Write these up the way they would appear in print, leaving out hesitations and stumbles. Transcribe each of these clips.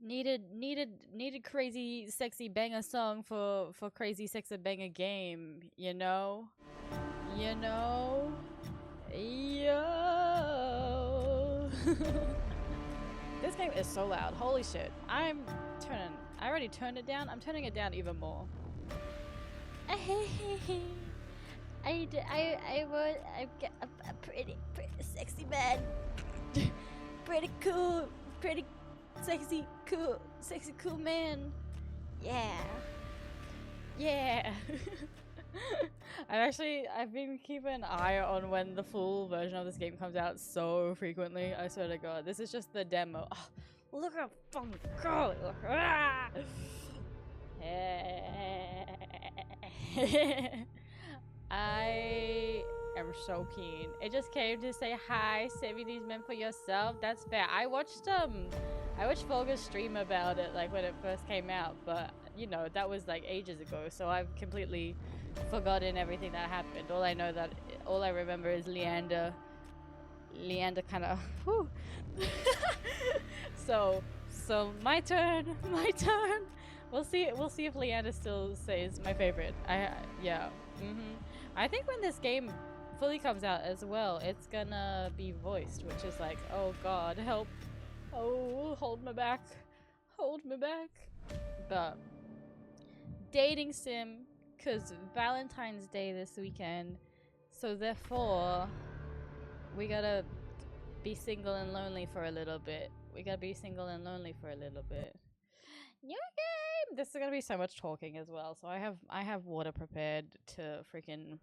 Needed crazy sexy banger song for crazy sexy banger game, you know? You know? Yo. This game is so loud. Holy shit. I already turned it down. I'm turning it down even more. I was a pretty sexy man. Pretty cool, pretty sexy cool man. Yeah. Yeah. I've been keeping an eye on when the full version of this game comes out so frequently. I swear to God, this is just the demo. Oh, look how fucking cool it looks. Ah! I am so keen. It just came to say hi, saving these men for yourself. That's fair. I watched Volga's stream about it like when it first came out, but you know, that was like ages ago, so I've completely forgotten everything that happened. All I remember is Leander kind of so my turn. We'll see if Leander still stays my favorite. Yeah. I think when this game fully comes out as well, it's gonna be voiced, which is like, oh God, help. Oh, hold me back. But dating sim, cause Valentine's Day this weekend, so therefore we gotta be single and lonely for a little bit. New game. This is gonna be so much talking as well. So I have water prepared to freaking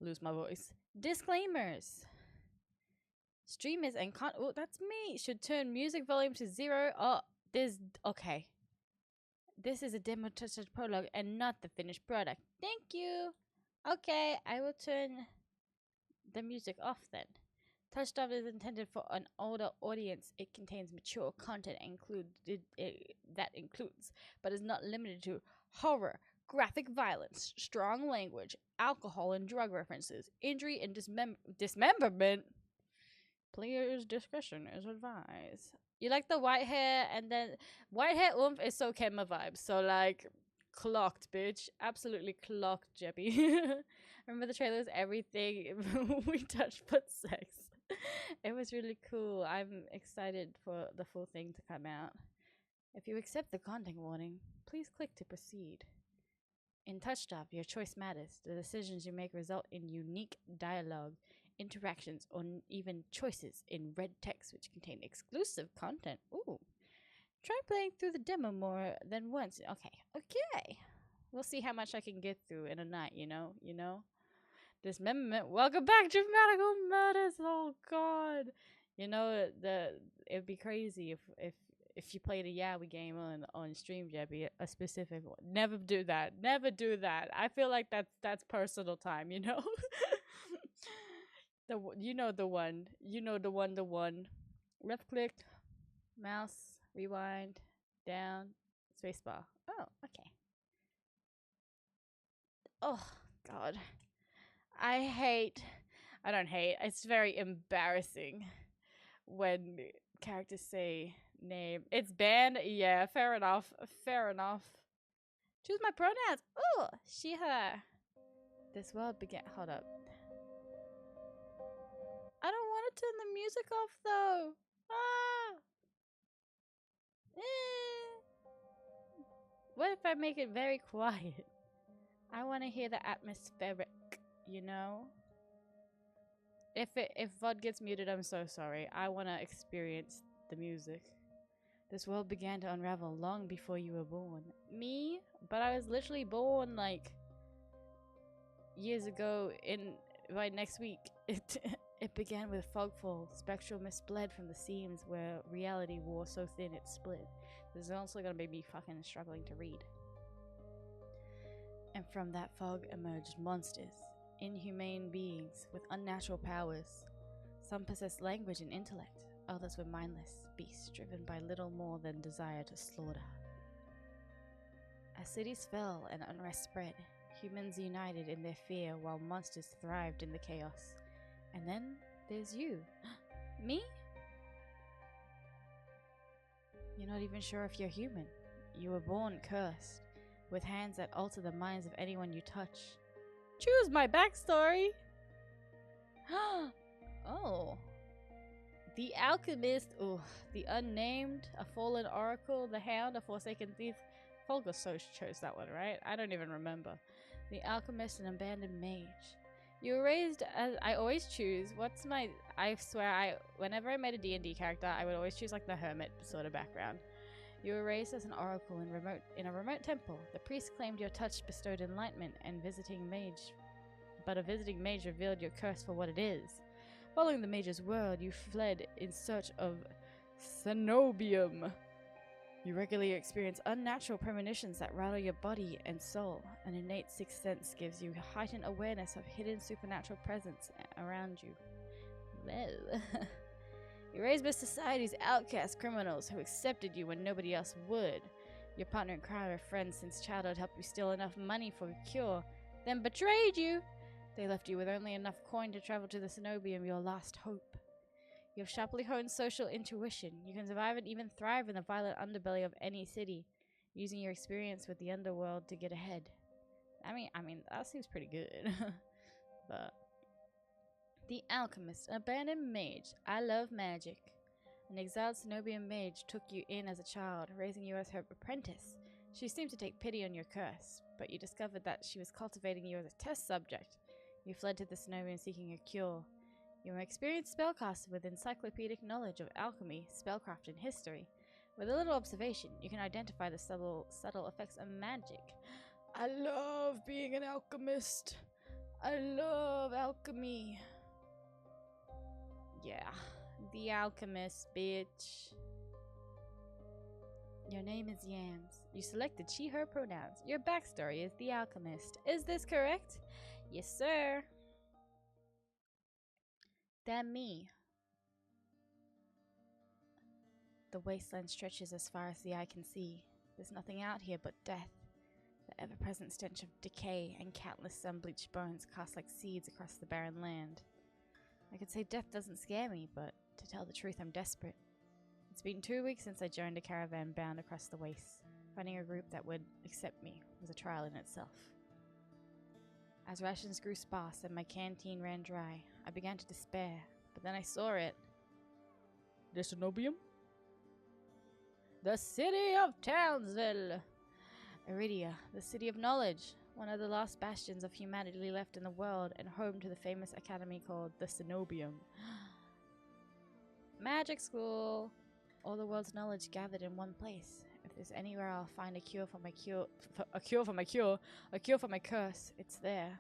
lose my voice. Disclaimers. Streamers and oh, that's me. Should turn music volume to 0. Oh, okay. This is a demo touched prologue and not the finished product. Thank you. Okay, I will turn the music off then. TOUCHSTARVED is intended for an older audience. It contains mature content that includes, but is not limited to, horror, graphic violence, strong language, alcohol and drug references, injury and dismemberment. Player's discretion is advised. You like the white hair, and then white hair oomph is so Kemma vibes. So like clocked, bitch. Absolutely clocked, Jeppy. Remember the trailers? Everything we touched but sex. It was really cool. I'm excited for the full thing to come out. If you accept the content warning, please click to proceed. In TOUCHSTARVED, your choice matters. The decisions you make result in unique dialogue, interactions, or even choices in red text which contain exclusive content. Ooh. Try playing through the demo more than once. Okay. We'll see how much I can get through in a night, you know? Dismemberment. Welcome back, Dramatical Murders. Oh God. You know, it'd be crazy if you played a Yaoi game on stream, Jebby, a specific one. Never do that. I feel like that's personal time, you know? The one. Left click, mouse, rewind, down, spacebar. Oh, okay. Oh God. I don't hate. It's very embarrassing when characters say name. It's banned. Yeah, fair enough. Choose my pronouns. Oh, she, her. This world began. Hold up. I don't want to turn the music off though. Ah. What if I make it very quiet? I want to hear the atmospheric, you know? If VOD gets muted, I'm so sorry. I want to experience the music. This world began to unravel long before you were born. Me? But I was literally born like years ago by next week. It began with fogfall. Spectral mist bled from the seams where reality wore so thin it split. This is also gonna make me fucking struggling to read. And from that fog emerged monsters. Inhumane beings with unnatural powers. Some possessed language and intellect, others were mindless beasts driven by little more than desire to slaughter. As cities fell and unrest spread, humans united in their fear while monsters thrived in the chaos. And then there's you. Me? You're not even sure if you're human. You were born cursed, with hands that alter the minds of anyone you touch. Choose my backstory! Oh. The Alchemist, the Unnamed, a Fallen Oracle, the Hound, a Forsaken Thief. Folger chose that one, right? I don't even remember. The Alchemist, an Abandoned Mage. You were raised as... I always choose... I swear, whenever I made a D&D character, I would always choose like the hermit sort of background. You were raised as an oracle in a remote temple. The priest claimed your touch bestowed enlightenment, and a visiting mage revealed your curse for what it is. Following the mage's word, you fled in search of cenobium. You regularly experience unnatural premonitions that rattle your body and soul. An innate sixth sense gives you heightened awareness of hidden supernatural presence around you. Well, you're raised by society's outcast criminals who accepted you when nobody else would. Your partner in crime or friends since childhood helped you steal enough money for a cure, then betrayed you. They left you with only enough coin to travel to the cenobium, your last hope. You have sharply honed social intuition. You can survive and even thrive in the violent underbelly of any city, using your experience with the underworld to get ahead. I mean, that seems pretty good. But the Alchemist, an abandoned mage. I love magic. An exiled cenobium mage took you in as a child, raising you as her apprentice. She seemed to take pity on your curse, but you discovered that she was cultivating you as a test subject. You fled to the cenobium seeking a cure. You're an experienced spellcaster with encyclopedic knowledge of alchemy, spellcraft, and history. With a little observation, you can identify the subtle effects of magic. I love being an alchemist. I love alchemy. Yeah, the alchemist, bitch. Your name is Yams. You selected she, her pronouns. Your backstory is the alchemist. Is this correct? Yes, sir. That me. The wasteland stretches as far as the eye can see. There's nothing out here but death. The ever-present stench of decay and countless sun-bleached bones cast like seeds across the barren land. I could say death doesn't scare me, but to tell the truth, I'm desperate. It's been 2 weeks since I joined a caravan bound across the wastes. Finding a group that would accept me was a trial in itself. As rations grew sparse and my canteen ran dry, I began to despair, but then I saw it. The cenobium? The city of Townsville! Iridia, the city of knowledge, one of the last bastions of humanity left in the world and home to the famous academy called the Cenobium. Magic school! All the world's knowledge gathered in one place. If there's anywhere I'll find a cure for my curse, it's there.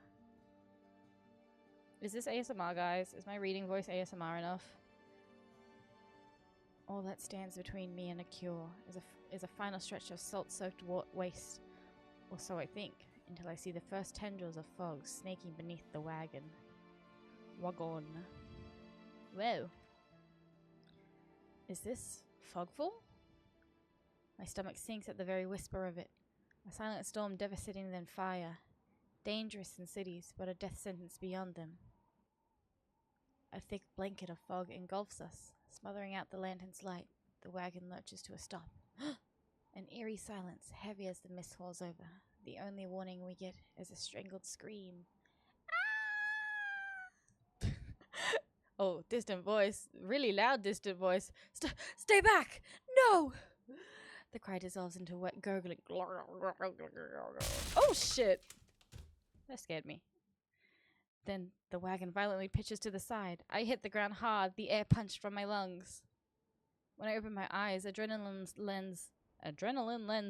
Is this ASMR, guys? Is my reading voice ASMR enough? All that stands between me and a cure is a final stretch of salt-soaked waste, or so I think, until I see the first tendrils of fog snaking beneath the wagon. Wagon. Whoa. Is this fogful? My stomach sinks at the very whisper of it. A silent storm devastating than fire. Dangerous in cities, but a death sentence beyond them. A thick blanket of fog engulfs us, smothering out the lantern's light. The wagon lurches to a stop. An eerie silence, heavy as the mist falls over. The only warning we get is a strangled scream. Ah! Oh, distant voice. Really loud distant voice. Stay back! No! The cry dissolves into wet gurgling. Oh, shit! That scared me. Then the wagon violently pitches to the side. I hit the ground hard, the air punched from my lungs. When I open my eyes, adrenaline lends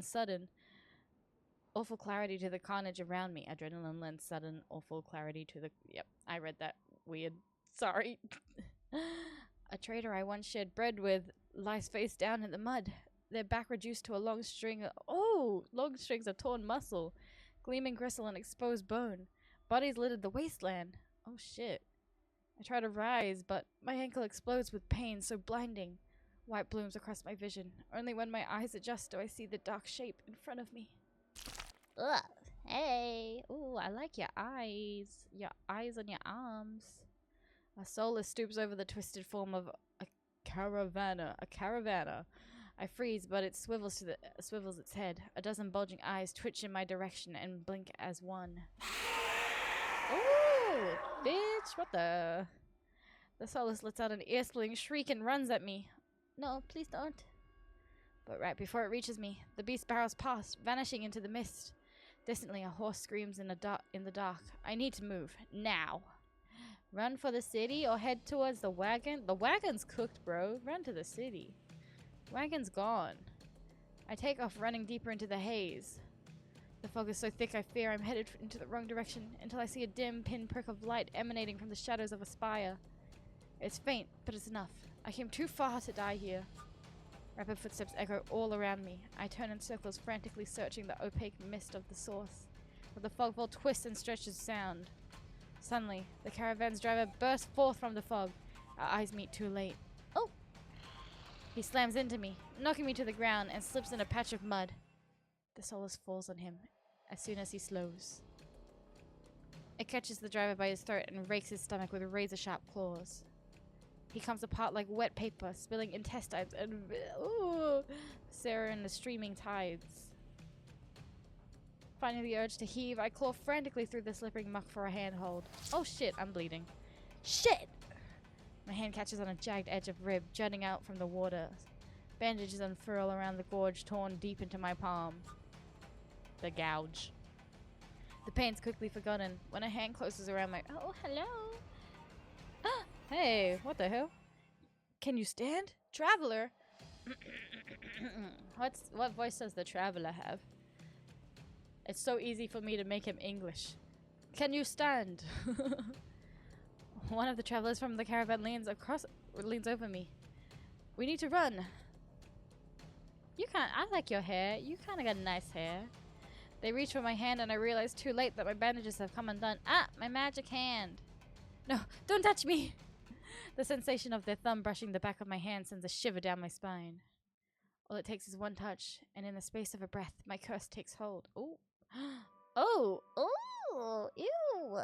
sudden, awful clarity to the carnage around me. Adrenaline lends sudden, awful clarity to the... Yep, I read that weird. Sorry. A trader I once shared bread with lies face down in the mud. Their back reduced to a long strings of torn muscle, gleaming gristle and exposed bone. Bodies littered the wasteland. Oh shit. I try to rise, but my ankle explodes with pain so blinding. White blooms across my vision. Only when my eyes adjust do I see the dark shape in front of me. Ugh. Hey. Ooh, I like your eyes. Your eyes on your arms. A soulless stoops over the twisted form of a caravana. I freeze, but it swivels its head. A dozen bulging eyes twitch in my direction and blink as one. Ooh, bitch! What the? The Solus lets out an ear-splitting shriek and runs at me. No, please don't. But right before it reaches me, the beast barrels past, vanishing into the mist. Distantly, a horse screams in the dark. I need to move now. Run for the city or head towards the wagon? The wagon's cooked, bro. Run to the city. Wagon's gone. I take off, running deeper into the haze. The fog is so thick I fear I'm headed into the wrong direction until I see a dim pinprick of light emanating from the shadows of a spire. It's faint, but it's enough. I came too far to die here. Rapid footsteps echo all around me. I turn in circles, frantically searching the opaque mist of the source. But the fog wall twists and stretches sound. Suddenly, the caravan's driver bursts forth from the fog. Our eyes meet too late. Oh! He slams into me, knocking me to the ground, and slips in a patch of mud. The Solus falls on him as soon as he slows. It catches the driver by his throat and rakes his stomach with razor-sharp claws. He comes apart like wet paper, spilling intestines and viscera in the streaming tides. Finding the urge to heave, I claw frantically through the slipping muck for a handhold. Oh shit, I'm bleeding. Shit! My hand catches on a jagged edge of rib jutting out from the water. Bandages unfurl around the gorge torn deep into my palm. The gouge. The pain's quickly forgotten when a hand closes around my— Oh, hello! Hey, what the hell? Can you stand? Traveler? What voice does the traveler have? It's so easy for me to make him English. Can you stand? One of the travelers from the caravan leans over me. We need to run. I like your hair. You kind of got nice hair. They reach for my hand and I realize too late that my bandages have come undone. Ah, my magic hand. No, don't touch me. The sensation of their thumb brushing the back of my hand sends a shiver down my spine. All it takes is one touch, and in the space of a breath, my curse takes hold. Ooh. Oh! Oh! Ew!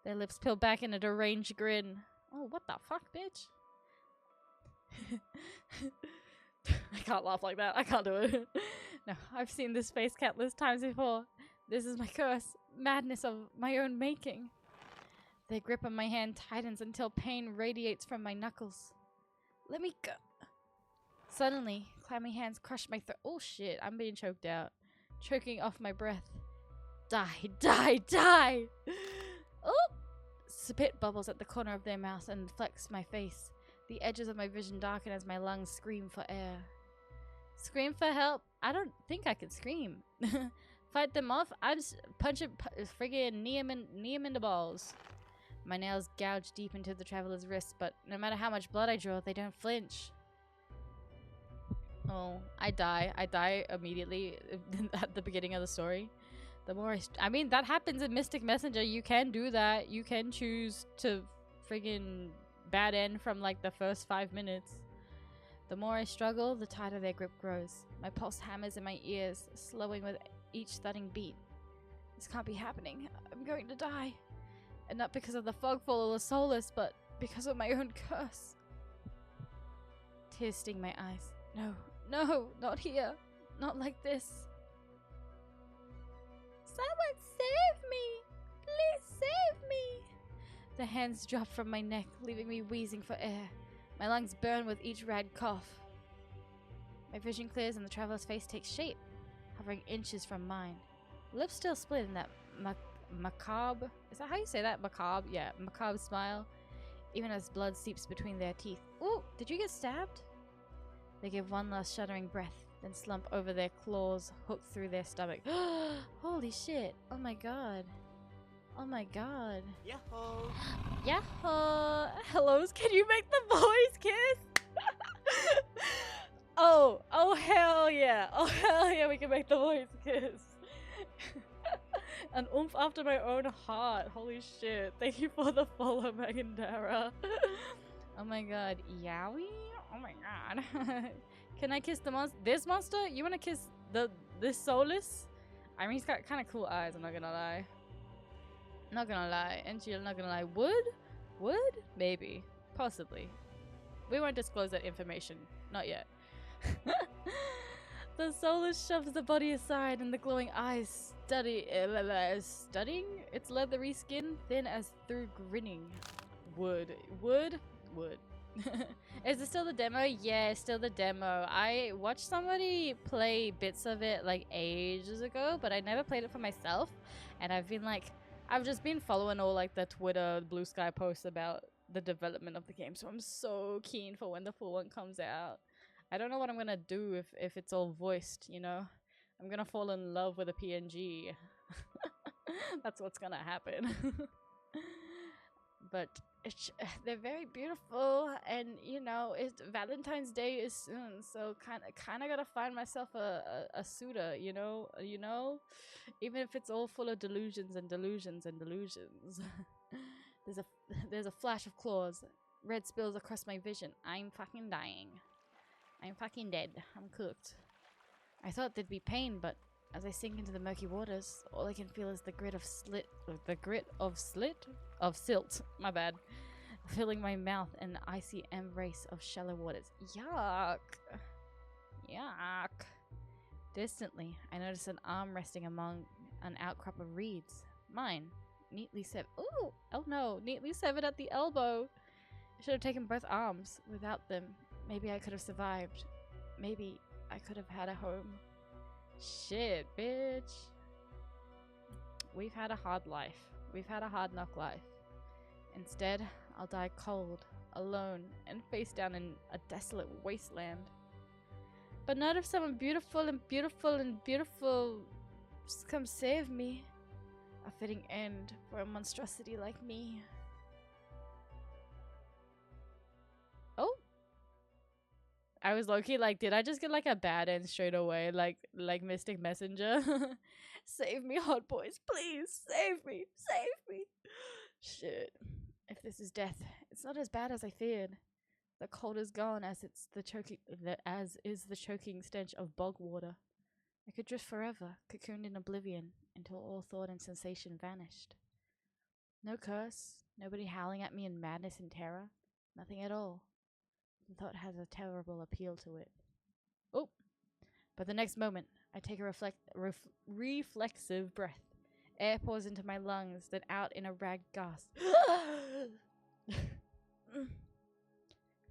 Their lips peel back in a deranged grin. Oh, what the fuck, bitch? I can't laugh like that. I can't do it. No, I've seen this face countless times before. This is my curse. Madness of my own making. Their grip on my hand tightens until pain radiates from my knuckles. Let me go. Suddenly, clammy hands crush my throat. Oh shit, I'm being choked out. Choking off my breath. Die, die, die! Oh! Spit bubbles at the corner of their mouth and flecks my face. The edges of my vision darken as my lungs scream for air. Scream for help? I don't think I could scream. Fight them off? I just punch it, friggin' knee him in the balls. My nails gouge deep into the traveler's wrist, but no matter how much blood I draw, they don't flinch. Oh, I die. I die immediately at the beginning of the story. The more I mean, that happens in Mystic Messenger. You can do that. You can choose to friggin' bad end from like the first 5 minutes. The more I struggle, the tighter their grip grows. My pulse hammers in my ears, slowing with each thudding beat. This can't be happening. I'm going to die. And not because of the fogfall or the Solus, but because of my own curse. Tears sting my eyes. No, no, not here. Not like this. Someone save me! Please save me! The hands drop from my neck, leaving me wheezing for air. My lungs burn with each rad cough. My vision clears and the traveler's face takes shape, hovering inches from mine. Lips still split in that macabre— is that how you say that? Macabre? Yeah, macabre smile. Even as blood seeps between their teeth. Ooh, did you get stabbed? They give one last shuddering breath, then slump over their claws hooked through their stomach. Holy shit. Oh my god. Oh my god. Yahoo! Yahoo! Hellos, can you make the boys kiss? Oh hell yeah. Oh hell yeah, we can make the boys kiss. An oomph after my own heart. Holy shit. Thank you for the follow, Megandara. Oh my god. Yowie? Oh my god. Can I kiss the monster? This monster? You wanna kiss this Solus? I mean, he's got kind of cool eyes, I'm not gonna lie. Not gonna lie. NGL, not gonna lie. Would? Maybe. Possibly. We won't disclose that information. Not yet. The soulless shoves the body aside, and the glowing eyes studying its leathery skin, thin as through grinning. Wood. Is it still the demo? Yeah, still the demo. I watched somebody play bits of it like ages ago, but I never played it for myself. And I've just been following all like the Twitter Blue Sky posts about the development of the game, so I'm so keen for when the full one comes out. I don't know what I'm gonna do if it's all voiced, you know? I'm gonna fall in love with a PNG. That's what's gonna happen. But they're very beautiful, and you know, Valentine's Day is soon, so kind of gotta find myself a suitor, you know, even if it's all full of delusions and delusions and delusions. there's a flash of claws, red spills across my vision. I'm fucking dying. I'm fucking dead. I'm cooked. I thought there'd be pain, but as I sink into the murky waters, all I can feel is the grit of silt, my bad, filling my mouth in the icy embrace of shallow waters. Yuck. Yuck. Distantly, I notice an arm resting among an outcrop of reeds. Mine, neatly severed. Ooh! Oh no, neatly severed at the elbow. I should have taken both arms. Without them, maybe I could have survived. Maybe I could have had a home. Shit, bitch. We've had a hard life. We've had a hard knock life. Instead, I'll die cold, alone, and face down in a desolate wasteland. But not if someone beautiful come save me. A fitting end for a monstrosity like me. Oh. I was low-key like, did I just get like a bad end straight away? Like Mystic Messenger? Save me, hot boys, please. Save me. Save me. Shit. If this is death, it's not as bad as I feared. The cold is gone as is the choking stench of bog water. I could drift forever, cocooned in oblivion, until all thought and sensation vanished. No curse, nobody howling at me in madness and terror. Nothing at all. The thought has a terrible appeal to it. Oh! But the next moment, I take a reflexive breath. Air pours into my lungs, then out in a ragged gasp.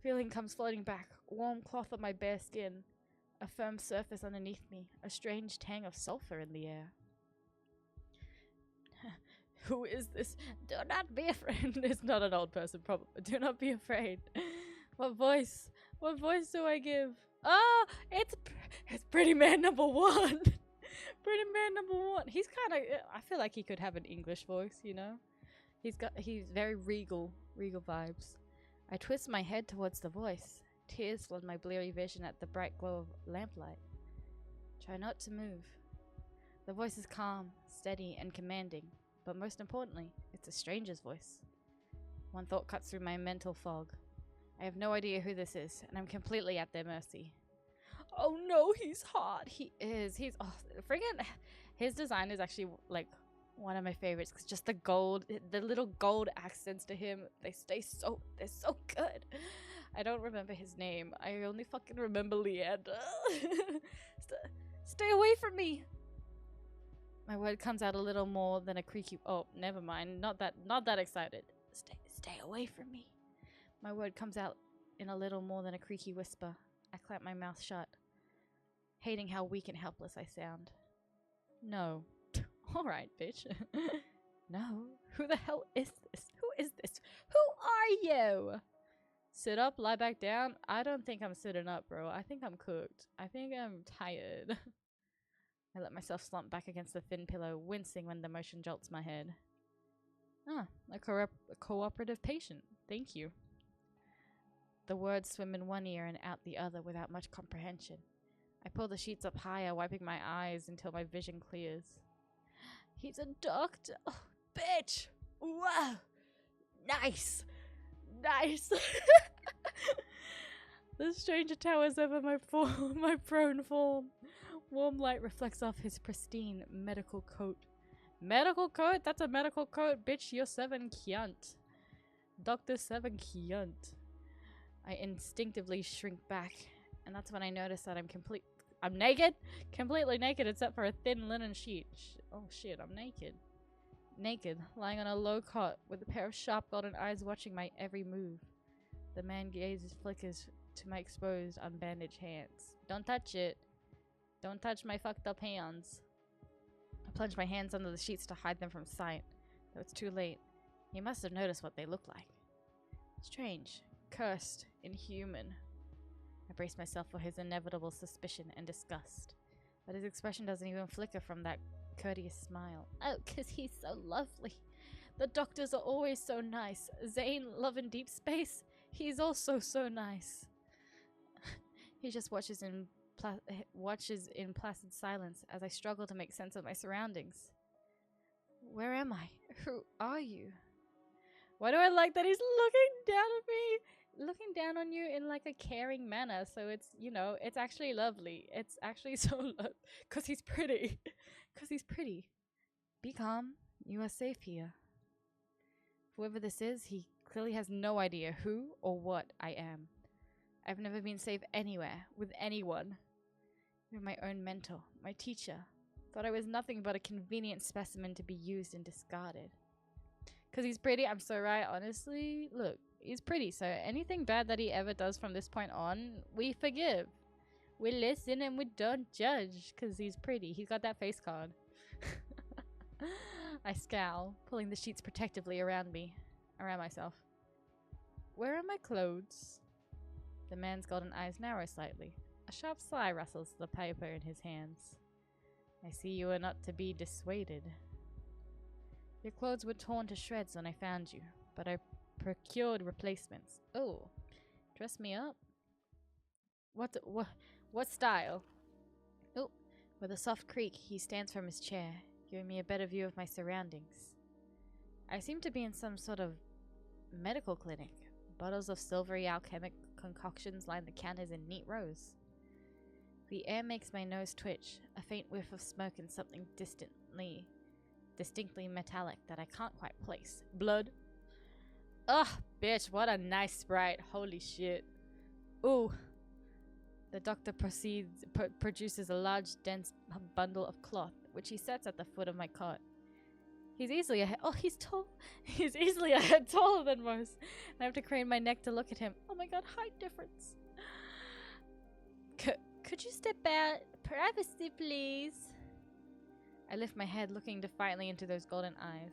Feeling comes floating back, warm cloth on my bare skin, a firm surface underneath me, a strange tang of sulfur in the air. Who is this? Do not be afraid. It's not an old person, probably. Do not be afraid. What voice? What voice do I give? Oh, it's Pretty Man number 1. Pretty Man number 1. He's kind of. I feel like he could have an English voice, you know. He's very regal vibes. I twist my head towards the voice. Tears flood my bleary vision at the bright glow of lamplight. Try not to move. The voice is calm, steady, and commanding, but most importantly, it's a stranger's voice. One thought cuts through my mental fog. I have no idea who this is, and I'm completely at their mercy. Oh no, he's hot. He is. He's friggin'. His design is actually like one of my favorites, because just the little gold accents to him, they're so good. I don't remember his name. I only fucking remember Leander. Stay away from me. My word comes out a little more than a creaky. Oh, never mind. Not that excited. Stay away from me. My word comes out in a little more than a creaky whisper. I clamp my mouth shut, hating how weak and helpless I sound. No. Alright, bitch. No. Who the hell is this? Who is this? Who are you? Sit up, lie back down. I don't think I'm sitting up, bro. I think I'm cooked. I think I'm tired. I let myself slump back against the thin pillow, wincing when the motion jolts my head. Ah, a cooperative patient. Thank you. The words swim in one ear and out the other without much comprehension. I pull the sheets up higher, wiping my eyes until my vision clears. He's a doctor. Oh, bitch. Wow. Nice. The stranger towers over my prone form. Warm light reflects off his pristine medical coat. Medical coat? That's a medical coat, bitch. You're 7 kyunt. Dr. 7 kyunt. I instinctively shrink back And that's when I notice that I'm naked? Completely naked except for a thin linen sheet. Oh shit, I'm naked. Naked, lying on a low cot with a pair of sharp golden eyes watching my every move. The man gazes flickers to my exposed, unbandaged hands. Don't touch it. Don't touch my fucked up hands. I plunge my hands under the sheets to hide them from sight, though it's too late. He must have noticed what they look like. Strange, cursed, inhuman. I brace myself for his inevitable suspicion and disgust, but his expression doesn't even flicker from that courteous smile. Oh, 'cause he's so lovely. The doctors are always so nice. Zane, love in deep space, he's also so nice. He just watches in placid silence as I struggle to make sense of my surroundings. Where am I? Who are you? Why do I like that he's looking down at me? Looking down on you in like a caring manner. So it's, you know, it's actually lovely. It's actually so lovely. 'Cause he's pretty. 'Cause he's pretty. Be calm. You are safe here. Whoever this is, he clearly has no idea who or what I am. I've never been safe anywhere, with anyone. Even my own mentor, my teacher, thought I was nothing but a convenient specimen to be used and discarded. 'Cause he's pretty, I'm so right, honestly. Look, he's pretty, so anything bad that he ever does from this point on, we forgive. We listen and we don't judge, 'cause he's pretty. He's got that face card. I scowl, pulling the sheets protectively around myself. Where are my clothes? The man's golden eyes narrow slightly. A sharp sigh rustles the paper in his hands. I see you are not to be dissuaded. Your clothes were torn to shreds when I found you, but I procured replacements. Oh, dress me up? What style? Oh, with a soft creak, he stands from his chair, giving me a better view of my surroundings. I seem to be in some sort of medical clinic. Bottles of silvery alchemic concoctions line the counters in neat rows. The air makes my nose twitch, a faint whiff of smoke and something distinctly metallic that I can't quite place. Blood? Ugh, bitch, what a nice sprite. Holy shit. Ooh. The doctor produces a large, dense bundle of cloth, which he sets at the foot of my cot. He's easily he's tall. He's easily a head taller than most. I have to crane my neck to look at him. Oh my god, height difference. Could you step out? Privacy, please. I lift my head, looking defiantly into those golden eyes.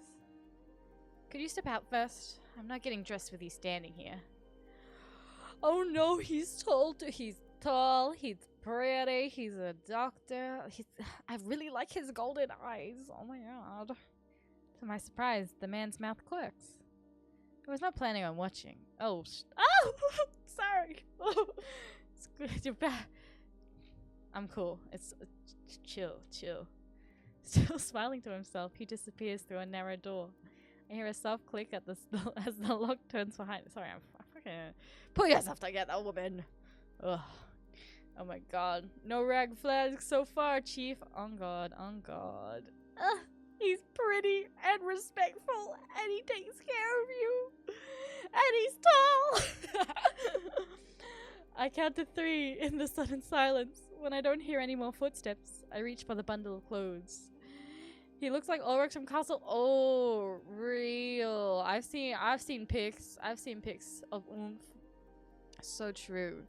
Could you step out first? I'm not getting dressed with you standing here. Oh no, he's tall too. He's tall, he's pretty, he's a doctor. I really like his golden eyes. Oh my god. To my surprise, the man's mouth quirks. I was not planning on watching. Oh, sorry. It's good. You're back. I'm cool. It's chill. Still smiling to himself, he disappears through a narrow door. I hear a soft click as the lock turns behind. Sorry, I'm fucking. Pull yourself together, woman. Ugh. Oh my god. No red flags so far, Chief. On God. He's pretty and respectful, and he takes care of you. And he's tall. I count to 3 in the sudden silence. When I don't hear any more footsteps, I reach for the bundle of clothes. He looks like Ulrich from Castle. Oh, real. I've seen pics. I've seen pics of Oomph. So true.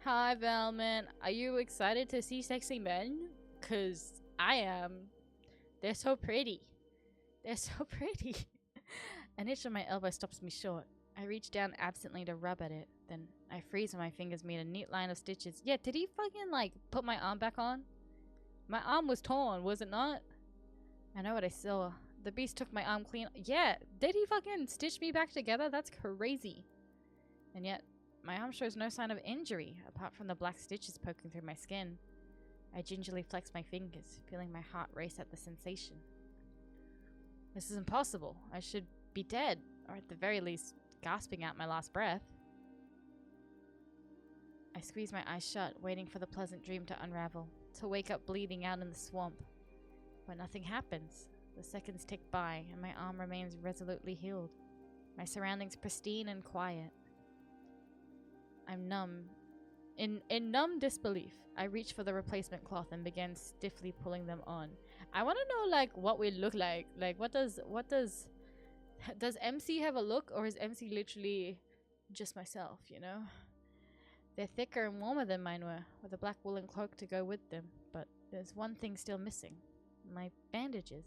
Hi, Velman. Are you excited to see sexy men? 'Cause I am. They're so pretty. An itch on my elbow stops me short. I reach down absently to rub at it. Then I freeze when my fingers meet a neat line of stitches. Yeah, did he fucking, like, put my arm back on? My arm was torn, was it not? I know what I saw. The beast took my arm clean. Yeah, did he fucking stitch me back together? That's crazy. And yet, my arm shows no sign of injury, apart from the black stitches poking through my skin. I gingerly flex my fingers, feeling my heart race at the sensation. This is impossible. I should be dead, or at the very least, gasping out my last breath. I squeeze my eyes shut, waiting for the pleasant dream to unravel, to wake up bleeding out in the swamp. But nothing happens. The seconds tick by, and my arm remains resolutely healed, my surroundings pristine and quiet. I'm numb In numb disbelief, I reached for the replacement cloth and began stiffly pulling them on. I want to know, like, what we look like. Like, does MC have a look, or is MC literally just myself, you know? They're thicker and warmer than mine were, with a black woolen cloak to go with them. But there's one thing still missing. My bandages.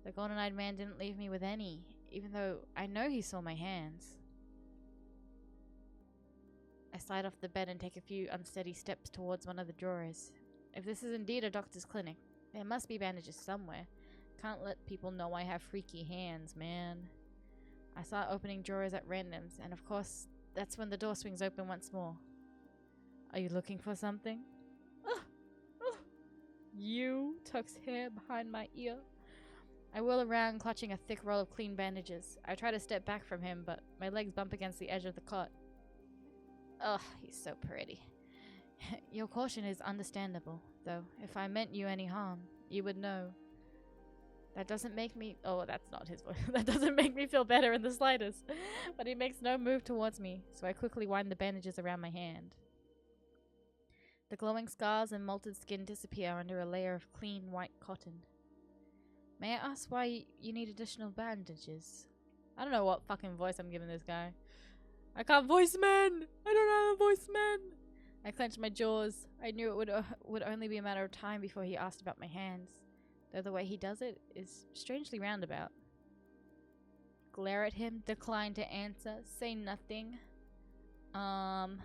The golden-eyed man didn't leave me with any, even though I know he saw my hands. I slide off the bed and take a few unsteady steps towards one of the drawers. If this is indeed a doctor's clinic, there must be bandages somewhere. Can't let people know I have freaky hands, man. I start opening drawers at randoms, and of course, that's when the door swings open once more. Are you looking for something? You tucks hair behind my ear. I whirl around, clutching a thick roll of clean bandages. I try to step back from him, but my legs bump against the edge of the cot. Ugh, he's so pretty. Your caution is understandable, though. If I meant you any harm, you would know. That doesn't make me— oh, that's not his voice. That doesn't make me feel better in the slightest. But he makes no move towards me, so I quickly wind the bandages around my hand. The glowing scars and molted skin disappear under a layer of clean white cotton. May I ask why you need additional bandages? I don't know what fucking voice I'm giving this guy. I can't voice men! I don't know how to voice men! I clenched my jaws. I knew it would only be a matter of time before he asked about my hands. Though the way he does it is strangely roundabout. Glare at him, decline to answer, say nothing. I'm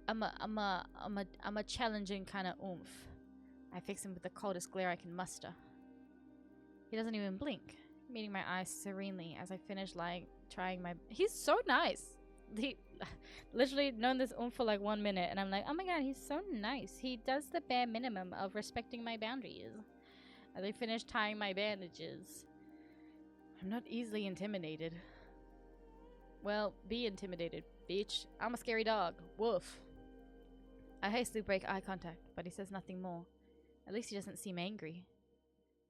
a challenging kind of oomph. I fix him with the coldest glare I can muster. He doesn't even blink, meeting my eyes serenely as I finish trying my— he's so nice! He literally known this oomph for like 1 minute, and I'm like, oh my god, he's so nice. He does the bare minimum of respecting my boundaries. As I finish tying my bandages. I'm not easily intimidated. Well, be intimidated, bitch. I'm a scary dog. Woof. I hastily break eye contact, but he says nothing more. At least he doesn't seem angry.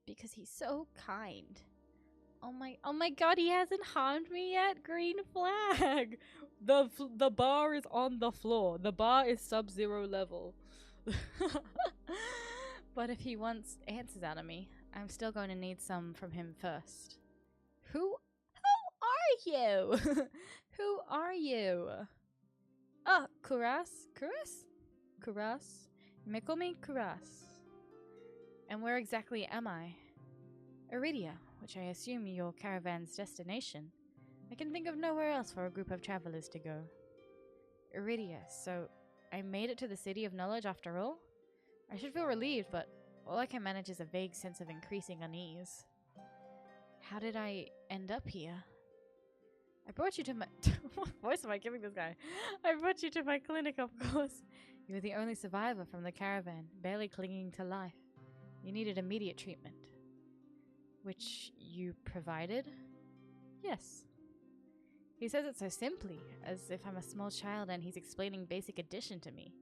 Because he's so kind. Oh my god, he hasn't harmed me yet? Green flag! The bar is on the floor. The bar is sub-zero level. But if he wants answers out of me, I'm still going to need some from him first. Who are you? Who are you? Oh, Kuras? Kuras? Mikomi Kuras. And where exactly am I? Iridia, which I assume your caravan's destination. I can think of nowhere else for a group of travelers to go. Iridia, so I made it to the City of Knowledge after all? I should feel relieved, but all I can manage is a vague sense of increasing unease. How did I end up here? I brought you to my— what voice am I giving this guy? I brought you to my clinic, of course. You were the only survivor from the caravan, barely clinging to life. You needed immediate treatment. Which you provided? Yes. He says it so simply, as if I'm a small child and he's explaining basic addition to me.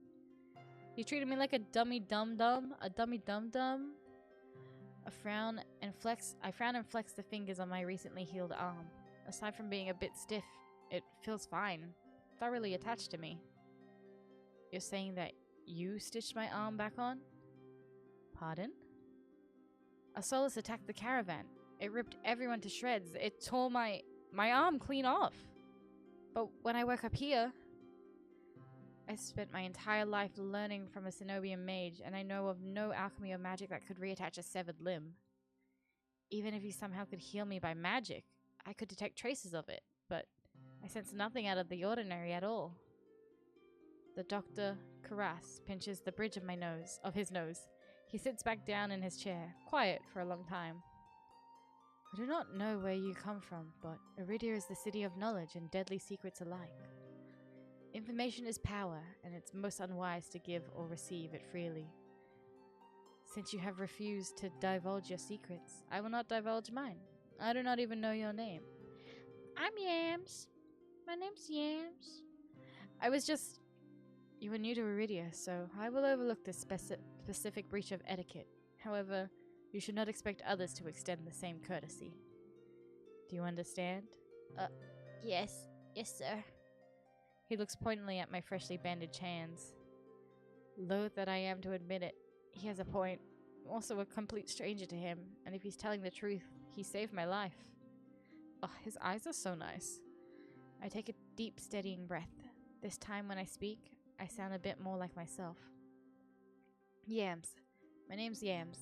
He treated me like a dummy dum-dum, I frown and flex the fingers on my recently healed arm. Aside from being a bit stiff, it feels fine, thoroughly attached to me. You're saying that you stitched my arm back on? Pardon? A Solus attacked the caravan. It ripped everyone to shreds. It tore my arm clean off. But when I woke up here, I spent my entire life learning from a Cenobian mage, and I know of no alchemy or magic that could reattach a severed limb. Even if he somehow could heal me by magic, I could detect traces of it, but I sense nothing out of the ordinary at all. The Dr. Karas pinches the bridge of his nose. He sits back down in his chair, quiet for a long time. I do not know where you come from, but Iridia is the city of knowledge and deadly secrets alike. Information is power, and it's most unwise to give or receive it freely. Since you have refused to divulge your secrets, I will not divulge mine. I do not even know your name. I'm Yams. My name's Yams. You were new to Iridia, so I will overlook this specific breach of etiquette. However, you should not expect others to extend the same courtesy. Do you understand? Yes. Yes, sir. He looks pointedly at my freshly bandaged hands. Loath that I am to admit it, he has a point. I'm also a complete stranger to him, and if he's telling the truth, he saved my life. Oh, his eyes are so nice. I take a deep, steadying breath. This time when I speak, I sound a bit more like myself. Yams. My name's Yams.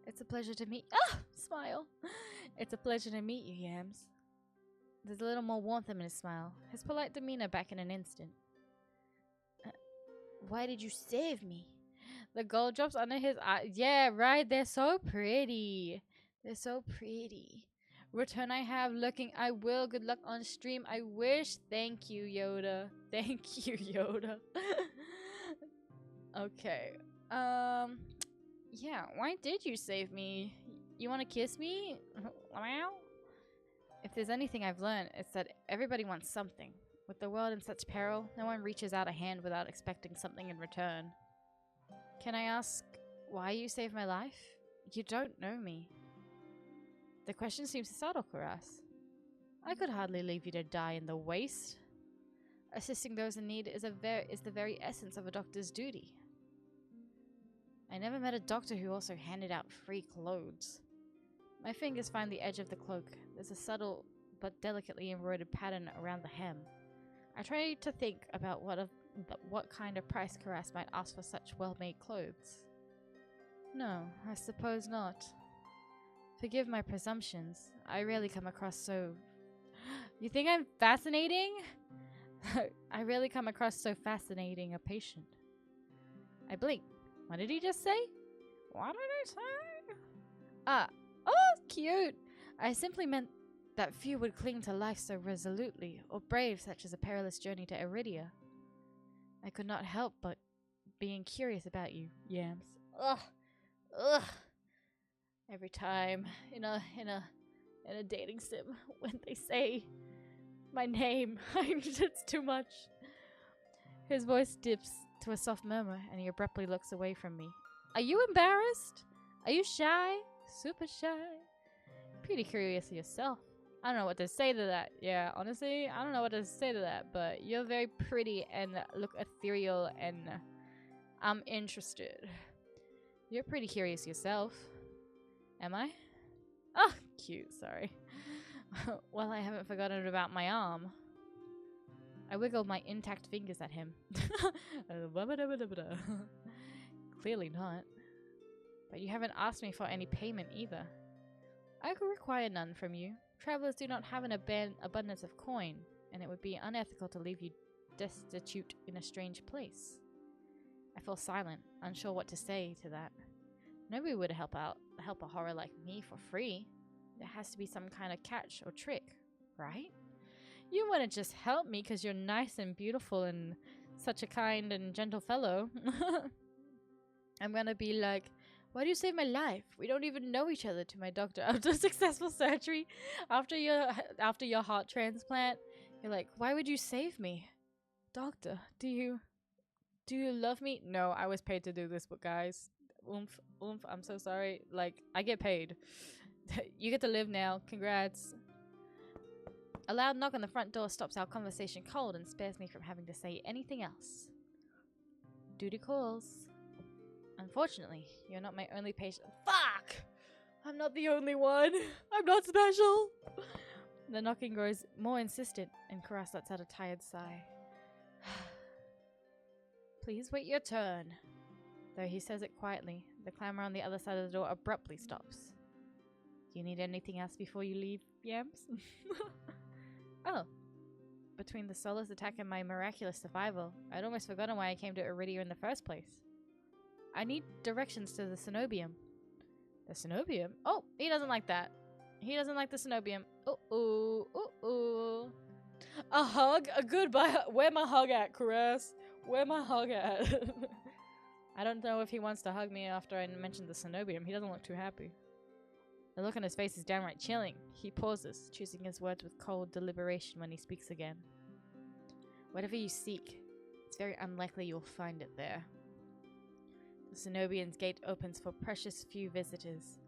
It's a pleasure to meet— smile. It's a pleasure to meet you, Yams. There's a little more warmth in his smile, his polite demeanor back in an instant. Why did you save me? The gold drops under his eyes. Yeah, right. They're so pretty. They're so pretty. Return I have looking. I will. Good luck on stream. I wish. Thank you, Yoda. Thank you, Yoda. Okay. Yeah, why did you save me? You want to kiss me? Wow. If there's anything I've learned, it's that everybody wants something. With the world in such peril, no one reaches out a hand without expecting something in return. Can I ask why you saved my life? You don't know me. The question seems to startle Karas. I could hardly leave you to die in the waste. Assisting those in need is the very essence of a doctor's duty. I never met a doctor who also handed out free clothes. My fingers find the edge of the cloak. There's a subtle but delicately embroidered pattern around the hem. I try to think about what kind of price Karas might ask for such well-made clothes. No, I suppose not. Forgive my presumptions. I rarely come across so... You think I'm fascinating? I rarely come across so fascinating a patient. I blink. What did he just say? What did he say? Oh, cute. I simply meant that few would cling to life so resolutely, or brave such as a perilous journey to Iridia. I could not help but being curious about you, Yams. Ugh. Every time in a dating sim, when they say my name, it's too much. His voice dips to a soft murmur, and he abruptly looks away from me. Are you embarrassed? Are you shy? Super shy? Pretty curious yourself. I don't know what to say to that. Yeah, honestly, I don't know what to say to that, but you're very pretty and look ethereal, and I'm interested. You're pretty curious yourself. Am I? Oh, cute, sorry. Well, I haven't forgotten about my arm. I wiggled my intact fingers at him. Clearly not. But you haven't asked me for any payment either. I could require none from you. Travelers do not have an abundance of coin, and it would be unethical to leave you destitute in a strange place. I fell silent, unsure what to say to that. Nobody would help a horror like me for free. There has to be some kind of catch or trick, right? You wouldn't just help me because you're nice and beautiful and such a kind and gentle fellow. I'm gonna be like, why do you save my life? We don't even know each other, to my doctor after successful surgery, after your heart transplant. You're like, why would you save me? Doctor, do you love me? No, I was paid to do this, but guys, oomph, I'm so sorry. Like, I get paid. You get to live now. Congrats. A loud knock on the front door stops our conversation cold and spares me from having to say anything else. Duty calls. Unfortunately, you're not my only patient. Fuck! I'm not the only one. I'm not special. The knocking grows more insistent, and Karas lets out a tired sigh. Please wait your turn. Though he says it quietly, the clamor on the other side of the door abruptly stops. Do you need anything else before you leave, Yams? Oh. Between the soulless attack and my miraculous survival, I'd almost forgotten why I came to Iridia in the first place. I need directions to the cenobium. The cenobium? Oh, he doesn't like that. He doesn't like the cenobium. Uh-oh. A hug? A goodbye. Where my hug at, Karas? Where my hug at? I don't know if he wants to hug me after I mentioned the cenobium. He doesn't look too happy. The look on his face is downright chilling. He pauses, choosing his words with cold deliberation when he speaks again. Whatever you seek, it's very unlikely you'll find it there. The cenobian's gate opens for precious few visitors,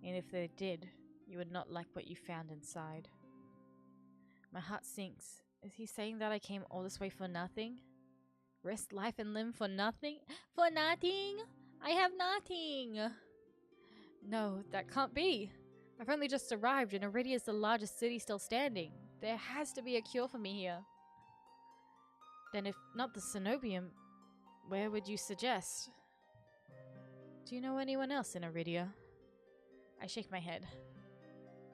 and if they did, you would not like what you found inside. My heart sinks, Is he saying that I came all this way for nothing? Risk life and limb for nothing? For nothing? I have nothing! No, that can't be. I've only just arrived and Iridia is the largest city still standing. There has to be a cure for me here. Then if not the cenobium, where would you suggest? Do you know anyone else in Iridia? I shake my head.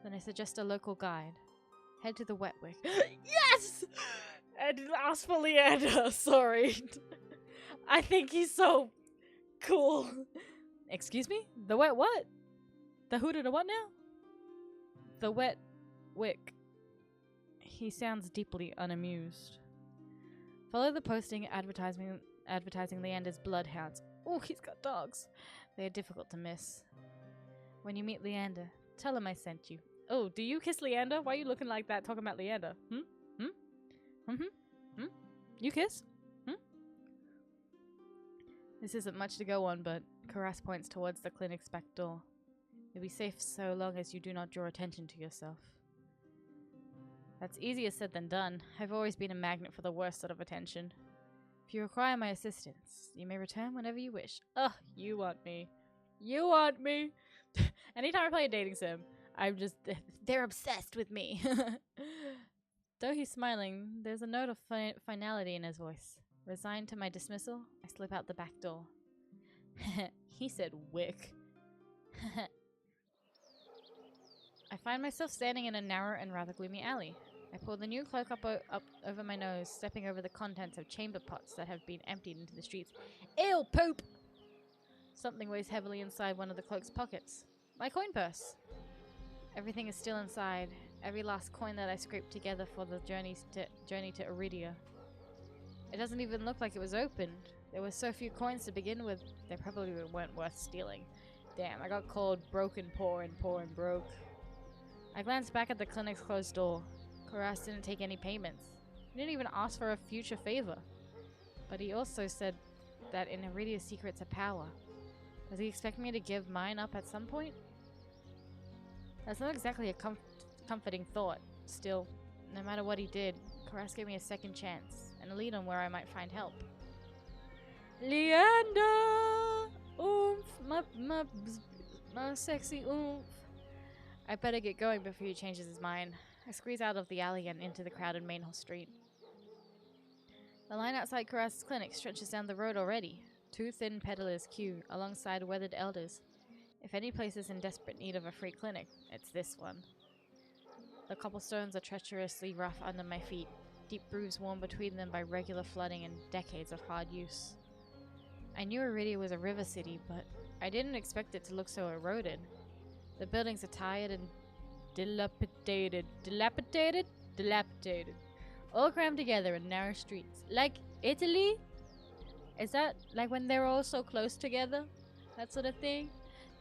Then I suggest a local guide. Head to the wet wick. Yes! And ask for Leander, sorry. I think he's so cool. Excuse me? The wet what? The who to the what now? The wet wick. He sounds deeply unamused. Follow the posting advertising Leander's bloodhounds. Oh, he's got dogs. They are difficult to miss. When you meet Leander, tell him I sent you. Oh, do you kiss Leander? Why are you looking like that talking about Leander? You kiss? This isn't much to go on, but Karas points towards the clinic's back door. You'll be safe so long as you do not draw attention to yourself. That's easier said than done. I've always been a magnet for the worst sort of attention. If you require my assistance, you may return whenever you wish. Ugh, you want me. You want me. Anytime I play a dating sim, I'm just... they're obsessed with me. Though he's smiling, there's a note of finality in his voice. Resigned to my dismissal, I slip out the back door. He said wick. I find myself standing in a narrow and rather gloomy alley. I pull the new cloak up over my nose, stepping over the contents of chamber pots that have been emptied into the streets. Ew, poop! Something weighs heavily inside one of the cloak's pockets. My coin purse. Everything is still inside. Every last coin that I scraped together for the journey to Iridia. It doesn't even look like it was opened. There were so few coins to begin with, they probably weren't worth stealing. Damn, I got called broken, poor, and broke. I glanced back at the clinic's closed door. Karas didn't take any payments. He didn't even ask for a future favor. But he also said that in Iridia's secrets are power. Does he expect me to give mine up at some point? That's not exactly a comforting thought. Still, no matter what he did, Karas gave me a second chance and a lead on where I might find help. Leander! Oomph! My sexy oomph. I better get going before he changes his mind. I squeeze out of the alley and into the crowded main street. The line outside Karas' clinic stretches down the road already. Two thin peddlers queue alongside weathered elders. If any place is in desperate need of a free clinic, it's this one. The cobblestones are treacherously rough under my feet, deep grooves worn between them by regular flooding and decades of hard use. I knew Iridia was a river city, but I didn't expect it to look so eroded. The buildings are tired and dilapidated. Dilapidated. All crammed together in narrow streets. Like Italy? Is that like when they're all so close together? That sort of thing?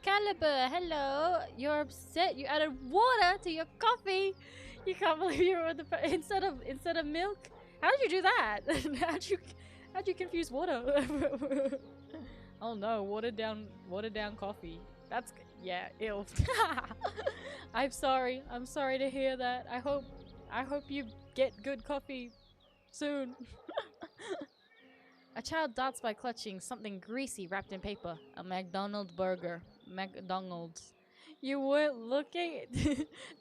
Caliber, hello. You're upset. You added water to your coffee. You can't believe you were instead of milk. How did you do that? how'd you confuse water? Oh no, watered down coffee. That's yeah, ew. I'm sorry to hear that. I hope you get good coffee soon. A child darts by clutching something greasy wrapped in paper. A McDonald's burger. McDonald's. You weren't looking?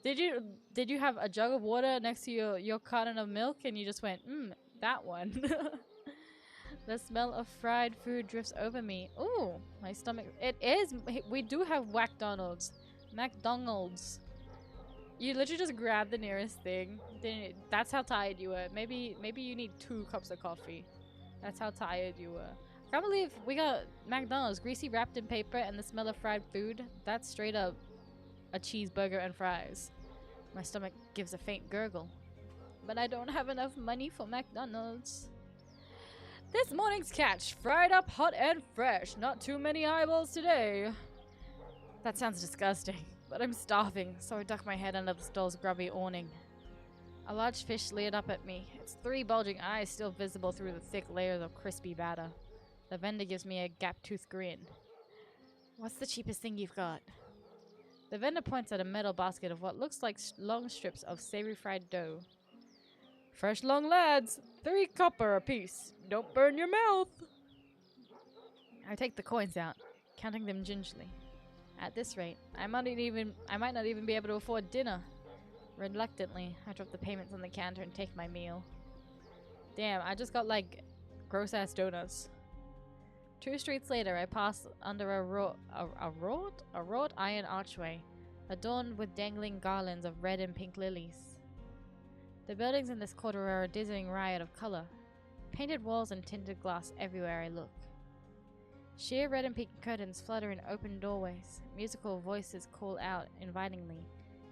Did you have a jug of water next to your carton of milk and you just went, that one? The smell of fried food drifts over me. Ooh, my stomach. It is. We do have McDonald's. McDonald's. You literally just grabbed the nearest thing. That's how tired you were. Maybe you need 2 cups of coffee. That's how tired you were. I can't believe we got McDonald's, greasy wrapped in paper and the smell of fried food. That's straight up a cheeseburger and fries. My stomach gives a faint gurgle. But I don't have enough money for McDonald's. This morning's catch, fried up hot and fresh. Not too many eyeballs today. That sounds disgusting, but I'm starving, so I duck my head under the stall's grubby awning. A large fish leered up at me, its 3 bulging eyes still visible through the thick layers of crispy batter. The vendor gives me a gap-toothed grin. What's the cheapest thing you've got? The vendor points at a metal basket of what looks like long strips of savory fried dough. Fresh long lads, 3 copper apiece. Don't burn your mouth. I take the coins out, counting them gingerly. At this rate, I might not even be able to afford dinner. Reluctantly, I drop the payments on the counter and take my meal. Damn, I just got like gross ass donuts. 2 streets later, I pass under a wrought iron archway, adorned with dangling garlands of red and pink lilies. The buildings in this quarter are a dizzying riot of color. Painted walls and tinted glass everywhere I look. Sheer red and pink curtains flutter in open doorways. Musical voices call out invitingly.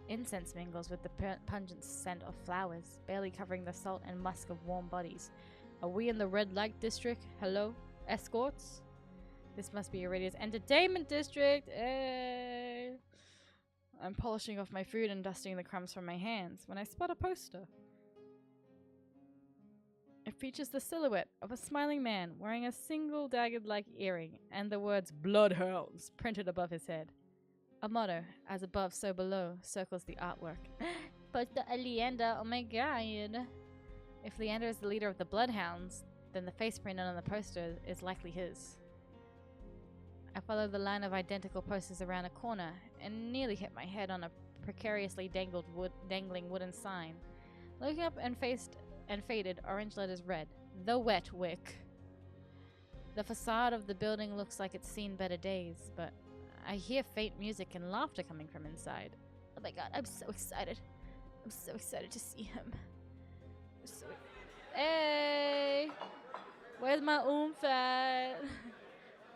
Incense mingles with the pungent scent of flowers, barely covering the salt and musk of warm bodies. Are we in the red light district? Hello? Escorts? This must be Iridia's entertainment district! Hey. I'm polishing off my food and dusting the crumbs from my hands when I spot a poster. It features the silhouette of a smiling man wearing a single dagger-like earring and the words Bloodhounds printed above his head. A motto, as above so below, circles the artwork. Poster Leander, oh my god. If Leander is the leader of the Bloodhounds, then the face printed on the poster is likely his. I follow the line of identical posters around a corner and nearly hit my head on a precariously dangling wooden sign. Looking up and faded, orange letters read, The Wet Wick. The facade of the building looks like it's seen better days, but I hear faint music and laughter coming from inside. Oh my god, I'm so excited. I'm so excited to see him. Hey! Where's my oomph at?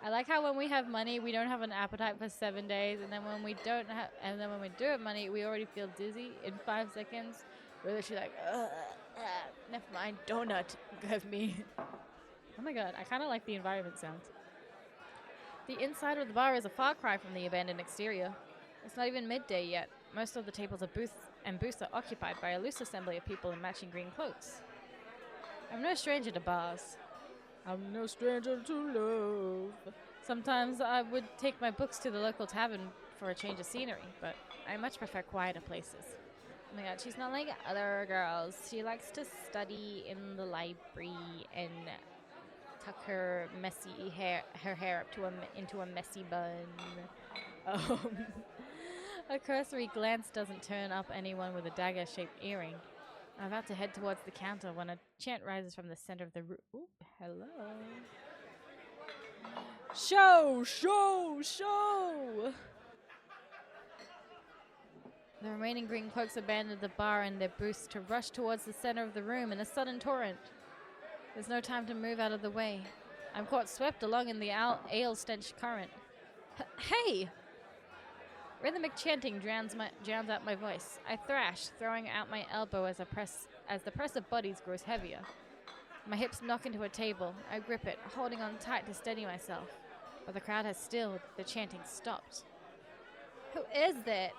I like how when we have money, we don't have an appetite for 7 days, and then when we do have money, we already feel dizzy in 5 seconds. We're literally like, never mind, donut, give me. Oh my god, I kind of like the environment sounds. The inside of the bar is a far cry from the abandoned exterior. It's not even midday yet. Most of the tables are booths are occupied by a loose assembly of people in matching green cloaks. I'm no stranger to bars. I'm no stranger to love. Sometimes I would take my books to the local tavern for a change of scenery, but I much prefer quieter places. Oh my god, she's not like other girls. She likes to study in the library and tuck her hair up into a messy bun. A cursory glance doesn't turn up anyone with a dagger-shaped earring. I'm about to head towards the counter when a chant rises from the center of the room. Ooh, hello. Show! Show! Show! The remaining green cloaks abandoned the bar and their booths to rush towards the center of the room in a sudden torrent. There's no time to move out of the way. I'm caught swept along in the ale-stench current. Hey! Rhythmic chanting drowns out my voice. I thrash, throwing out my elbow as the press of bodies grows heavier. My hips knock into a table. I grip it, holding on tight to steady myself. But the crowd has stilled. The chanting stopped. Who is that?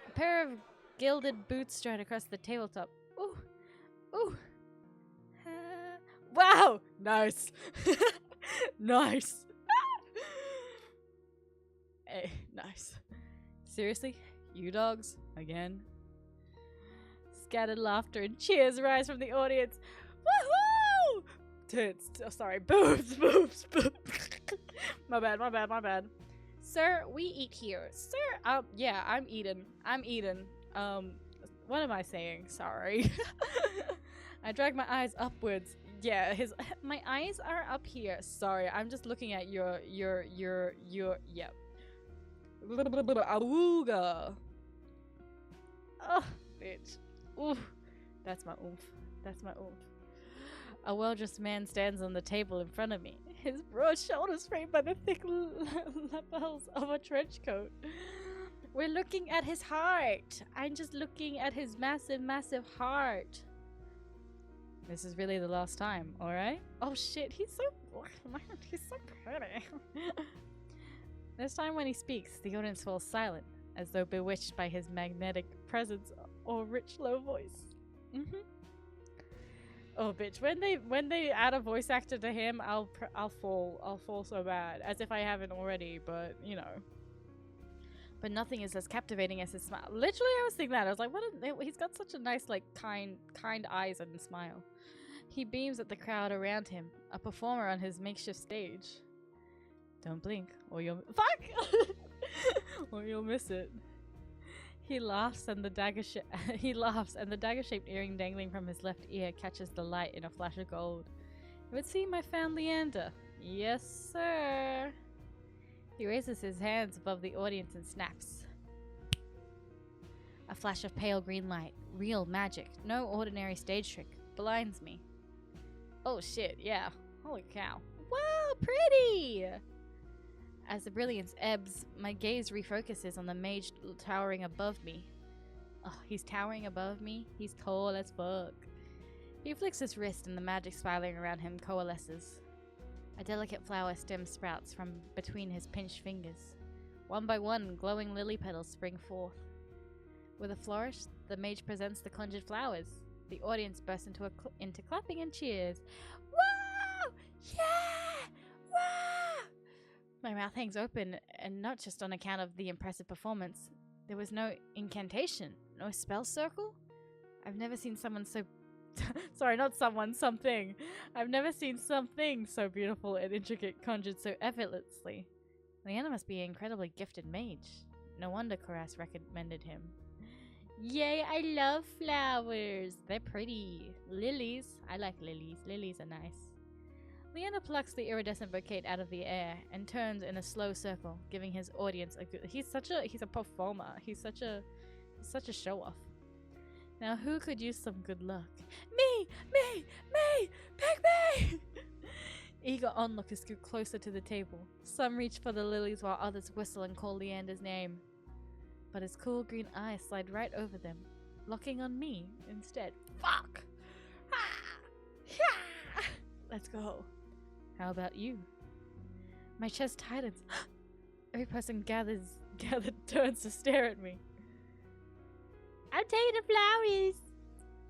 A pair of gilded boots stride across the tabletop. Ooh! Ooh! Wow! Nice! Nice! Hey, nice. Seriously? You dogs? Again? Scattered laughter and cheers rise from the audience. Woohoo! Tits. Oh, sorry. Boobs, boobs, boobs. My bad. Sir, we eat here. Sir, yeah, I'm eating. What am I saying? Sorry. I drag my eyes upwards. Yeah, my eyes are up here. Sorry, I'm just looking at your, yeah. Awooga. Oh, bitch. Ooh, that's my oomph. A well-dressed man stands on the table in front of me. His broad shoulders framed by the thick lapels of a trench coat. We're looking at his heart. I'm just looking at his massive, massive heart. This is really the last time, alright? Oh shit, he's so pretty. This time when he speaks, the audience falls silent, as though bewitched by his magnetic presence or rich low voice. Oh bitch, when they add a voice actor to him, I'll fall so bad, as if I haven't already, but you know. but nothing is as captivating as his smile. Literally, I was thinking that. I was like, he's got such a nice, like, kind eyes and smile. He beams at the crowd around him, a performer on his makeshift stage. Don't blink, or you'll... Fuck! or you'll miss it. He laughs, and the dagger-shaped earring dangling from his left ear catches the light in a flash of gold. It would seem I found Leander. Yes, sir. He raises his hands above the audience and snaps. A flash of pale green light. Real magic. No ordinary stage trick. Blinds me. Oh shit, yeah. Holy cow. Wow, pretty! As the brilliance ebbs, my gaze refocuses on the mage towering above me. Oh, he's towering above me? He's tall as fuck. He flicks his wrist and the magic spiraling around him coalesces. A delicate flower stem sprouts from between his pinched fingers. One by one, glowing lily petals spring forth. With a flourish, the mage presents the conjured flowers. The audience bursts into clapping and cheers. Wow! Yeah! Wow! My mouth hangs open, and not just on account of the impressive performance. There was no incantation, no spell circle. I've never seen someone so... Sorry, not someone, something. I've never seen something so beautiful and intricate conjured so effortlessly. Leander must be an incredibly gifted mage. No wonder Koras recommended him. Yay, I love flowers. They're pretty. Lilies. I like lilies. Lilies are nice. Leander plucks the iridescent bouquet out of the air and turns in a slow circle, giving his audience a good... He's a performer. He's such a show-off. Now who could use some good luck? Me! Pick me! Eager onlookers scoot closer to the table. Some reach for the lilies while others whistle and call Leander's name. But his cool green eyes slide right over them, locking on me instead. Fuck! Let's go. How about you? My chest tightens. Every person gathered turns to stare at me. I'll take the flowers.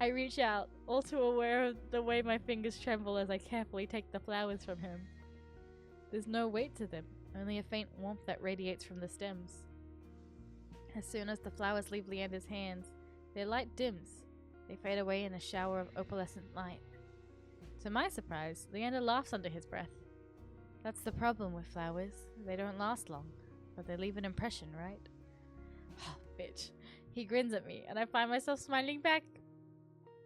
I reach out, all too aware of the way my fingers tremble as I carefully take the flowers from him. There's no weight to them, only a faint warmth that radiates from the stems. As soon as the flowers leave Leander's hands, their light dims. They fade away in a shower of opalescent light. To my surprise, Leander laughs under his breath. That's the problem with flowers. They don't last long, but they leave an impression, right? Oh, bitch. He grins at me, and I find myself smiling back.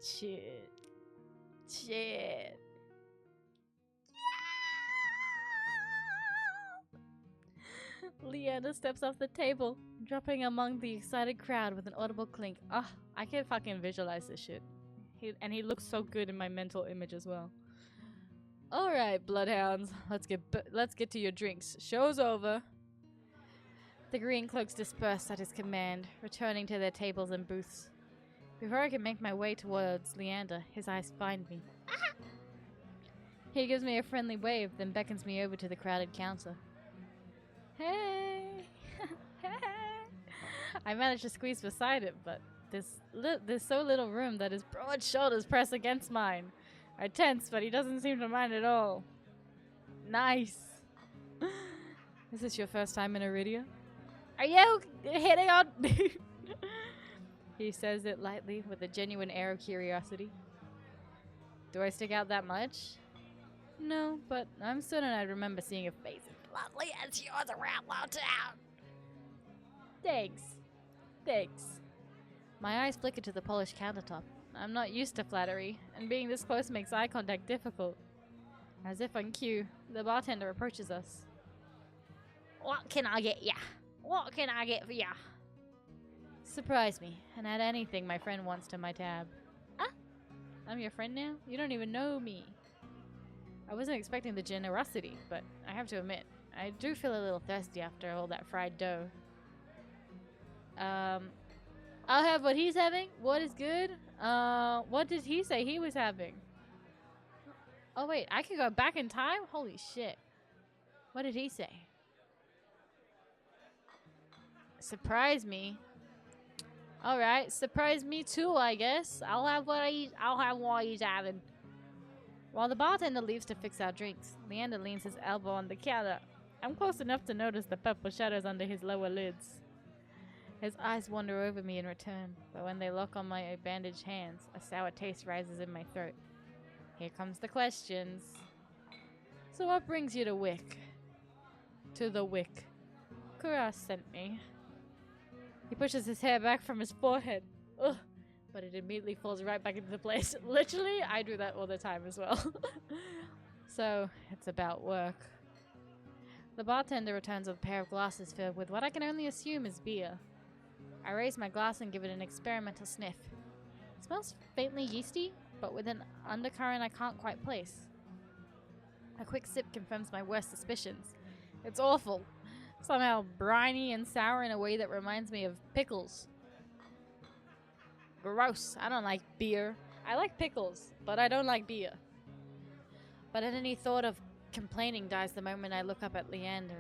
Shit. Leander steps off the table, dropping among the excited crowd with an audible clink. Ah, I can fucking visualize this shit. He looks so good in my mental image as well. Alright, bloodhounds. Let's get to your drinks. Show's over. The green cloaks disperse at his command, returning to their tables and booths. Before I can make my way towards Leander, his eyes find me. He gives me a friendly wave, then beckons me over to the crowded counter. Hey! I managed to squeeze beside it, but there's so little room that his broad shoulders press against mine. I tense, but he doesn't seem to mind at all. Nice! Is this your first time in Iridia? Are you hitting on me? He says it lightly with a genuine air of curiosity. Do I stick out that much? No, but I'm certain I remember seeing a face as lovely as yours around Lowtown. Thanks. My eyes flicker to the polished countertop. I'm not used to flattery, and being this close makes eye contact difficult. As if on cue, the bartender approaches us. What can I get ya? What can I get for ya? Surprise me, and add anything my friend wants to my tab. Ah? I'm your friend now? You don't even know me. I wasn't expecting the generosity, but I have to admit, I do feel a little thirsty after all that fried dough. I'll have what he's having. What is good? What did he say he was having? Oh wait, I can go back in time? Holy shit. What did he say? Surprise me. Alright, surprise me too, I guess. I'll have what he's having. While the bartender leaves to fix our drinks, Leander leans his elbow on the counter. I'm close enough to notice the purple shadows under his lower lids. His eyes wander over me in return, but when they lock on my bandaged hands, a sour taste rises in my throat. Here comes the questions. So what brings you to Wick? To the Wick. Kuras sent me. He pushes his hair back from his forehead. Ugh. But it immediately falls right back into place. Literally, I do that all the time as well. So, it's about work. The bartender returns with a pair of glasses filled with what I can only assume is beer. I raise my glass and give it an experimental sniff. It smells faintly yeasty, but with an undercurrent I can't quite place. A quick sip confirms my worst suspicions. It's awful. Somehow briny and sour in a way that reminds me of pickles. Gross. I don't like beer. I like pickles, but I don't like beer. But any thought of complaining dies the moment I look up at Leander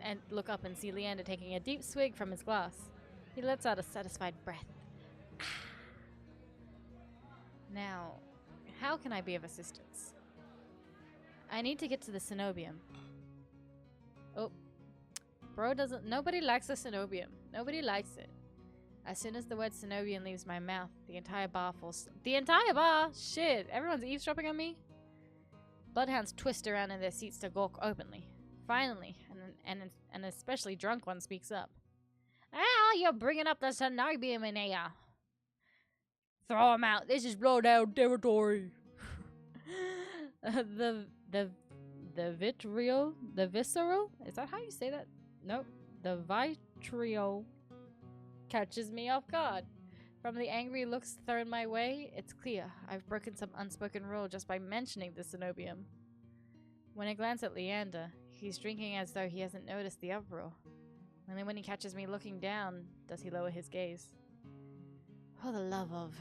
and look up and see Leander taking a deep swig from his glass. He lets out a satisfied breath. Now, how can I be of assistance? I need to get to the cenobium. Oh, bro doesn't. Nobody likes the cenobium. Nobody likes it. As soon as the word cenobium leaves my mouth, the entire bar falls. The entire bar? Shit, everyone's eavesdropping on me? Bloodhounds twist around in their seats to gawk openly. Finally, an especially drunk one speaks up. "Ah, you're bringing up the cenobium in here. Throw him out. This is blowdown territory." The visceral? Is that how you say that? Nope. The vitriol catches me off guard. From the angry looks thrown my way, it's clear I've broken some unspoken rule just by mentioning the cenobium. When I glance at Leander, he's drinking as though he hasn't noticed the uproar. Only when he catches me looking down does he lower his gaze. For the love of...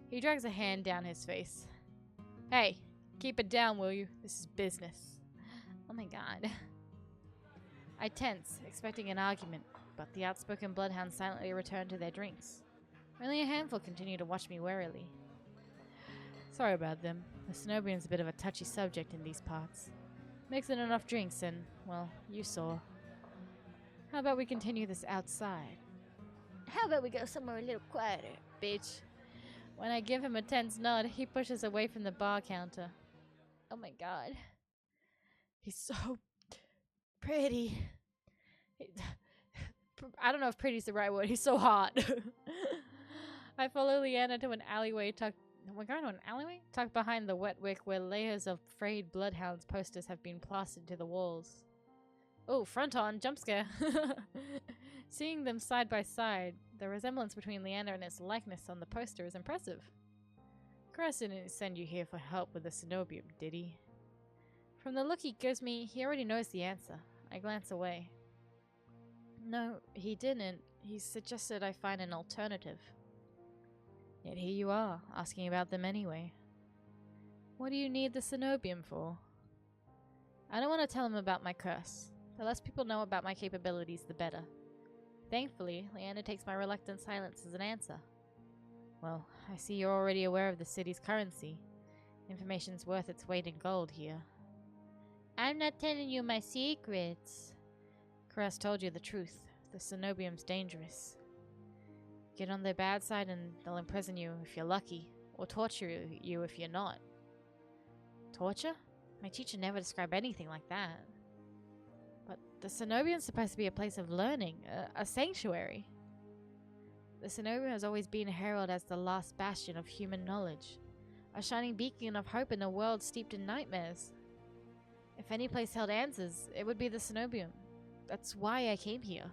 He drags a hand down his face. Hey, keep it down, will you? This is business. Oh my god. I tense, expecting an argument, but the outspoken bloodhounds silently return to their drinks. Only a handful continue to watch me warily. Sorry about them. The cenobium's a bit of a touchy subject in these parts. Mixing enough drinks and, well, you saw. How about we continue this outside? How about we go somewhere a little quieter, bitch? When I give him a tense nod, he pushes away from the bar counter. Oh my god. He's so pretty. I don't know if pretty's the right word. He's so hot. I follow Leanna to an alleyway tucked... We're going to an alleyway? Tucked behind the wet wick where layers of frayed bloodhounds posters have been plastered to the walls. Oh, front on, jump scare. Seeing them side by side, the resemblance between Leander and its likeness on the poster is impressive. Chris didn't send you here for help with the cenobium, did he? From the look he gives me, he already knows the answer. I glance away. No, he didn't. He suggested I find an alternative. Yet here you are, asking about them anyway. What do you need the cenobium for? I don't want to tell him about my curse. The less people know about my capabilities, the better. Thankfully, Leander takes my reluctant silence as an answer. Well, I see you're already aware of the city's currency. Information's worth its weight in gold here. I'm not telling you my secrets. Caress told you the truth. The cenobium's dangerous. Get on their bad side and they'll imprison you if you're lucky, or torture you if you're not. Torture? My teacher never described anything like that. But the cenobium's supposed to be a place of learning, a sanctuary. The cenobium has always been heralded as the last bastion of human knowledge, a shining beacon of hope in a world steeped in nightmares. If any place held answers, it would be the cenobium. That's why I came here.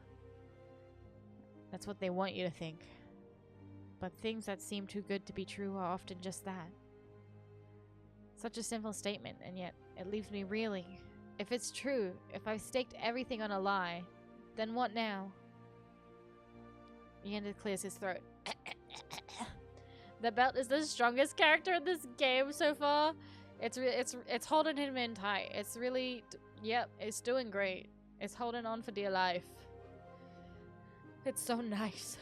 That's what they want you to think. But things that seem too good to be true are often just that. Such a simple statement, and yet it leaves me reeling. If it's true, if I've staked everything on a lie, then what now? Leander clears his throat. The belt is the strongest character in this game so far. It's holding him in tight. It's really, yep, it's doing great. It's holding on for dear life. It's so nice.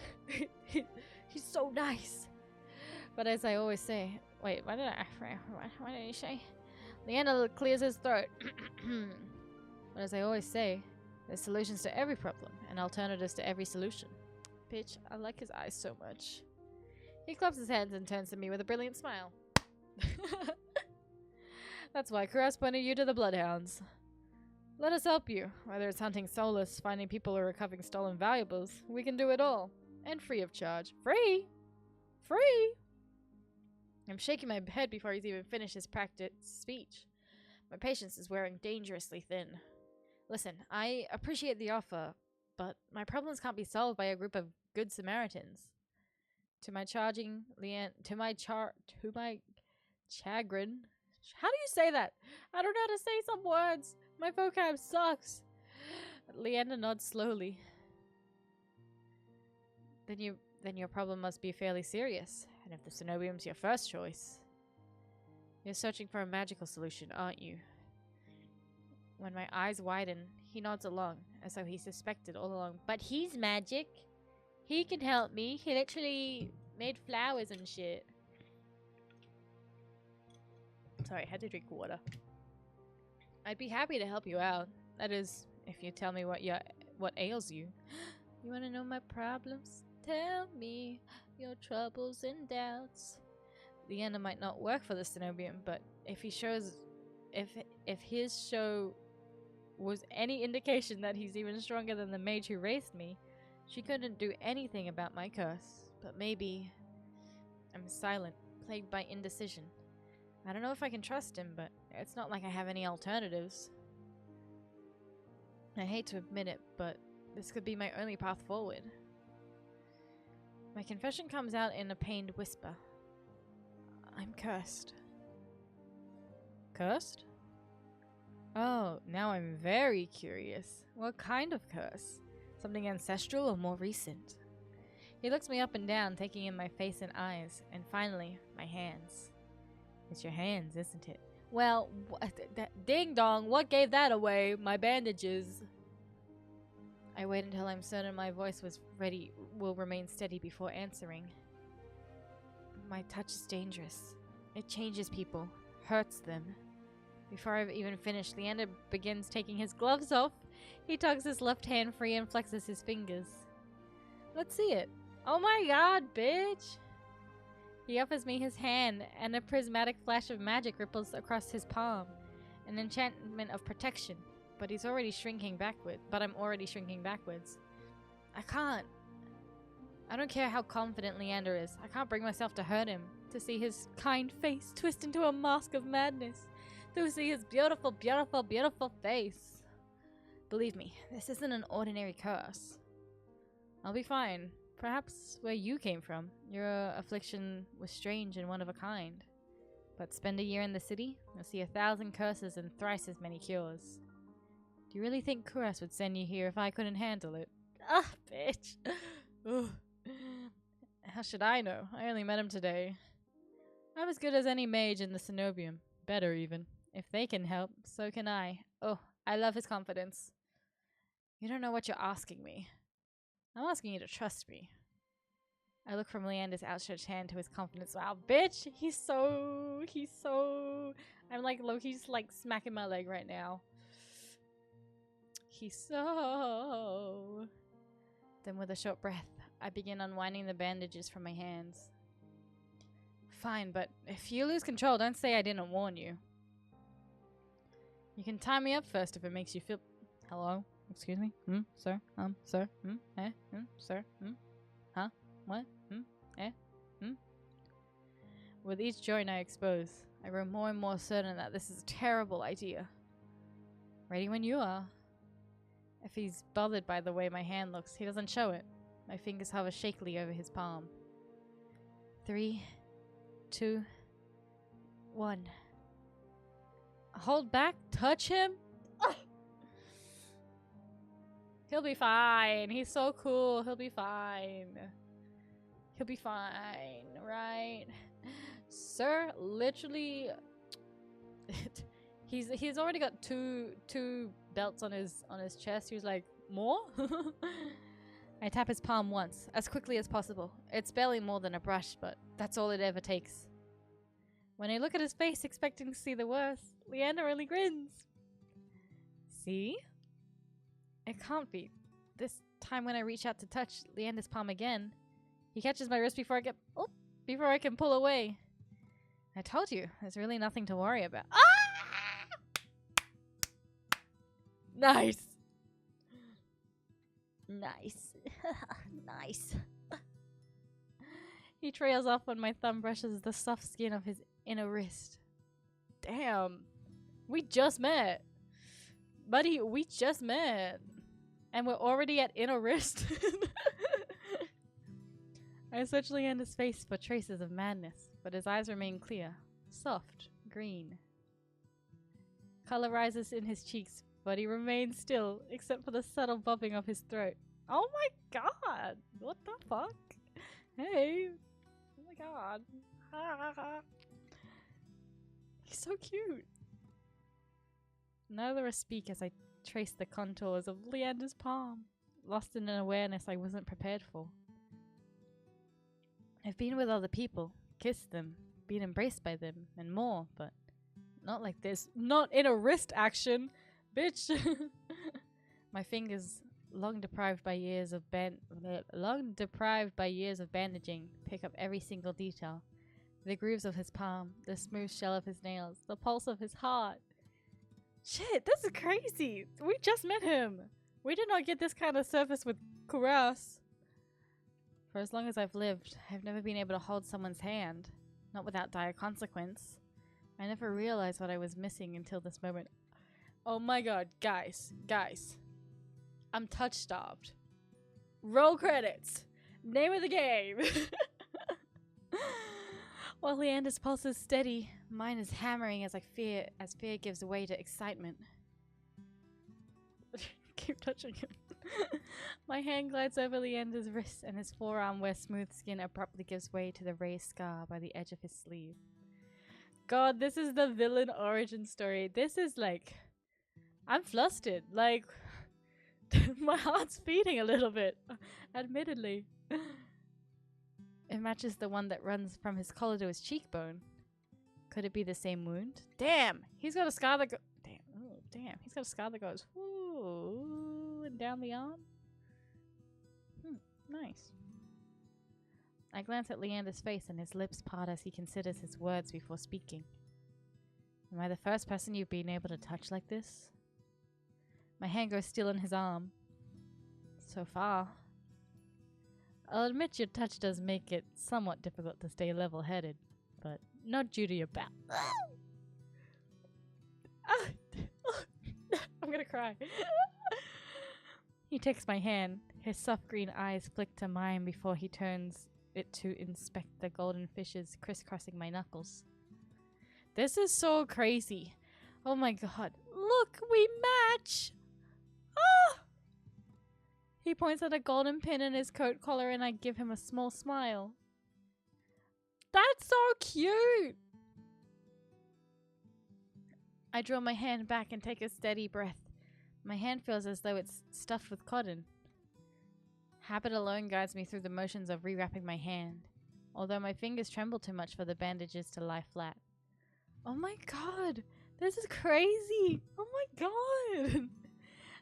He's so nice. But as I always say, wait, what did he say? Leander clears his throat. But as I always say, there's solutions to every problem, and alternatives to every solution. Bitch, I like his eyes so much. He claps his hands and turns to me with a brilliant smile. That's why Kuras pointed you to the Bloodhounds. Let us help you. Whether it's hunting soulless, finding people, or recovering stolen valuables, we can do it all. And free of charge. Free? Free? I'm shaking my head before he's even finished his practiced speech. My patience is wearing dangerously thin. Listen, I appreciate the offer, but my problems can't be solved by a group of good Samaritans. To my chagrin, how do you say that? I don't know how to say some words. My vocab sucks. Leander nods slowly. Then your problem must be fairly serious. And if the Cenobium's your first choice, you're searching for a magical solution, aren't you? When my eyes widen, he nods along, as though he suspected all along. But he's magic. He can help me. He literally made flowers and shit. Sorry, I had to drink water. I'd be happy to help you out. That is, if you tell me what ails you. You want to know my problems? Tell me your troubles and doubts. Leander might not work for the Cenobium, but if he shows, if his show was any indication that he's even stronger than the mage who raised me, she couldn't do anything about my curse. But maybe I'm silent, plagued by indecision. I don't know if I can trust him, but it's not like I have any alternatives. I hate to admit it, but this could be my only path forward. My confession comes out in a pained whisper. I'm cursed. Cursed? Oh, now I'm very curious. What kind of curse? Something ancestral or more recent? He looks me up and down, taking in my face and eyes, and finally, my hands. It's your hands, isn't it? Well, ding dong, what gave that away? My bandages. I wait until I'm certain my voice will remain steady before answering. My touch is dangerous. It changes people, hurts them. Before I've even finished, Leander begins taking his gloves off. He tugs his left hand free and flexes his fingers. Let's see it. Oh my god, bitch! He offers me his hand, and a prismatic flash of magic ripples across his palm. An enchantment of protection. But I'm already shrinking backwards. I can't. I don't care how confident Leander is. I can't bring myself to hurt him. To see his kind face twist into a mask of madness. To see his beautiful, beautiful, beautiful face. Believe me, this isn't an ordinary curse. I'll be fine. Perhaps where you came from, your affliction was strange and one of a kind. But spend a year in the city, you'll see 1,000 curses and thrice as many cures. Do you really think Kuras would send you here if I couldn't handle it? Ah, bitch! How should I know? I only met him today. I'm as good as any mage in the Cenobium. Better, even. If they can help, so can I. Oh, I love his confidence. You don't know what you're asking me. I'm asking you to trust me. I look from Leander's outstretched hand to his confident smile. Bitch, he's so... I'm like Loki's like smacking my leg right now. He's so... Then with a short breath, I begin unwinding the bandages from my hands. Fine, but if you lose control, don't say I didn't warn you. You can tie me up first if it makes you feel... Hello? Excuse me? Sir? Sir? Sir? Huh? What? With each joint I expose, I grow more and more certain that this is a terrible idea. Ready when you are. If he's bothered by the way my hand looks, he doesn't show it. My fingers hover shakily over his palm. 3, 2, 1. Hold back? Touch him? Ugh. He'll be fine. He's so cool. He'll be fine. He'll be fine, right? Sir, literally... He's already got two belts on his chest. He was like, more? I tap his palm once, as quickly as possible. It's barely more than a brush, but that's all it ever takes. When I look at his face, expecting to see the worst, Leander only grins. See? It can't be. This time when I reach out to touch Leander's palm again, he catches my wrist before I can pull away. I told you, there's really nothing to worry about. Ah! Nice. Nice. Nice. He trails off when my thumb brushes the soft skin of his inner wrist. Damn. We just met. Buddy, we just met. And we're already at inner wrist. I search Leander's face for traces of madness, but his eyes remain clear, soft, green. Color rises in his cheeks, but he remains still, except for the subtle bobbing of his throat. Oh my god! What the fuck? Hey! Oh my god. He's so cute. Neither a speak as I trace the contours of Leander's palm, lost in an awareness I wasn't prepared for. I've been with other people, kissed them, been embraced by them, and more, but not like this. Not in a wrist action, bitch. My fingers, long deprived by years of bandaging, pick up every single detail. The grooves of his palm, the smooth shell of his nails, the pulse of his heart. Shit, this is crazy. We just met him. We did not get this kind of service with Kuras. For as long as I've lived, I've never been able to hold someone's hand, not without dire consequence. I never realized what I was missing until this moment. Oh my god, guys. I'm touch-starved. Roll credits. Name of the game. While Leander's pulse is steady, mine is hammering as fear gives way to excitement. Keep touching him. My hand glides over Leander's wrist and his forearm where smooth skin abruptly gives way to the raised scar by the edge of his sleeve. God, this is the villain origin story. This is like... I'm flustered. Like... my heart's beating a little bit. Admittedly. It matches the one that runs from his collar to his cheekbone. Could it be the same wound? Damn! He's got a scar that goes... Damn. He's got a scar that goes... Ooh, and down the arm. Nice. I glance at Leander's face and his lips part as he considers his words before speaking. Am I the first person you've been able to touch like this? My hand goes still on his arm. So far. I'll admit your touch does make it somewhat difficult to stay level-headed, but not due to your back. I'm gonna cry. He takes my hand. His soft green eyes flick to mine before he turns it to inspect the golden fishes crisscrossing my knuckles. This is so crazy. Oh my god. Look, we match! Ah! He points at a golden pin in his coat collar and I give him a small smile. That's so cute! I draw my hand back and take a steady breath. My hand feels as though it's stuffed with cotton. Habit alone guides me through the motions of rewrapping my hand, although my fingers tremble too much for the bandages to lie flat. Oh my god! This is crazy! Oh my god!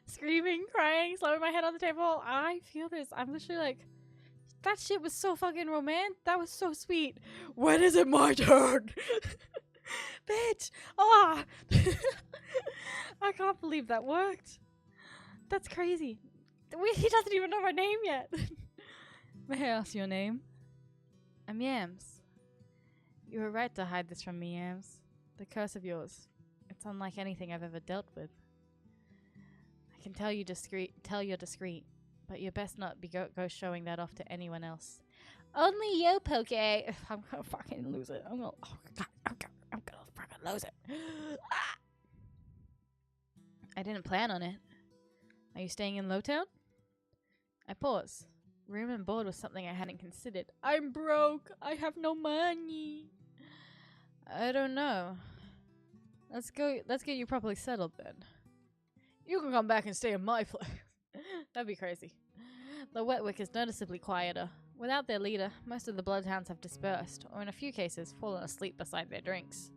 Screaming, crying, slamming my head on the table. I feel this. I'm literally like, that shit was so fucking romantic. That was so sweet. When is it my turn? Bitch! Ah! I can't believe that worked. That's crazy. He doesn't even know my name yet. May I ask your name? I'm Yams. You were right to hide this from me, Yams. The curse of yours. It's unlike anything I've ever dealt with. I can tell you're discreet, but you best not be go showing that off to anyone else. Only you, Poke. I'm gonna fucking lose it. I'm gonna fucking lose it. Ah! I didn't plan on it. Are you staying in Lowtown? I pause. Room and board was something I hadn't considered. I'm broke. I have no money. I don't know. Let's get you properly settled then. You can come back and stay in my place. That'd be crazy. The Wetwick is noticeably quieter. Without their leader, most of the bloodhounds have dispersed, or in a few cases, fallen asleep beside their drinks.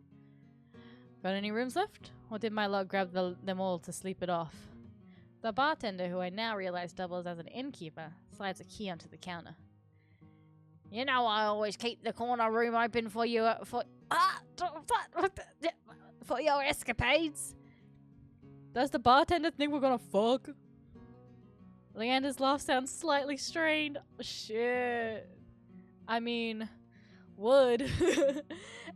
Got any rooms left? Or did my luck grab them all to sleep it off? The bartender, who I now realize doubles as an innkeeper, slides a key onto the counter. You know I always keep the corner room open for you for your escapades. Does the bartender think we're gonna fuck? Leander's laugh sounds slightly strained. Shit. I mean, would.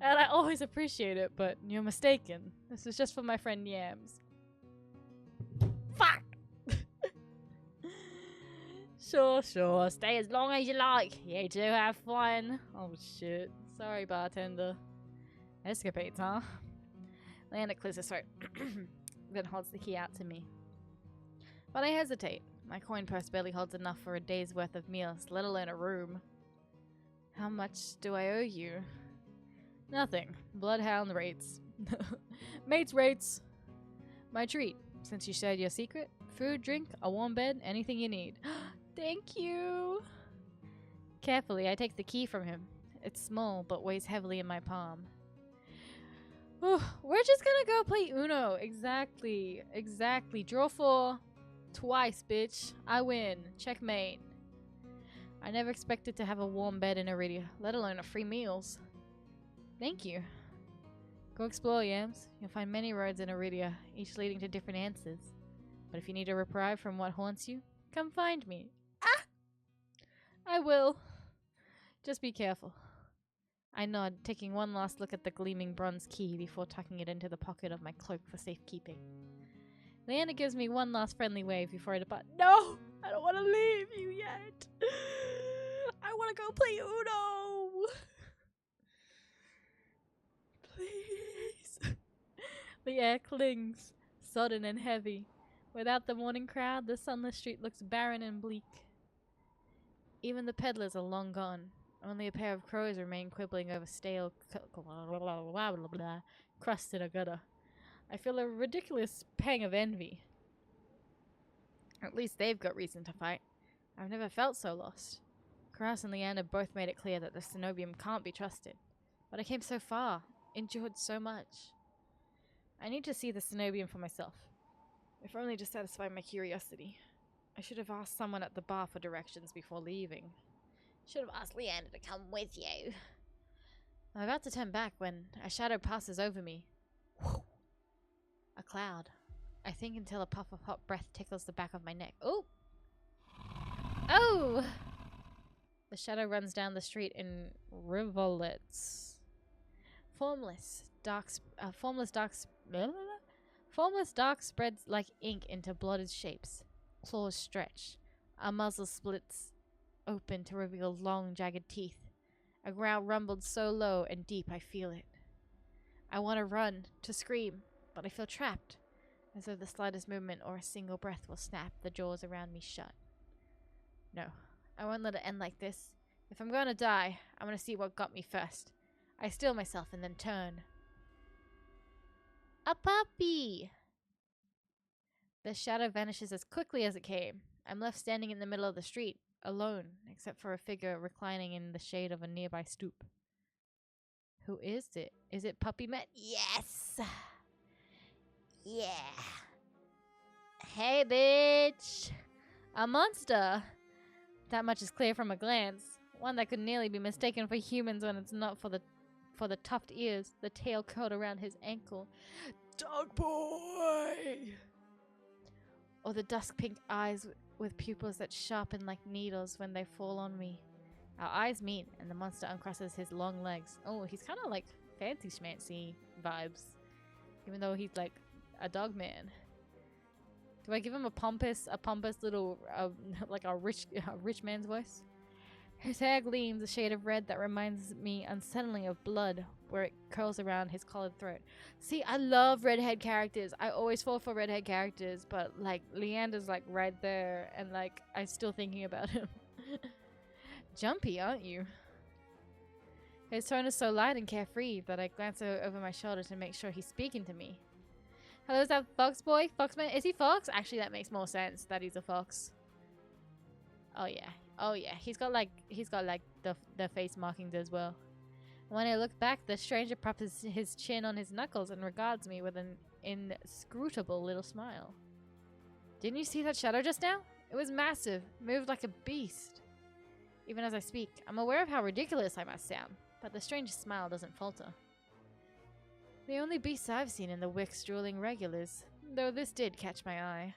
And I always appreciate it, but you're mistaken. This is just for my friend Yams. Fuck! Sure. Stay as long as you like. You do have fun. Oh shit. Sorry, bartender. Escapades, huh? Leander clears his throat, then holds the key out to me. But I hesitate. My coin purse barely holds enough for a day's worth of meals, let alone a room. How much do I owe you? Nothing. Bloodhound rates. Mates rates. My treat. Since you shared your secret, food, drink, a warm bed, anything you need. Thank you. Carefully, I take the key from him. It's small, but weighs heavily in my palm. We're just gonna go play Uno. Exactly. Draw 4. Twice, bitch. I win. Checkmate. I never expected to have a warm bed in Iridia, let alone a free meals. Thank you. Go explore, Yams. You'll find many roads in Iridia, each leading to different answers. But if you need a reprieve from what haunts you, come find me. Ah! I will. Just be careful. I nod, taking one last look at the gleaming bronze key before tucking it into the pocket of my cloak for safekeeping. Leanna gives me one last friendly wave before I depart. No! I don't want to leave you yet. I want to go play Uno. Please. The air clings, sodden and heavy. Without the morning crowd, the sunless street looks barren and bleak. Even the peddlers are long gone. Only a pair of crows remain quibbling over stale crust in a gutter. I feel a ridiculous pang of envy. At least they've got reason to fight. I've never felt so lost. Karas and Leander both made it clear that the cenobium can't be trusted. But I came so far, endured so much. I need to see the cenobium for myself. If only to satisfy my curiosity. I should have asked someone at the bar for directions before leaving. Should have asked Leander to come with you. I'm about to turn back when a shadow passes over me. A cloud. I think until a puff of hot breath tickles the back of my neck. Oh! Oh! The shadow runs down the street in rivulets. Formless dark spreads like ink into blotted shapes. Claws stretch. A muzzle splits open to reveal long, jagged teeth. A growl rumbled so low and deep I feel it. I want to run, to scream, but I feel trapped, as though the slightest movement or a single breath will snap the jaws around me shut. No, I won't let it end like this. If I'm going to die, I'm going to see what got me first. I still myself and then turn. A puppy! The shadow vanishes as quickly as it came. I'm left standing in the middle of the street, alone, except for a figure reclining in the shade of a nearby stoop. Who is it? Is it Puppy Man? Yes! Yeah. Hey, bitch! A monster! That much is clear from a glance. One that could nearly be mistaken for humans when it's not for the tufted ears, the tail curled around his ankle. Dog boy! Or the dusk pink eyes with pupils that sharpen like needles when they fall on me. Our eyes meet, and the monster uncrosses his long legs. Oh, he's kind of like fancy schmancy vibes, even though he's like a dog man. Do I give him a pompous little, like a rich man's voice? His hair gleams a shade of red that reminds me unsettlingly of blood, where it curls around his collared throat. See, I love redhead characters. I always fall for redhead characters, but like Leander's like right there, and like I'm still thinking about him. Jumpy, aren't you? His tone is so light and carefree that I glance over my shoulder to make sure he's speaking to me. Hello, is that Fox Boy? Foxman? Is he Fox? Actually, that makes more sense that he's a fox. Oh yeah. Oh yeah. He's got like the face markings as well. When I look back, the stranger props his chin on his knuckles and regards me with an inscrutable little smile. Didn't you see that shadow just now? It was massive, moved like a beast. Even as I speak, I'm aware of how ridiculous I must sound, but the strangest smile doesn't falter. The only beasts I've seen in the Wicks drooling regulars, though this did catch my eye.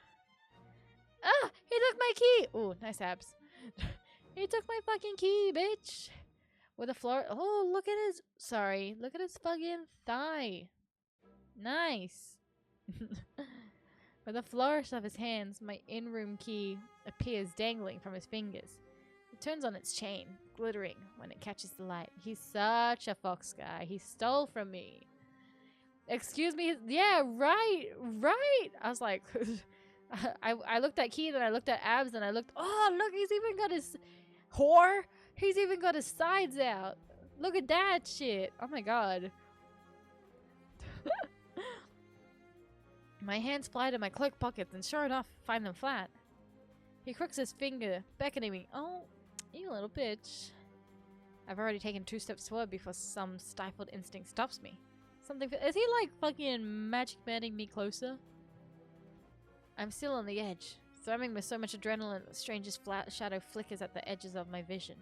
Ah! He took my key! Ooh, nice abs. He took my fucking key, bitch! With a floor. Oh, look at his. Sorry, look at his fucking thigh. Nice. With a flourish of his hands, my in-room key appears dangling from his fingers. It turns on its chain, glittering when it catches the light. He's such a fox guy. He stole from me. Excuse me? Yeah, right. I was like, I looked at Key, then I looked at abs, and I looked, oh, look, he's even got his whore. He's even got his sides out. Look at that shit. Oh my god. My hands fly to my cloak pockets, and sure enough, find them flat. He crooks his finger, beckoning me. Oh, you little bitch. I've already taken 2 steps forward before some stifled instinct stops me. Something. Is he like fucking magic manning me closer? I'm still on the edge, thrumming with so much adrenaline that the strangest flat shadow flickers at the edges of my vision.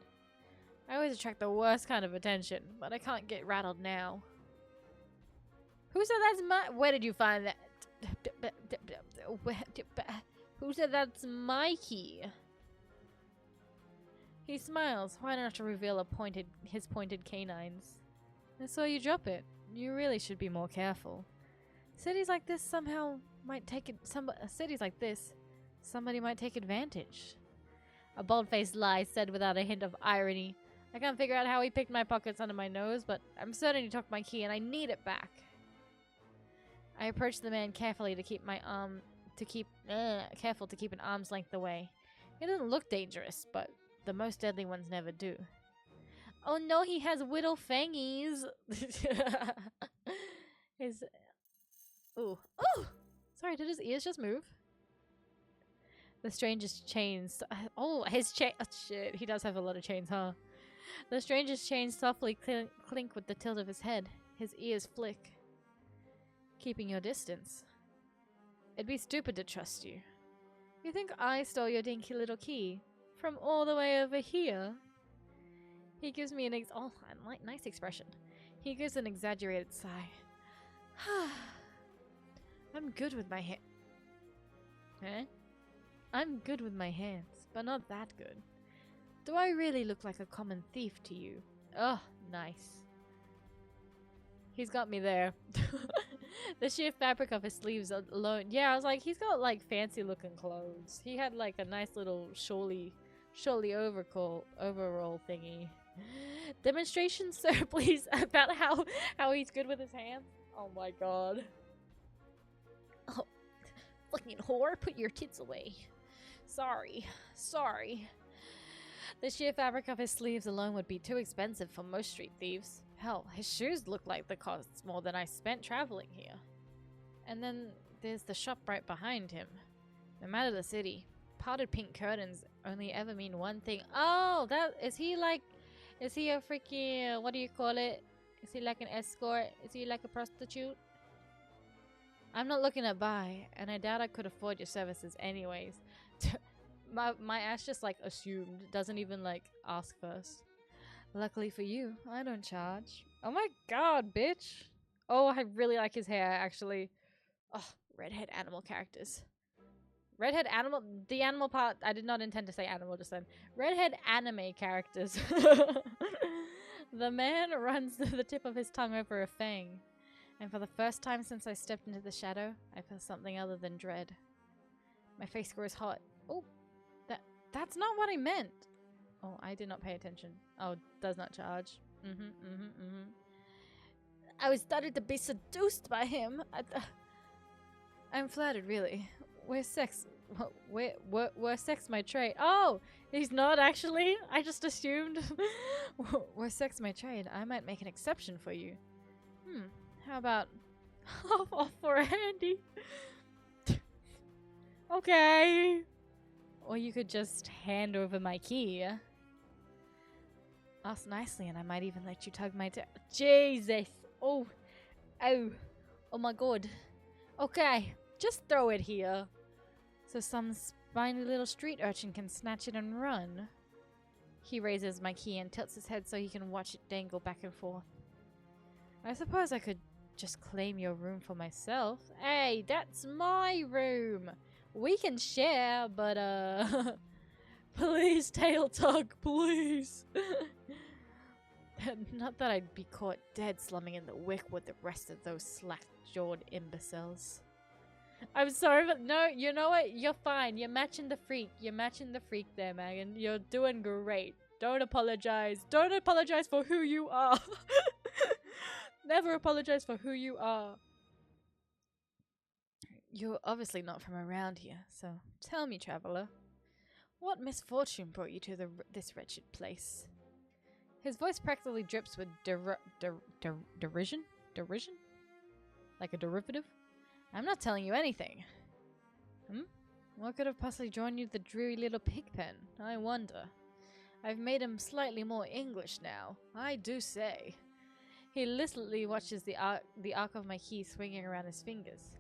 I always attract the worst kind of attention, but I can't get rattled now. Who said that's my? Where did you find that? Who said that's my key? He smiles, wide enough to reveal his pointed canines. I saw you drop it. You really should be more careful. Cities like this might take advantage. A bald-faced lie said without a hint of irony. I can't figure out how he picked my pockets under my nose, but I'm certain he took my key and I need it back. I approached the man carefully to keep an arm's length away. He doesn't look dangerous, but the most deadly ones never do. Oh no, he has whittle fangies. Ooh. Sorry, did his ears just move? The strangest chains. Oh, his chain. Oh, shit, he does have a lot of chains, huh? The strangest chains softly clink with the tilt of his head. His ears flick. Keeping your distance. It'd be stupid to trust you. You think I stole your dinky little key? From all the way over here? He gives me nice expression. He gives an exaggerated sigh. I'm good with my hands. Huh? I'm good with my hands, but not that good. Do I really look like a common thief to you? Oh, nice. He's got me there. The sheer fabric of his sleeves alone. Yeah, I was like, he's got like fancy looking clothes. He had like a nice little surely overall thingy. Demonstration, sir, please, about how he's good with his hands. Oh my god. Oh, fucking whore, put your tits away. Sorry. The sheer fabric of his sleeves alone would be too expensive for most street thieves. Hell, his shoes look like they cost more than I spent traveling here. And then there's the shop right behind him. No matter the city, parted pink curtains only ever mean one thing. Oh, is he a freaking, what do you call it? Is he like an escort? Is he like a prostitute? I'm not looking to buy, and I doubt I could afford your services anyways. my ass just like assumed, doesn't even like ask first. Luckily for you, I don't charge. Oh my god, bitch. Oh, I really like his hair, actually. Oh, redhead animal characters. Redhead animal, the animal part, I did not intend to say animal just then. Redhead anime characters. The man runs the tip of his tongue over a fang. And for the first time since I stepped into the shadow, I feel something other than dread. My face grows hot. Oh, that's not what I meant. Oh, I did not pay attention. Oh, does not charge. I was started to be seduced by him. I'm flattered, really. Where's sex my trade? Oh, he's not actually. I just assumed. Where's sex my trade? I might make an exception for you. How about half off for a handy? Okay. Or you could just hand over my key. Ask nicely and I might even let you tug my tail. Jesus. Oh. Oh. Oh my god. Okay. Just throw it here. so some spiny little street urchin can snatch it and run. He raises my key and tilts his head so he can watch it dangle back and forth. I suppose I could just claim your room for myself. Hey, that's my room! We can share, but please, tail tug, please! Not that I'd be caught dead slumming in the wick with the rest of those slack-jawed imbeciles. I'm sorry, but no, you know what? You're fine. You're matching the freak. You're matching the freak there, Megan. You're doing great. Don't apologize. Don't apologize for who you are. Never apologize for who you are. You're obviously not from around here, so tell me, traveler, what misfortune brought you to this wretched place? His voice practically drips with derision? Derision? Like a derivative? I'm not telling you anything. What could have possibly drawn you to the dreary little pig pen? I wonder. I've made him slightly more English now, I do say. He listlessly watches the arc of my key swinging around his fingers.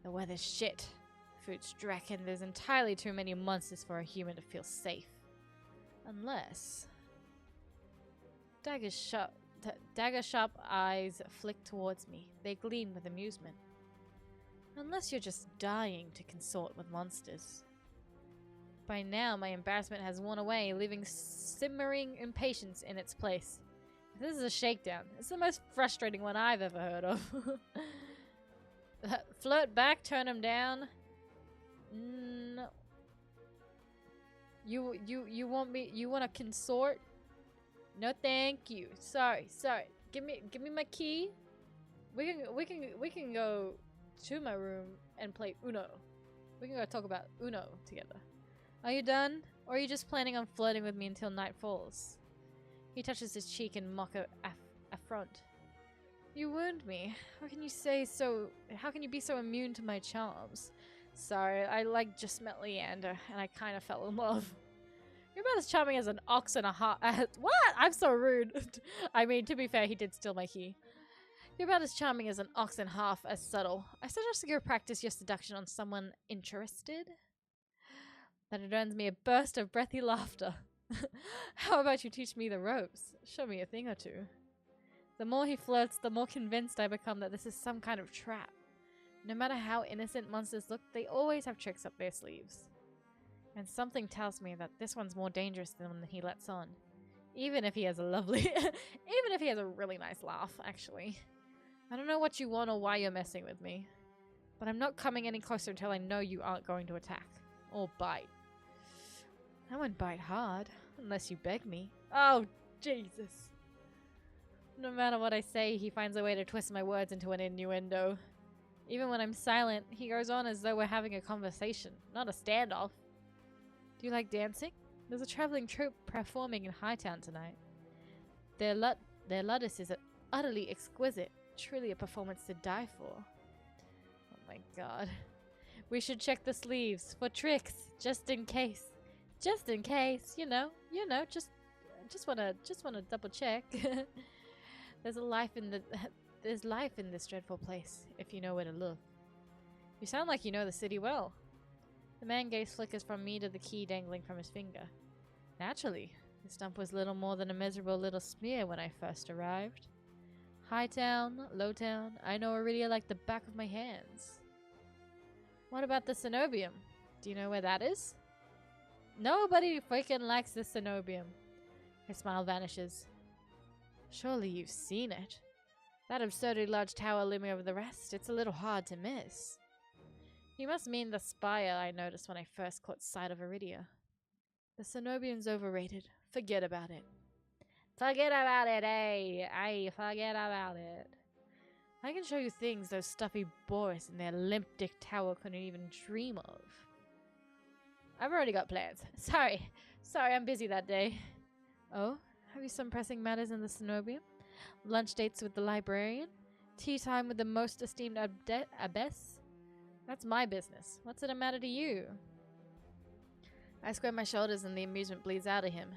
The weather's shit. Food's dreck, and there's entirely too many monsters for a human to feel safe. Unless... Dagger sharp eyes flick towards me. They gleam with amusement. Unless you're just dying to consort with monsters. By now, my embarrassment has worn away, leaving simmering impatience in its place. This is a shakedown. It's the most frustrating one I've ever heard of. Flirt back, turn him down. No. You want me? You want to consort? No, thank you. Sorry. Give me my key. We can go to my room and play Uno. We can go talk about Uno together. Are you done? Or are you just planning on flirting with me until night falls? He touches his cheek in mock affront. You wound me. How can you be so immune to my charms? Sorry, I just met Leander, and I kind of fell in love. You're about as charming as an ox and a half. What? I'm so rude. I mean, to be fair, he did steal my key. You're about as charming as an ox and half as subtle. I suggest you go practice your seduction on someone interested. Then it earns me a burst of breathy laughter. How about you teach me the ropes? Show me a thing or two. The more he flirts, the more convinced I become that this is some kind of trap. No matter how innocent monsters look, they always have tricks up their sleeves. And something tells me that this one's more dangerous than the one he lets on. Even if he has a really nice laugh, actually. I don't know what you want or why you're messing with me. But I'm not coming any closer until I know you aren't going to attack. Or bite. I won't bite hard, unless you beg me. Oh, Jesus. No matter what I say, he finds a way to twist my words into an innuendo. Even when I'm silent, he goes on as though we're having a conversation, not a standoff. Do you like dancing? There's a traveling troupe performing in Hightown tonight. Their ludus is utterly exquisite, truly a performance to die for. Oh my god. We should check the sleeves for tricks, just in case. Just in case, you know, just wanna double check. There's life in this dreadful place, if you know where to look. You sound like you know the city well. The man gaze flickers from me to the key dangling from his finger. Naturally, this dump was little more than a miserable little smear when I first arrived. Hightown, Lowtown, I know Iridia like the back of my hands. What about the cenobium? Do you know where that is? Nobody freaking likes the cenobium. Her smile vanishes. Surely you've seen it. That absurdly large tower looming over the rest, it's a little hard to miss. You must mean the spire I noticed when I first caught sight of Iridia. The cenobium's overrated. Forget about it. Forget about it, eh? Aye, forget about it. I can show you things those stuffy Boris and their limp dick tower couldn't even dream of. I've already got plans. Sorry, I'm busy that day. Oh? Have you some pressing matters in the cenobium? Lunch dates with the librarian? Tea time with the most esteemed abbess? That's my business. What's it a matter to you? I square my shoulders and the amusement bleeds out of him.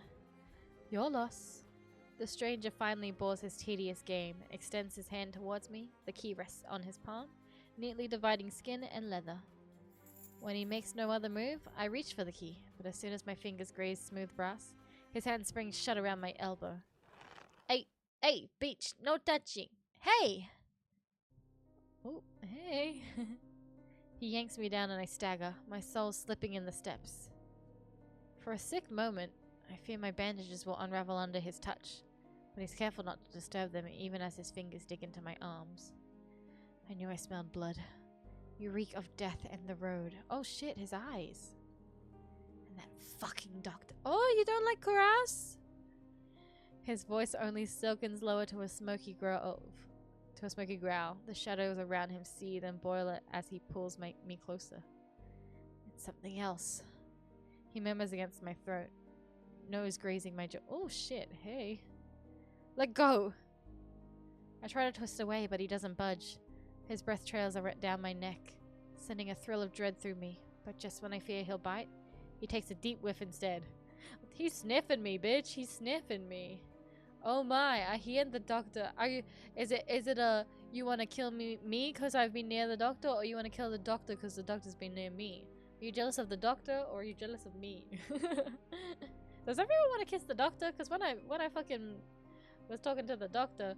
Your loss. The stranger finally bores his tedious game, extends his hand towards me, the key rests on his palm, neatly dividing skin and leather. When he makes no other move, I reach for the key, but as soon as my fingers graze smooth brass, his hand springs shut around my elbow. Hey, bitch, no touching. Hey! Oh, hey. He yanks me down and I stagger, my soul slipping in the steps. For a sick moment, I fear my bandages will unravel under his touch, but he's careful not to disturb them even as his fingers dig into my arms. I knew I smelled blood. You reek of death and the road. Oh shit, his eyes. And that fucking doctor. Oh, you don't like Kuras? His voice only silkens lower to a smoky growl. The shadows around him seethe and boil as he pulls me closer. It's something else. He murmurs against my throat, nose grazing my jaw. Oh shit, hey. Let go! I try to twist away, but he doesn't budge. His breath trails down my neck, sending a thrill of dread through me. But just when I fear he'll bite, he takes a deep whiff instead. He's sniffing me, bitch. He's sniffing me. Oh my, I hear the doctor. Is it a, you want to kill me because I've been near the doctor, or you want to kill the doctor because the doctor's been near me? Are you jealous of the doctor, or are you jealous of me? Does everyone want to kiss the doctor? Because when I fucking was talking to the doctor,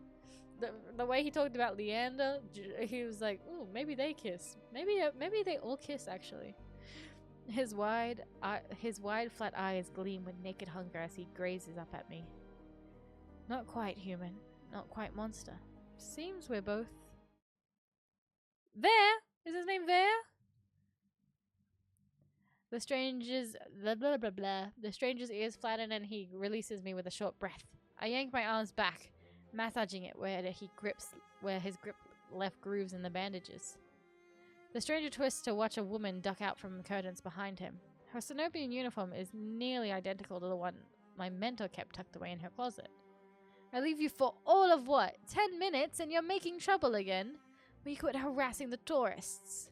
the way he talked about Leander, he was like, ooh, maybe they kiss. Maybe they all kiss, actually. His wide flat eyes gleam with naked hunger as he gazes up at me. Not quite human, not quite monster. Seems we're both... There! Is his name There? The stranger's... blah blah blah blah. The stranger's ears flatten and he releases me with a short breath. I yank my arms back, massaging it where his grip left grooves in the bandages. The stranger twists to watch a woman duck out from the curtains behind him. Her Cenobian uniform is nearly identical to the one my mentor kept tucked away in her closet. I leave you for all of what? 10 minutes and you're making trouble again? Will you quit harassing the tourists?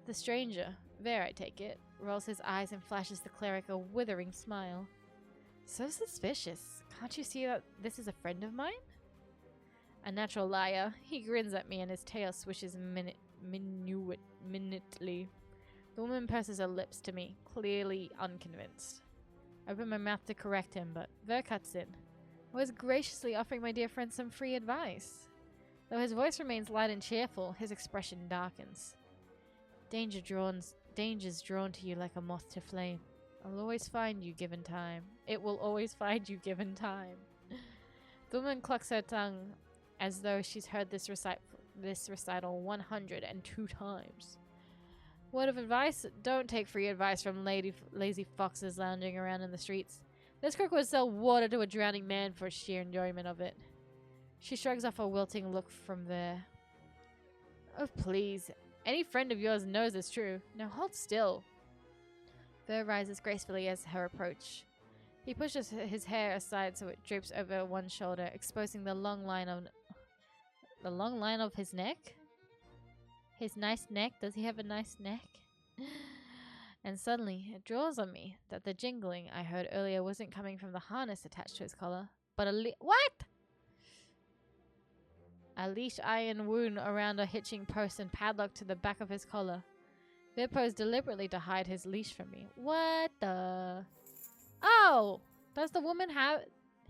The stranger, there I take it, rolls his eyes and flashes the cleric a withering smile. So suspicious. Can't you see that this is a friend of mine? A natural liar. He grins at me and his tail swishes minutely. The woman purses her lips to me, clearly unconvinced. I open my mouth to correct him, but Ver cuts in. I was graciously offering my dear friend some free advice. Though his voice remains light and cheerful, his expression darkens. Danger's drawn to you like a moth to flame. I'll always find you given time. It will always find you given time. The woman clucks her tongue as though she's heard this recital 102 times. Word of advice? Don't take free advice from lazy foxes lounging around in the streets. This crook would sell water to a drowning man for sheer enjoyment of it. She shrugs off a wilting look from there. Oh, please. Any friend of yours knows it's true. Now hold still. Ver rises gracefully as her approach. He pushes his hair aside so it drapes over one shoulder, exposing the long line of his neck? His nice neck? Does he have a nice neck? And suddenly, it draws on me that the jingling I heard earlier wasn't coming from the harness attached to his collar, but what? A leash iron wound around a hitching post and padlock to the back of his collar. Ver posed deliberately to hide his leash from me. What the... Oh! Does the woman have...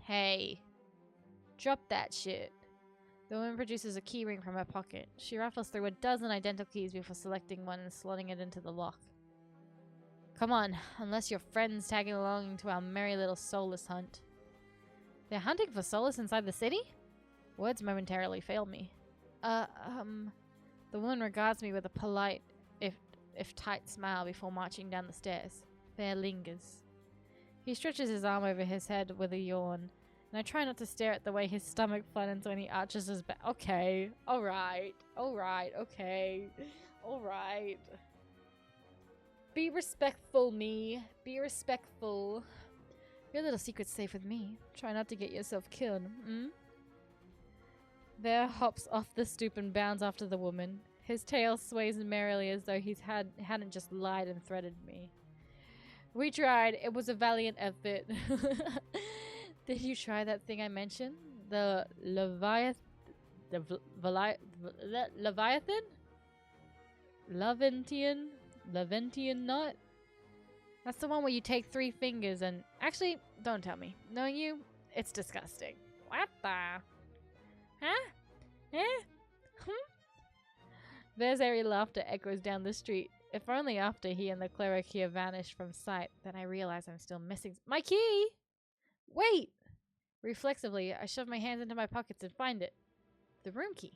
Hey. Drop that shit. The woman produces a keyring from her pocket. She raffles through a dozen identical keys before selecting one and slotting it into the lock. Come on, unless your friend's tagging along to our merry little soulless hunt. They're hunting for soulless inside the city? Words momentarily fail me. The woman regards me with a polite, if tight smile before marching down the stairs. Ver lingers. He stretches his arm over his head with a yawn, and I try not to stare at the way his stomach flattens when he arches his back. Okay, alright, okay, alright. Be respectful, me. Be respectful. Your little secret's safe with me. Try not to get yourself killed, Ver hops off the stoop and bounds after the woman. His tail sways merrily as though he hadn't just lied and threatened me. We tried. It was a valiant effort. Did you try that thing I mentioned? The Leviathan? Leviathan? Levantian? Leventian knot? That's the one where you take 3 fingers and... Actually, don't tell me. Knowing you, it's disgusting. What the... Huh? Eh? There's airy laughter echoes down the street. If only after he and the cleric here vanished from sight, then I realize I'm still missing... My key! Wait! Reflexively, I shove my hands into my pockets and find it. The room key.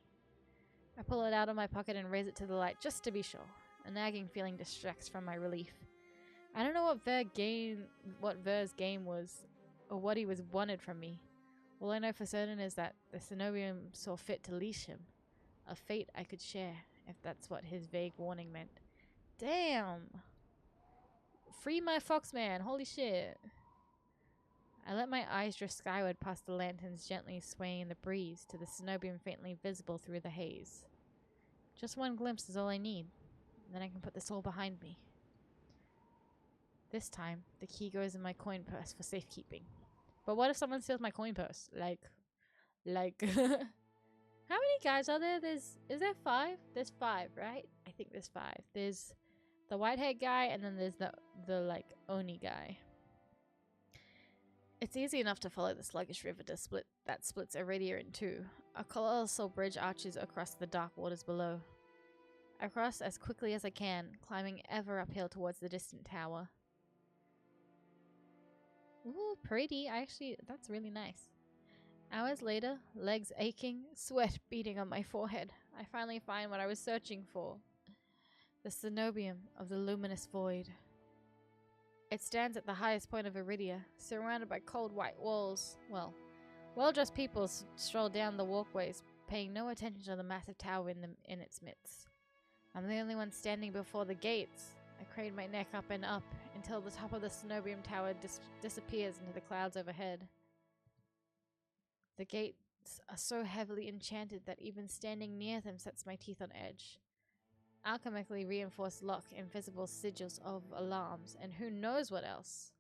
I pull it out of my pocket and raise it to the light just to be sure. A nagging feeling distracts from my relief. I don't know what Ver's game was, or what he was wanted from me. All I know for certain is that the Cenobium saw fit to leash him. A fate I could share, if that's what his vague warning meant. Damn! Free my Foxman, holy shit. I let my eyes drift skyward past the lanterns gently swaying in the breeze to the Cenobium faintly visible through the haze. Just one glimpse is all I need. Then I can put this all behind me. This time, the key goes in my coin purse for safekeeping. But what if someone steals my coin purse? Like... How many guys are there? Is there 5? There's 5, right? I think there's 5. There's the white-haired guy, and then there's the like, Oni guy. It's easy enough to follow the sluggish river that splits Iridia in 2. A colossal bridge arches across the dark waters below. I cross as quickly as I can, climbing ever uphill towards the distant tower. Ooh, pretty. That's really nice. Hours later, legs aching, sweat beating on my forehead, I finally find what I was searching for. The Cenobium of the luminous void. It stands at the highest point of Iridia, surrounded by cold white walls. Well-dressed people stroll down the walkways, paying no attention to the massive tower in its midst. I'm the only one standing before the gates. I crane my neck up and up until the top of the Cenobium tower disappears into the clouds overhead. The gates are so heavily enchanted that even standing near them sets my teeth on edge. Alchemically reinforced lock, invisible sigils of alarms, and who knows what else.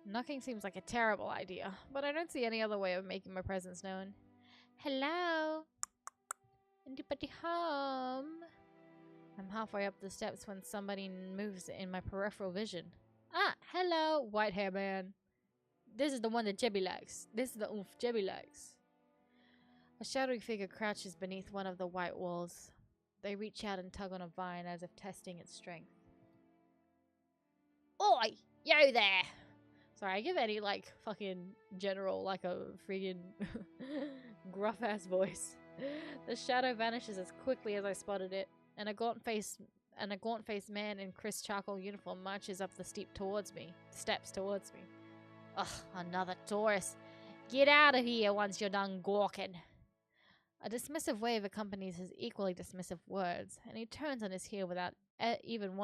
Knocking seems like a terrible idea, but I don't see any other way of making my presence known. Hello? Anybody home? I'm halfway up the steps when somebody moves in my peripheral vision. Ah, hello, white hair man. This is the one that Jebby likes. This is the oomph Jebby likes. A shadowy figure crouches beneath one of the white walls. They reach out and tug on a vine as if testing its strength. Oi! Yo there! Sorry, I give any, like, fucking general, like, a friggin' gruff-ass voice. The shadow vanishes as quickly as I spotted it, and a gaunt-faced man in crisp charcoal uniform marches up the steps towards me. Ugh, another tourist. Get out of here once you're done gawking. A dismissive wave accompanies his equally dismissive words, and he turns on his heel without even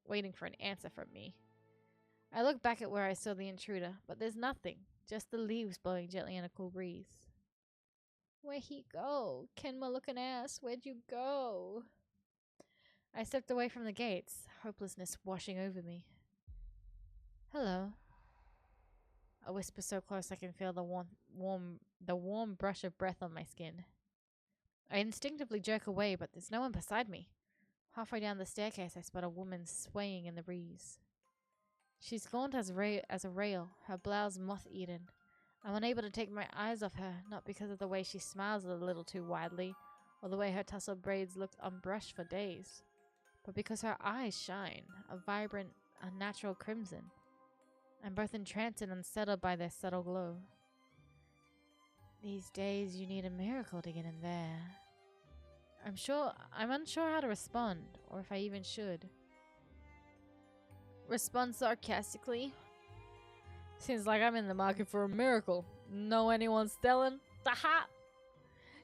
waiting for an answer from me. I look back at where I saw the intruder, but there's nothing, just the leaves blowing gently in a cool breeze. Where'd he go? Kenma looking ass, where'd you go? I stepped away from the gates, hopelessness washing over me. Hello. A whisper so close I can feel the warm brush of breath on my skin. I instinctively jerk away, but there's no one beside me. Halfway down the staircase, I spot a woman swaying in the breeze. She's gaunt as a rail, her blouse moth-eaten. I'm unable to take my eyes off her, not because of the way she smiles a little too widely, or the way her tousled braids look unbrushed for days, but because her eyes shine, a vibrant, unnatural crimson. I'm both entranced and unsettled by their subtle glow. These days you need a miracle to get in there. I'm unsure how to respond, or if I even should. Respond sarcastically. Seems like I'm in the market for a miracle. Know anyone selling? Taha!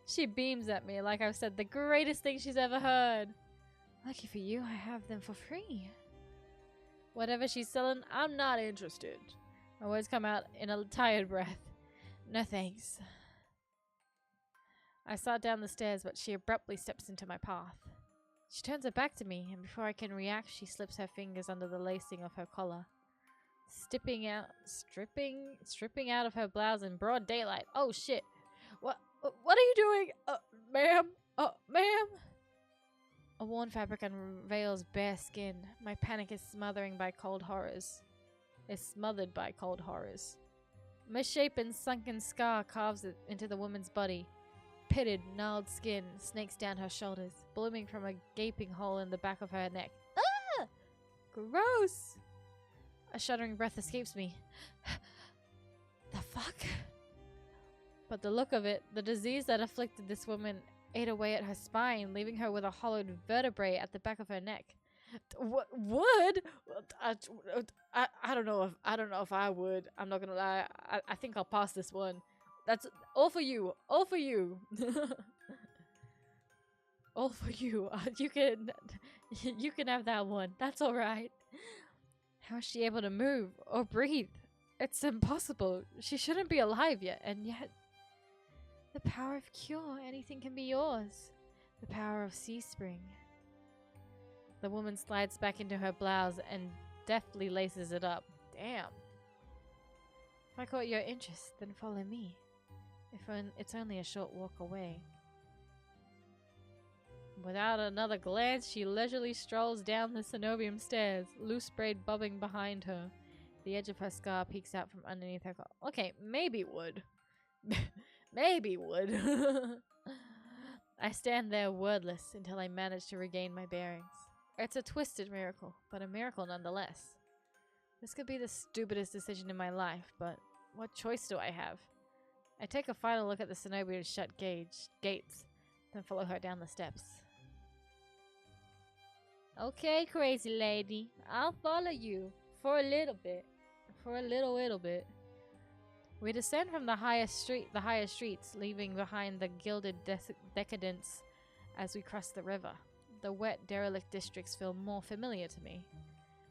She beams at me like I've said the greatest thing she's ever heard. Lucky for you, I have them for free. Whatever she's selling, I'm not interested. My words come out in a tired breath. No thanks. I start down the stairs, but she abruptly steps into my path. She turns her back to me, and before I can react, she slips her fingers under the lacing of her collar. Stripping out of her blouse in broad daylight. Oh shit. What are you doing? Ma'am? Ma'am? A worn fabric unveils bare skin. My panic is smothered by cold horrors. A misshapen, sunken scar carves it into the woman's body. Pitted, gnarled skin snakes down her shoulders, blooming from a gaping hole in the back of her neck. Ah! Gross! A shuddering breath escapes me. The fuck? But the look of it, the disease that afflicted this woman, ate away at her spine, leaving her with a hollowed vertebrae at the back of her neck. Would? I don't know if I would. I'm not gonna lie. I think I'll pass this one. That's all for you. All for you. All for you. You can have that one. That's all right. How is she able to move or breathe? It's impossible. She shouldn't be alive yet, and yet the power of cure. Anything can be yours. The power of sea spring. The woman slides back into her blouse and deftly laces it up. Damn. If I caught your interest, then follow me. It's only a short walk away. Without another glance, she leisurely strolls down the Cenobium stairs, loose braid bobbing behind her. The edge of her scar peeks out from underneath her collar. Okay, maybe would. Maybe would. I stand there wordless until I manage to regain my bearings. It's a twisted miracle, but a miracle nonetheless. This could be the stupidest decision in my life, but what choice do I have? I take a final look at the Cenobia's shut gates, then follow her down the steps. Okay, crazy lady. I'll follow you. For a little bit. For a little bit. We descend from the higher streets, leaving behind the gilded decadence as we cross the river. The wet, derelict districts feel more familiar to me.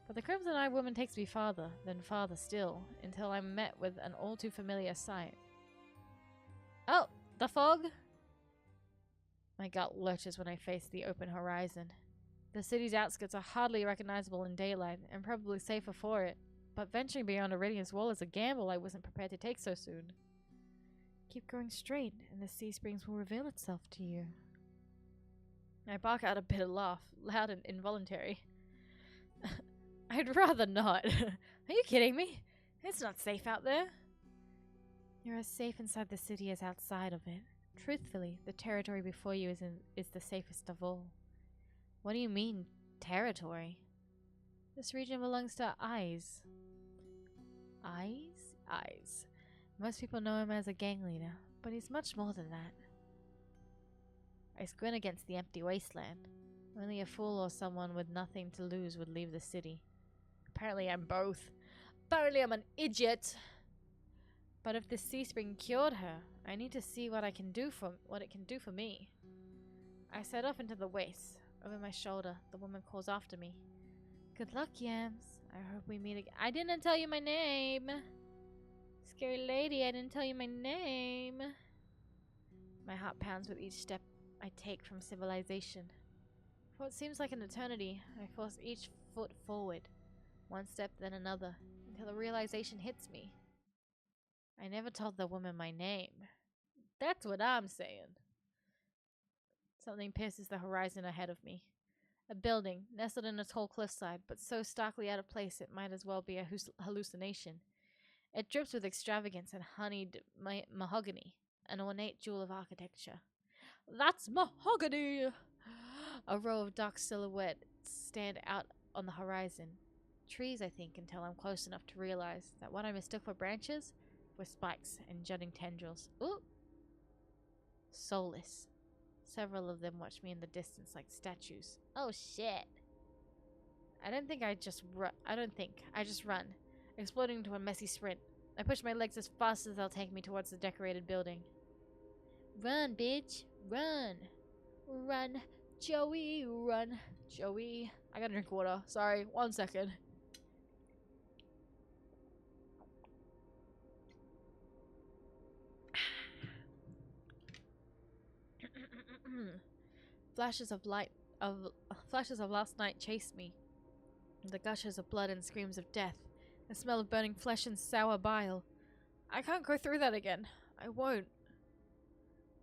But the Crimson-Eyed Woman takes me farther, then farther still, until I'm met with an all-too-familiar sight. Oh, the fog! My gut lurches when I face the open horizon. The city's outskirts are hardly recognizable in daylight, and probably safer for it. But venturing beyond Iridian's wall is a gamble I wasn't prepared to take so soon. Keep going straight, and the sea springs will reveal itself to you. I bark out a bitter laugh, loud and involuntary. I'd rather not. Are you kidding me? It's not safe out there. You're as safe inside the city as outside of it. Truthfully, the territory before you is the safest of all. What do you mean, territory? This region belongs to Eyes. Eyes? Eyes. Most people know him as a gang leader, but he's much more than that. I squint against the empty wasteland. Only a fool or someone with nothing to lose would leave the city. Apparently I'm both. Apparently I'm an idiot. But if this sea spring cured her, I need to see what it can do for me. I set off into the waste. Over my shoulder, the woman calls after me. Good luck, Yams. I hope we meet again. I didn't tell you my name. Scary lady, I didn't tell you my name. My heart pounds with each step I take from civilization. For what seems like an eternity, I force each foot forward. One step, then another, until the realization hits me. I never told the woman my name. That's what I'm saying. Something pierces the horizon ahead of me. A building, nestled in a tall cliffside, but so starkly out of place it might as well be a hallucination. It drips with extravagance and honeyed mahogany, an ornate jewel of architecture. That's mahogany! A row of dark silhouettes stand out on the horizon. Trees, I think, until I'm close enough to realize that what I mistook for branches were spikes and jutting tendrils. Ooh! Soulless. Several of them watch me in the distance like statues. Oh shit. I just run, exploding into a messy sprint. I push my legs as fast as they'll take me towards the decorated building. Run, bitch. Run. Run. Joey, run. Joey. I gotta drink water. Sorry. 1 second. Flashes of last night chased me. The gushes of blood and screams of death. The smell of burning flesh and sour bile. I can't go through that again. I won't.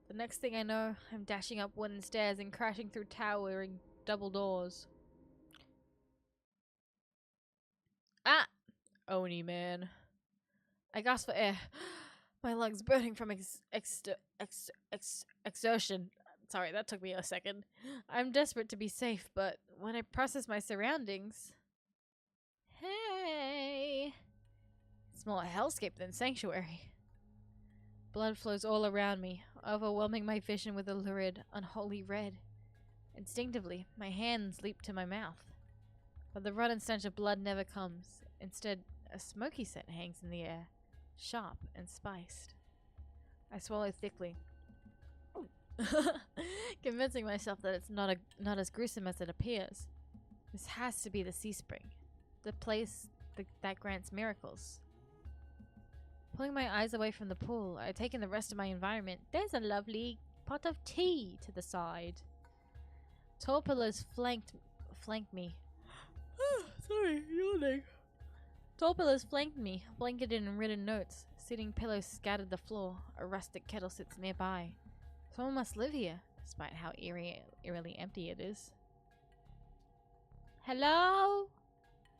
The next thing I know, I'm dashing up wooden stairs and crashing through towering double doors. Ah! Oni man. I gasp for air. My lungs burning from exertion. Sorry, that took me a second. I'm desperate to be safe, but when I process my surroundings... Hey! It's more a hellscape than sanctuary. Blood flows all around me, overwhelming my vision with a lurid, unholy red. Instinctively, my hands leap to my mouth. But the rotten stench of blood never comes. Instead, a smoky scent hangs in the air, sharp and spiced. I swallow thickly, convincing myself that it's not as gruesome as it appears. This has to be the sea spring, the place that grants miracles. Pulling my eyes away from the pool, I take in the rest of my environment. There's a lovely pot of tea to the side. Tall pillars flank me. Sorry, yawning. Tall pillars flanked me, blanketed in written notes. Sitting pillows scattered the floor. A rustic kettle sits nearby. Someone must live here, despite how eerily empty it is. Hello?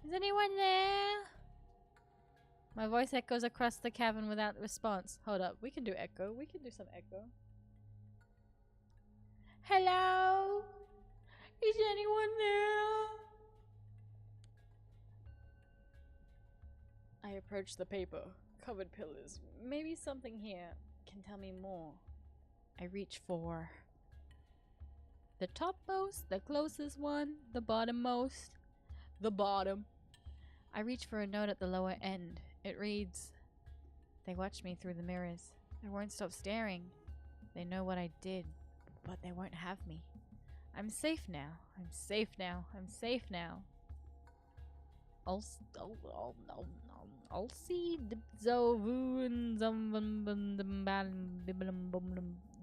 Is anyone there? My voice echoes across the cavern without response. Hold up, we can do echo. We can do some echo. Hello? Is anyone there? I approach the paper. Covered pillars. Maybe something here can tell me more. I reach for the topmost, the closest one, the bottommost, the bottom. I reach for a note at the lower end. It reads, "They watch me through the mirrors. They won't stop staring. They know what I did, but they won't have me. I'm safe now. I'm safe now. I'm safe now."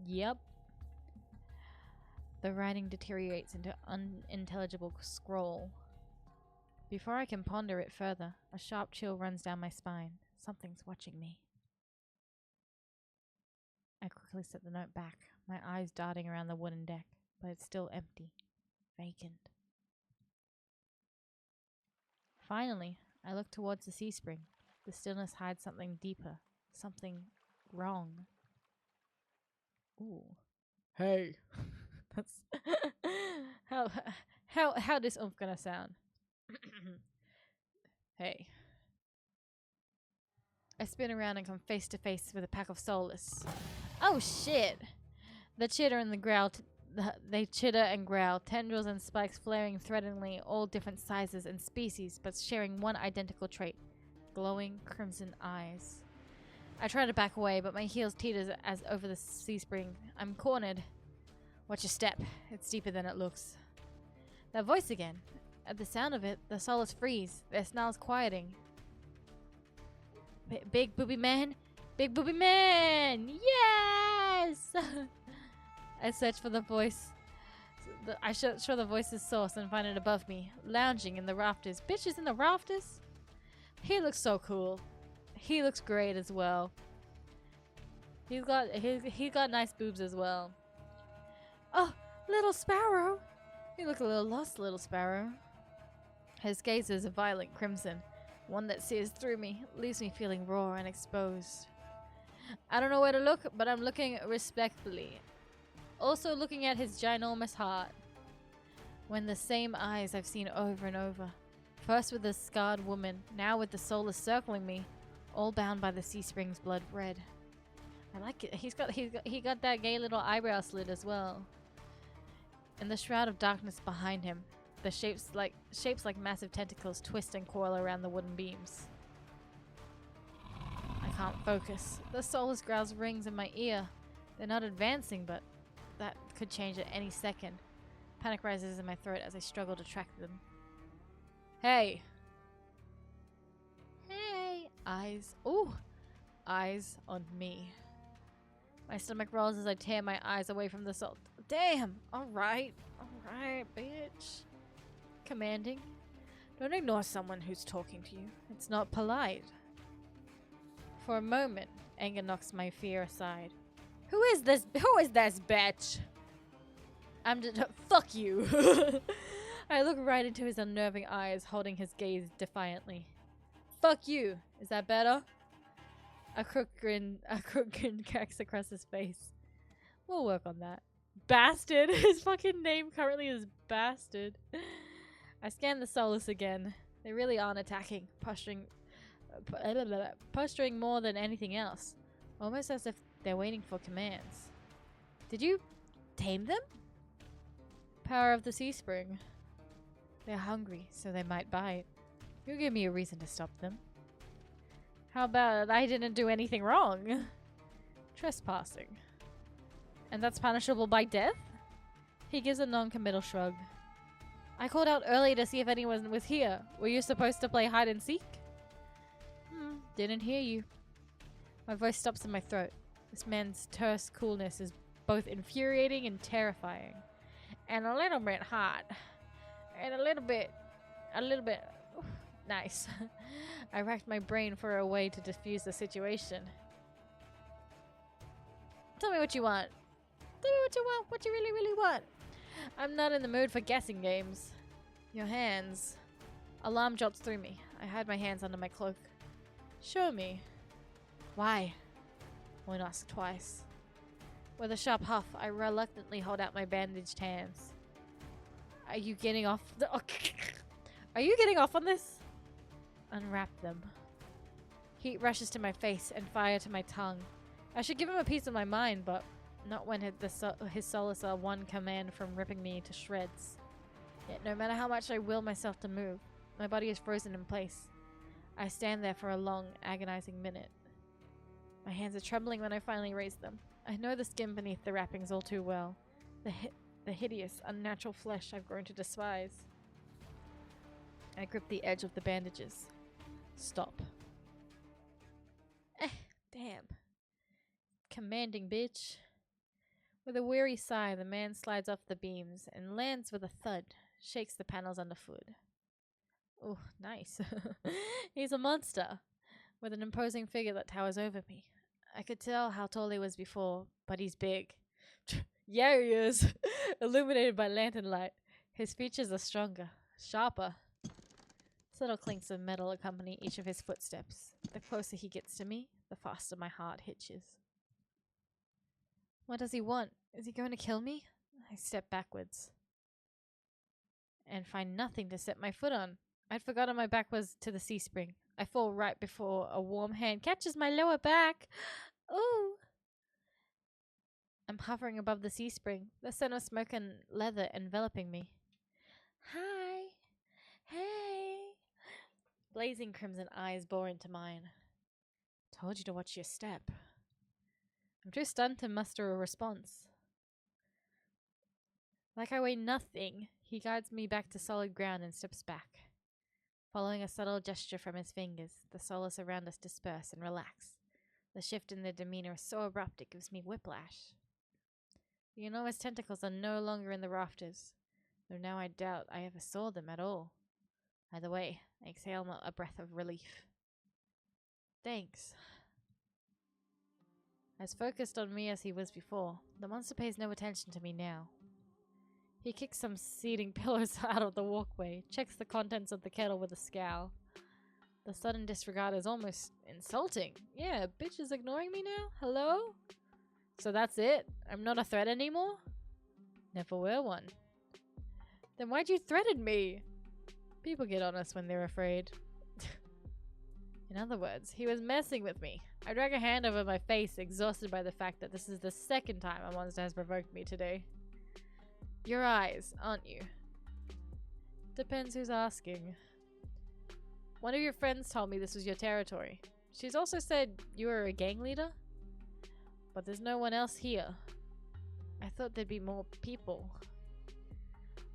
Yep. The writing deteriorates into unintelligible scroll. Before I can ponder it further, a sharp chill runs down my spine. Something's watching me. I quickly set the note back, my eyes darting around the wooden deck, but it's still empty, vacant. Finally, I look towards the sea spring. The stillness hides something deeper, something wrong. Ooh. Hey. That's how this oomph gonna sound? Hey. I spin around and come face to face with a pack of soulless. Oh shit! The chitter and the growl. They chitter and growl, tendrils and spikes flaring threateningly, all different sizes and species, but sharing one identical trait: glowing crimson eyes. I try to back away, but my heels teeters as over the sea spring. I'm cornered. Watch your step. It's deeper than it looks. That voice again. At the sound of it, the soulless freeze, their snarls quieting. Big booby man! Big booby man! Yes! I search for the voice. I search for the voice's source and find it above me, lounging in the rafters. Bitches in the rafters? He looks so cool. He looks great as well. He got nice boobs as well. Oh, little sparrow! You look a little lost, little sparrow. His gaze is a violent crimson, one that sears through me, leaves me feeling raw and exposed. I don't know where to look, but I'm looking respectfully. Also looking at his ginormous heart. When the same eyes I've seen over and over. First with the scarred woman, now with the soulless circling me, all bound by the sea spring's blood red. I like it. He got that gay little eyebrow slit as well. In the shroud of darkness behind him, the shapes like massive tentacles twist and coil around the wooden beams. I can't focus. The soulless growls rings in my ear. They're not advancing, but that could change at any second. Panic rises in my throat as I struggle to track them. Hey! Hey! Eyes. Ooh! Eyes on me. My stomach rolls as I tear my eyes away from the salt. Damn! Alright. Alright, bitch. Commanding. Don't ignore someone who's talking to you. It's not polite. For a moment, anger knocks my fear aside. Who is this bitch? Fuck you! I look right into his unnerving eyes, holding his gaze defiantly. Fuck you! Is that better? A crook grin cracks across his face. We'll work on that. Bastard! His fucking name currently is Bastard. I scan the Solus again. They really aren't attacking, posturing more than anything else. Almost as if they're waiting for commands. Did you tame them? Power of the Sea Spring. They're hungry, so they might bite. You give me a reason to stop them. How about I didn't do anything wrong? Trespassing. And that's punishable by death? He gives a non-committal shrug. I called out earlier to see if anyone was here. Were you supposed to play hide and seek? Didn't hear you. My voice stops in my throat. This man's terse coolness is both infuriating and terrifying. And a little bit hot. And a little bit nice. I racked my brain for a way to diffuse the situation. Tell me what you want. Tell me what you want. What you really, really want. I'm not in the mood for guessing games. Your hands. Alarm jots through me. I hide my hands under my cloak. Show me. Why? Won't ask twice. With a sharp huff, I reluctantly hold out my bandaged hands. Are you getting off the... Are you getting off on this? Unwrap them. Heat rushes to my face and fire to my tongue. I should give him a piece of my mind, but not when his Solus are one command from ripping me to shreds. Yet no matter how much I will myself to move, my body is frozen in place. I stand there for a long, agonizing minute. My hands are trembling when I finally raise them. I know the skin beneath the wrappings all too well. The hideous, unnatural flesh I've grown to despise. I grip the edge of the bandages. Stop. Damn. Commanding bitch. With a weary sigh, the man slides off the beams and lands with a thud, shakes the panels underfoot. Oh, nice. He's a monster, with an imposing figure that towers over me. I could tell how tall he was before, but he's big. Yeah, he is. Illuminated by lantern light. His features are stronger, sharper. Subtle clinks of metal accompany each of his footsteps. The closer he gets to me, the faster my heart hitches. What does he want? Is he going to kill me? I step backwards and find nothing to set my foot on. I'd forgotten my back was to the sea spring. I fall right before a warm hand catches my lower back. Ooh. I'm hovering above the sea spring, the scent of smoke and leather enveloping me. Hi. Hey. Blazing crimson eyes bore into mine. Told you to watch your step. I'm too stunned to muster a response. Like I weigh nothing, he guides me back to solid ground and steps back. Following a subtle gesture from his fingers, the Solus around us disperse and relax. The shift in their demeanor is so abrupt it gives me whiplash. The enormous tentacles are no longer in the rafters, though now I doubt I ever saw them at all. Either way, I exhale a breath of relief. Thanks. As focused on me as he was before, the monster pays no attention to me now. He kicks some seating pillows out of the walkway, checks the contents of the kettle with a scowl. The sudden disregard is almost insulting. Yeah, bitch is ignoring me now? Hello? So that's it? I'm not a threat anymore? Never were one. Then why'd you threaten me? People get honest when they're afraid. In other words, he was messing with me. I drag a hand over my face, exhausted by the fact that this is the second time a monster has provoked me today. Your eyes, aren't you? Depends who's asking. One of your friends told me this was your territory. She's also said you were a gang leader? But there's no one else here. I thought there'd be more people.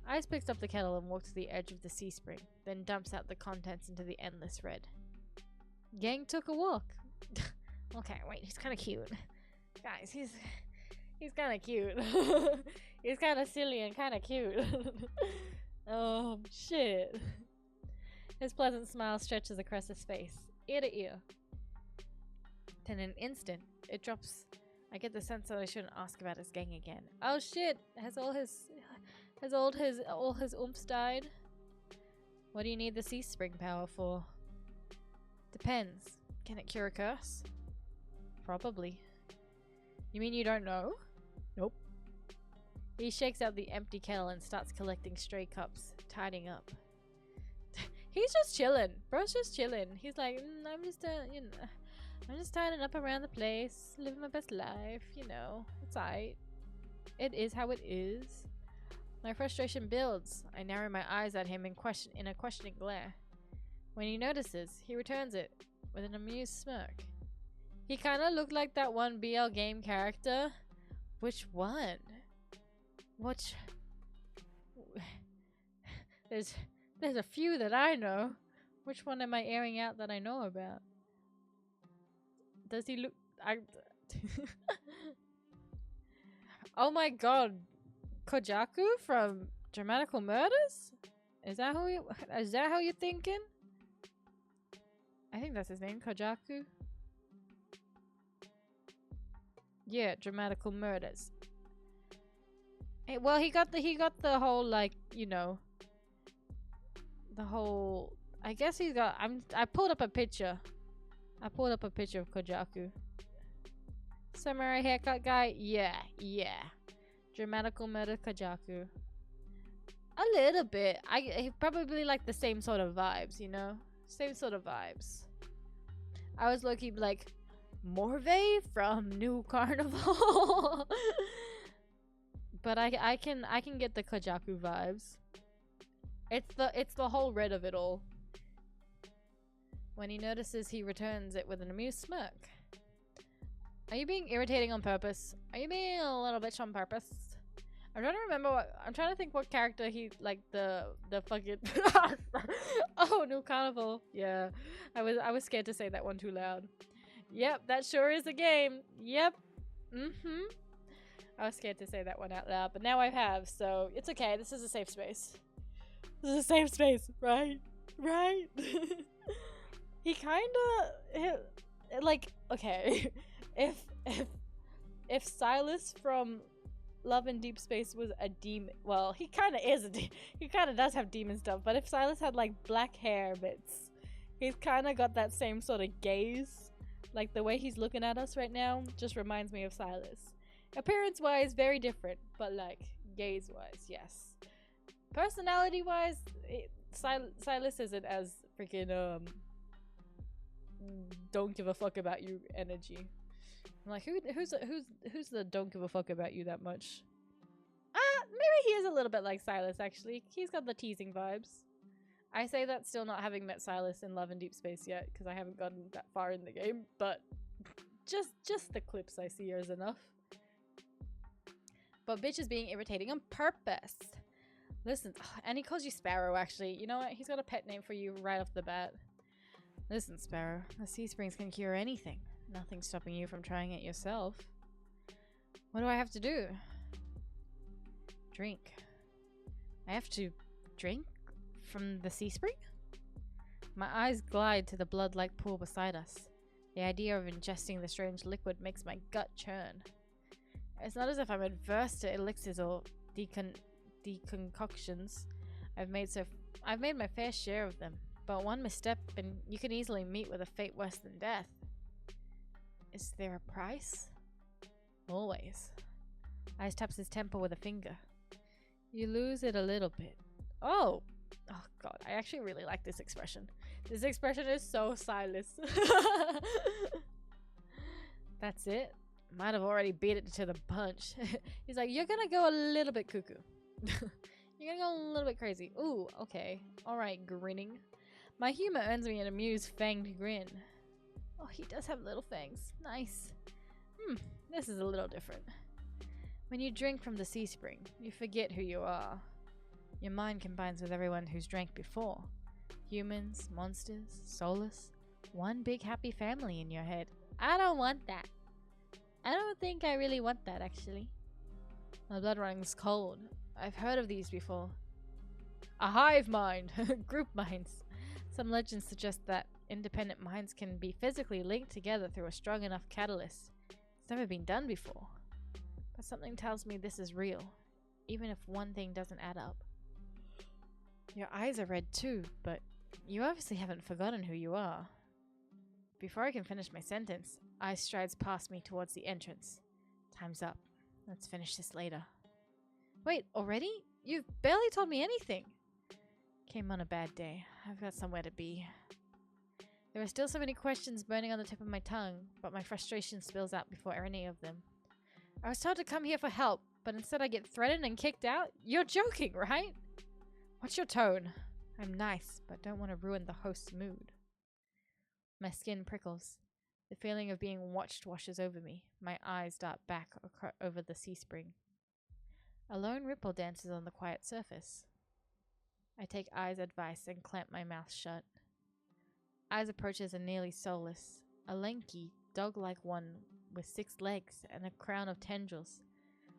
Ice picks up the kettle and walks to the edge of the sea spring, then dumps out the contents into the endless red. Gang took a walk. Okay, wait, he's kind of cute. Guys, he's kind of cute. He's kind of silly and kind of cute. Oh, shit. His pleasant smile stretches across his face, ear to ear. Then in an instant, it drops I get the sense that I shouldn't ask about his gang again. Oh shit! Has all his oomps died? What do you need the sea spring power for? Depends. Can it cure a curse? Probably. You mean you don't know? Nope. He shakes out the empty kettle and starts collecting stray cups, tidying up. He's just chilling. Bro's just chilling. He's like, I'm just, I'm just tidying up around the place, living my best life, you know. It's alright. It is how it is. My frustration builds. I narrow my eyes at him in a questioning glare. When he notices, he returns it with an amused smirk. He kinda looked like that one BL game character. Which one? Which... There's a few that I know. Which one am I airing out that I know about? Does he look... Oh my god. Kojaku from Dramatical Murders? Is that how you're thinking? I think that's his name, Kojaku. Yeah, Dramatical Murders. Hey, well, he got the whole, like, you know, the whole, I guess he's got, I pulled up a picture. I pulled up a picture of Kojaku. Samurai haircut guy? Yeah. Dramatical Murder Kojaku. A little bit. He probably like the same sort of vibes, you know? Same sort of vibes. I was looking like Morvay from New Carnival. But I can get the Kojaku vibes. It's the whole red of it all. When he notices, he returns it with an amused smirk. Are you being irritating on purpose? Are you being a little bitch on purpose? I'm trying to think what character he, like, the fucking oh, New Carnival. Yeah. I was scared to say that one too loud. Yep, that sure is a game. Yep. I was scared to say that one out loud, but now I have, so it's okay. This is a safe space. This is a safe space, right? Right? He kinda, like, okay. If Silas from Love in Deep Space was a demon, well, he kind of is he kind of does have demon stuff, but if Silas had like black hair bits, he's kind of got that same sort of gaze. Like the way he's looking at us right now just reminds me of Silas. Appearance wise, very different, but like gaze wise, yes. Personality wise, Silas isn't as freaking don't give a fuck about you energy. I'm like, who's the don't give a fuck about you that much? Maybe he is a little bit like Silas, actually. He's got the teasing vibes. I say that still not having met Silas in Love in Deep Space yet, because I haven't gotten that far in the game, but just the clips I see is enough. But bitch is being irritating on purpose. Listen, and he calls you Sparrow, actually. You know what? He's got a pet name for you right off the bat. Listen, Sparrow, the sea springs can cure anything. Nothing's stopping you from trying it yourself. What do I have to do? Drink. I have to drink from the sea spring? My eyes glide to the blood-like pool beside us. The idea of ingesting the strange liquid makes my gut churn. It's not as if I'm adverse to elixirs or decoctions. I've made my fair share of them, but one misstep and you can easily meet with a fate worse than death. Is there a price? Always. Ice taps his temple with a finger. You lose it a little bit. Oh god, I actually really like this expression. This expression is so Silas. That's it. Might have already beat it to the punch. He's like, you're gonna go a little bit cuckoo. You're gonna go a little bit crazy. Ooh, okay. Alright, grinning. My humor earns me an amused fanged grin. Oh, he does have little fangs. Nice. This is a little different. When you drink from the sea spring, you forget who you are. Your mind combines with everyone who's drank before. Humans, monsters, soulless. One big happy family in your head. I don't want that. I don't think I really want that, actually. My blood runs cold. I've heard of these before. A hive mind. Group minds. Some legends suggest that independent minds can be physically linked together through a strong enough catalyst. It's never been done before. But something tells me this is real, even if one thing doesn't add up. Your eyes are red too, but you obviously haven't forgotten who you are. Before I can finish my sentence, Ice strides past me towards the entrance. Time's up. Let's finish this later. Wait, already? You've barely told me anything. Came on a bad day. I've got somewhere to be. There are still so many questions burning on the tip of my tongue, but my frustration spills out before any of them. I was told to come here for help, but instead I get threatened and kicked out? You're joking, right? What's your tone? I'm nice, but don't want to ruin the host's mood. My skin prickles. The feeling of being watched washes over me. My eyes dart back over the sea spring. A lone ripple dances on the quiet surface. I take Ai's advice and clamp my mouth shut. Ai's approaches are nearly soulless, a lanky, dog-like one with 6 legs and a crown of tendrils.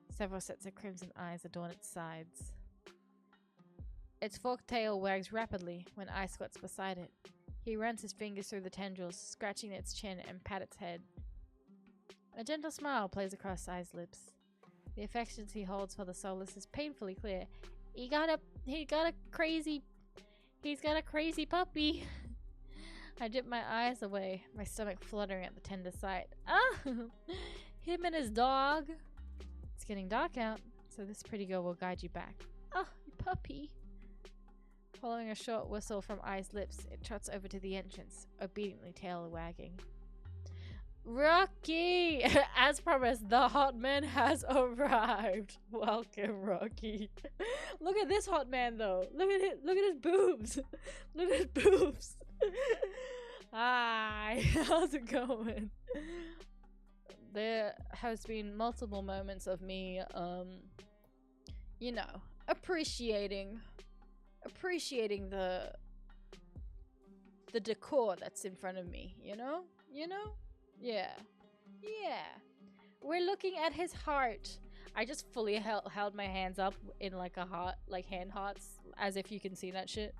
Several sets of crimson eyes adorn its sides. Its forked tail wags rapidly when Ai squats beside it. He runs his fingers through the tendrils, scratching its chin and pat its head. A gentle smile plays across Ai's lips. The affection he holds for the soulless is painfully clear. He's got a crazy puppy. I dip my eyes away, my stomach fluttering at the tender sight. Ah! Him and his dog. It's getting dark out, so this pretty girl will guide you back. Oh, puppy. Following a short whistle from Ai's lips, it trots over to the entrance, obediently tail wagging. Rocky! As promised, the hot man has arrived. Welcome, Rocky. Look at this hot man, though. Look at it. Look at his boobs. Look at his boobs. Hi. How's it going? There has been multiple moments of me, appreciating the decor that's in front of me, you know? Yeah. We're looking at his heart. I just fully held my hands up in like a heart, like hand hearts, as if you can see that shit.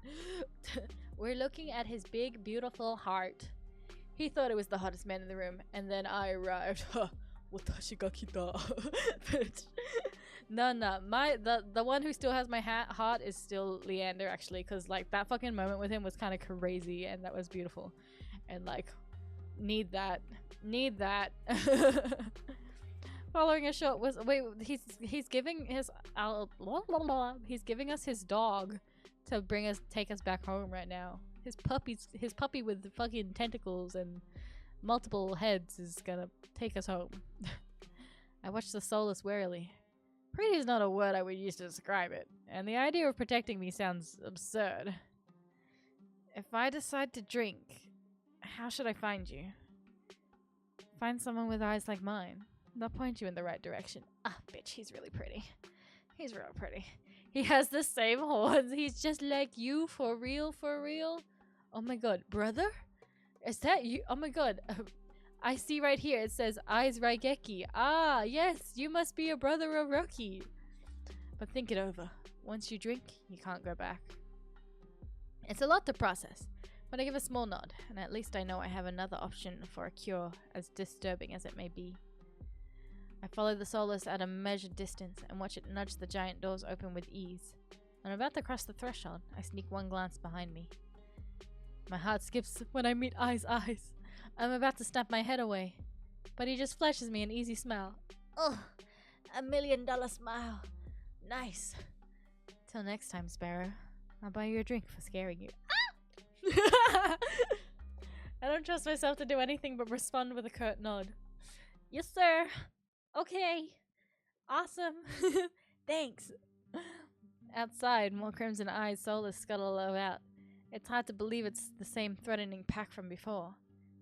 We're looking at his big, beautiful heart. He thought it was the hottest man in the room, and then I arrived. Watashi ga kita. Bitch. No, the one who still has my heart is still Leander, actually, because like that fucking moment with him was kind of crazy, and that was beautiful, and like need that. Following a short was he's giving his he's giving us his dog to take us back home right now. His puppy with the fucking tentacles and multiple heads is gonna take us home. I watched the soulless warily. Pretty is not a word I would use to describe it, and the idea of protecting me sounds absurd. If I decide to drink, how should I find you? Find someone with eyes like mine. They'll point you in the right direction. Ah, bitch, he's really pretty. He's real pretty. He has the same horns. He's just like you, for real, for real. Oh my god, brother? Is that you? Oh my god. I see right here, it says Eyes Raigeki. Ah, yes, you must be a brother of Rocky. But think it over. Once you drink, you can't go back. It's a lot to process, but I give a small nod, and at least I know I have another option for a cure, as disturbing as it may be. I follow the soulless at a measured distance and watch it nudge the giant doors open with ease. I'm about to cross the threshold. I sneak one glance behind me. My heart skips when I meet Ai's eyes. I'm about to snap my head away, but he just flashes me an easy smile. Ugh, $1 million smile. Nice. Till next time, Sparrow. I'll buy you a drink for scaring you. Ah! I don't trust myself to do anything but respond with a curt nod. Yes, sir. Okay. Awesome. Thanks. Outside, more crimson eyes soulless scuttle about. It's hard to believe it's the same threatening pack from before.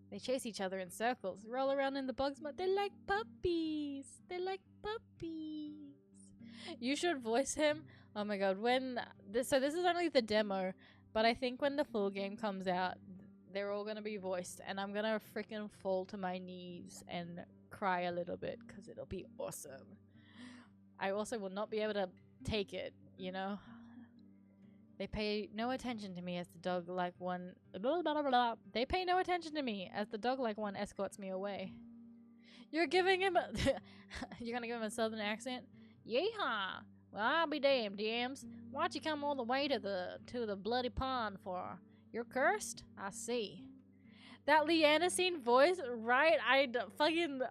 They chase each other in circles, roll around in the bugs, but they're like puppies. They're like puppies. You should voice him. Oh my god, so this is only the demo, but I think when the full game comes out, they're all gonna be voiced, and I'm gonna freaking fall to my knees and cry a little bit, because it'll be awesome. I also will not be able to take it, you know? They pay no attention to me as the dog-like one... They pay no attention to me as the dog-like one escorts me away. You're giving him a you're gonna give him a southern accent? Yeehaw! Well, I'll be damned, DMs. Why'd you come all the way to the bloody pond for? You're cursed? I see. That Leanna scene voice, right? I'd fucking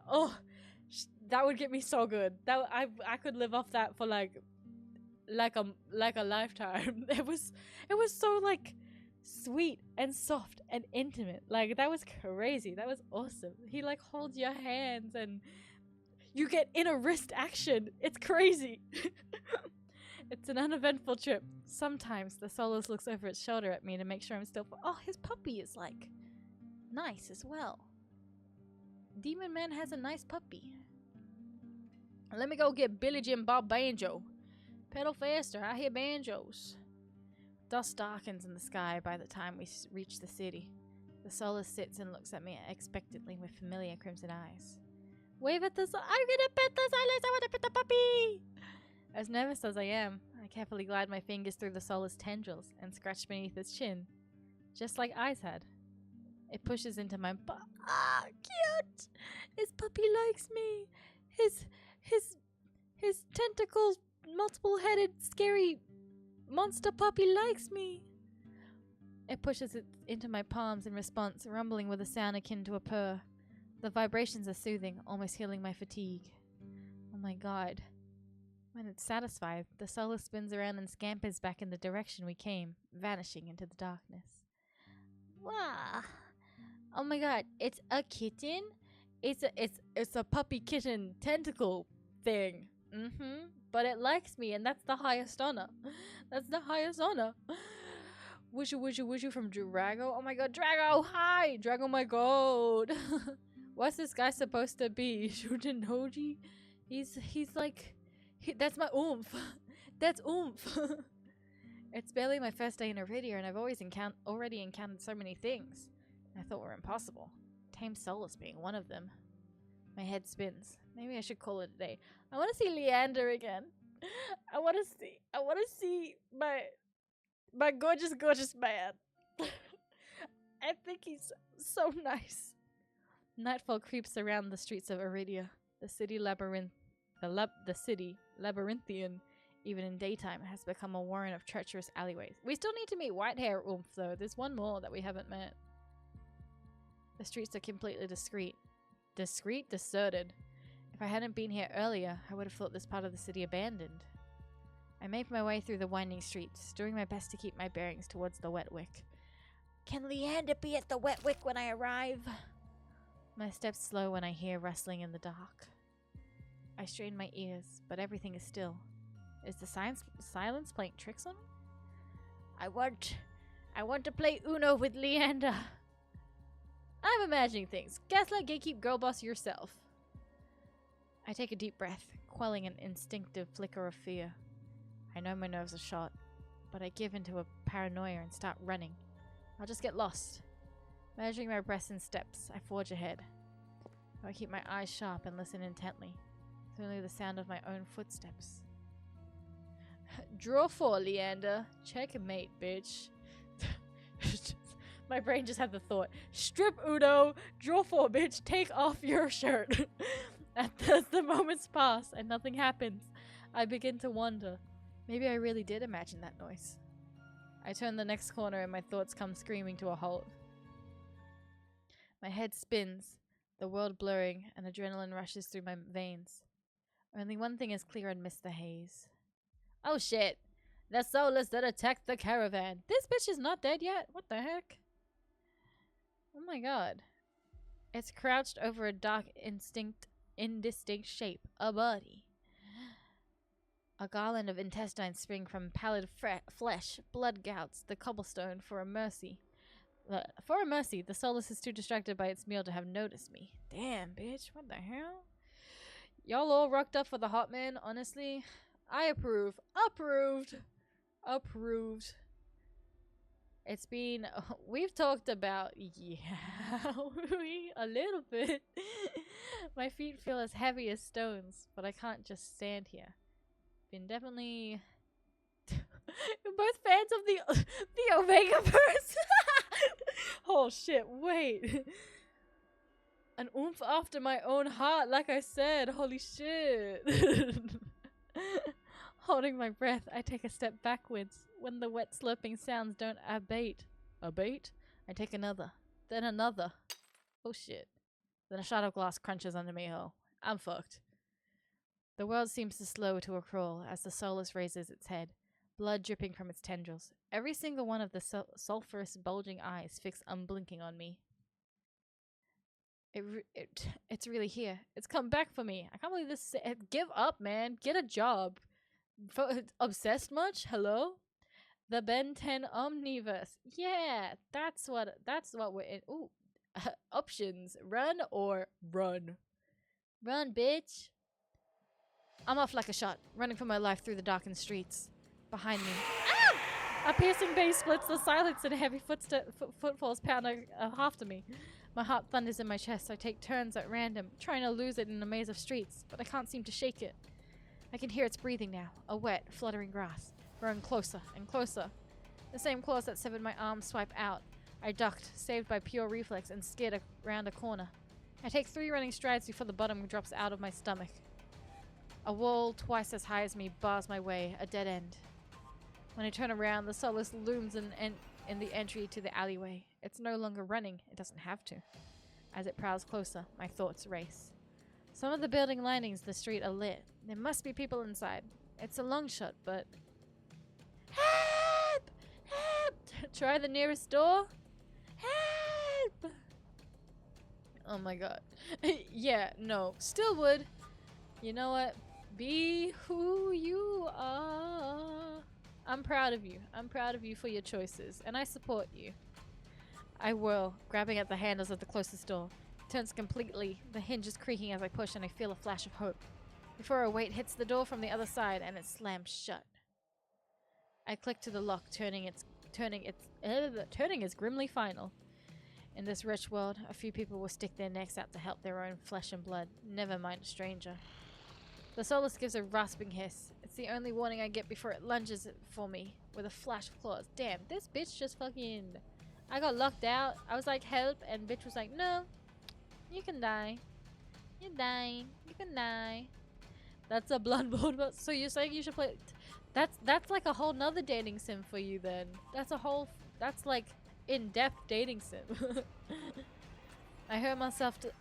that would get me so good. That I could live off that for like a lifetime. It was so like sweet and soft and intimate. Like that was crazy. That was awesome. He like holds your hands and you get inner wrist action. It's crazy. It's an uneventful trip. Sometimes the Solus looks over its shoulder at me to make sure I'm still. Oh, his puppy is like nice as well. Demon Man has a nice puppy. Let me go get Billy Jim Bob Banjo. Pedal faster, I hear banjos. Dust darkens in the sky by the time we reach the city. The Solus sits and looks at me expectantly with familiar crimson eyes. Wave at the I'm gonna pet the Solus, I wanna pet the puppy! As nervous as I am, I carefully glide my fingers through the Solus tendrils and scratch beneath its chin. Just like Ice had. It pushes into my ah, cute! His puppy likes me! His tentacles, multiple-headed, scary monster puppy likes me! It pushes it into my palms in response, rumbling with a sound akin to a purr. The vibrations are soothing, almost healing my fatigue. Oh my god. When it's satisfied, the Solus spins around and scampers back in the direction we came, vanishing into the darkness. Wow. Oh my god, it's a kitten? It's a puppy kitten tentacle thing. But it likes me, and that's the highest honor. That's the highest honor. Wishu from Drago. Oh my god, Drago, hi! Drago, my god. What's this guy supposed to be? Shujinoji? He's like... that's my oomph. That's oomph. It's barely my first day in Iridia, and I've already encountered so many things I thought were impossible. Tame Solus being one of them. My head spins. Maybe I should call it a day. I want to see Leander again. I want to see my gorgeous man. I think he's so nice. Nightfall creeps around the streets of Iridia. The city labyrinthian, even in daytime, has become a warren of treacherous alleyways. We still need to meet Whitehair Oomph, though. There's one more that we haven't met. The streets are completely deserted. If I hadn't been here earlier, I would have thought this part of the city abandoned. I make my way through the winding streets, doing my best to keep my bearings towards the Wetwick. Can Leander be at the Wetwick when I arrive? My steps slow when I hear rustling in the dark. I strain my ears, but everything is still. Is the silence playing tricks on me? I want to play Uno with Leander. I'm imagining things. Gaslight gatekeep girl boss yourself. I take a deep breath, quelling an instinctive flicker of fear. I know my nerves are shot, but I give into a paranoia and start running. I'll just get lost. Measuring my breaths in steps, I forge ahead. I keep my eyes sharp and listen intently. It's only the sound of my own footsteps. Draw 4, Leander. Checkmate, bitch. My brain just had the thought. Strip Udo. Draw 4, bitch. Take off your shirt. As the moments pass and nothing happens, I begin to wonder. Maybe I really did imagine that noise. I turn the next corner and my thoughts come screaming to a halt. My head spins, the world blurring, and adrenaline rushes through my veins. Only one thing is clear amidst the haze. Oh shit! The Solus that attacked the caravan! This bitch is not dead yet? What the heck? Oh my god. It's crouched over a dark, indistinct shape. A body. A garland of intestines spring from pallid flesh, blood gouts, the cobblestone for a mercy. The Solus is too distracted by its meal to have noticed me. Damn, bitch. What the hell? Y'all all rocked up for the Hot Men, honestly? I approve. Approved. Approved. It's been... we've talked about... yeah, a little bit. My feet feel as heavy as stones, but I can't just stand here. Been definitely... You're both fans of the Omega-verse? Oh shit, wait. An oomph after my own heart, like I said. Holy shit. Holding my breath, I take a step backwards. When the wet slurping sounds don't abate. Abate? I take another. Then another. Oh shit. Then a shot of glass crunches under me. Oh, I'm fucked. The world seems to slow to a crawl as the Solus raises its head, blood dripping from its tendrils. Every single one of the sulphurous, bulging eyes fixed unblinking on me. It's really here. It's come back for me. I can't believe this. Give up, man. Get a job. Obsessed much? Hello? The Ben 10 Omniverse. Yeah, that's what we're in. Ooh. Options. Run or run. Run, bitch. I'm off like a shot, running for my life through the darkened streets. Behind me. Ah! A piercing bass splits the silence and heavy footfalls pound after me. My heart thunders in my chest. I take turns at random, trying to lose it in a maze of streets, but I can't seem to shake it. I can hear its breathing now, a wet, fluttering grass, growing closer and closer. The same claws that severed my arms swipe out. I ducked, saved by pure reflex, and skid around a corner. I take 3 running strides before the bottom drops out of my stomach. A wall twice as high as me bars my way, a dead end. When I turn around, the Solus looms in the entry to the alleyway. It's no longer running. It doesn't have to. As it prowls closer, my thoughts race. Some of the building linings the street are lit. There must be people inside. It's a long shot, but... Help! Help! Try the nearest door? Help! Oh my god. Yeah, no. Still would. You know what? Be who you are. I'm proud of you. I'm proud of you for your choices, and I support you. I whirl, grabbing at the handles of the closest door. It turns completely, the hinge is creaking as I push, and I feel a flash of hope. Before a weight hits the door from the other side, and it slams shut. I click to the lock, turning is grimly final. In this rich world, a few people will stick their necks out to help their own flesh and blood, never mind a stranger. The Solus gives a rasping hiss. It's the only warning I get before it lunges for me with a flash of claws. Damn, this bitch just fucking... I got locked out. I was like, help, and bitch was like, no, you can die. You're dying. You can die. That's a Bloodborne. So you're saying you should play... That's like a whole nother dating sim for you then. That's like in-depth dating sim. I hurl myself to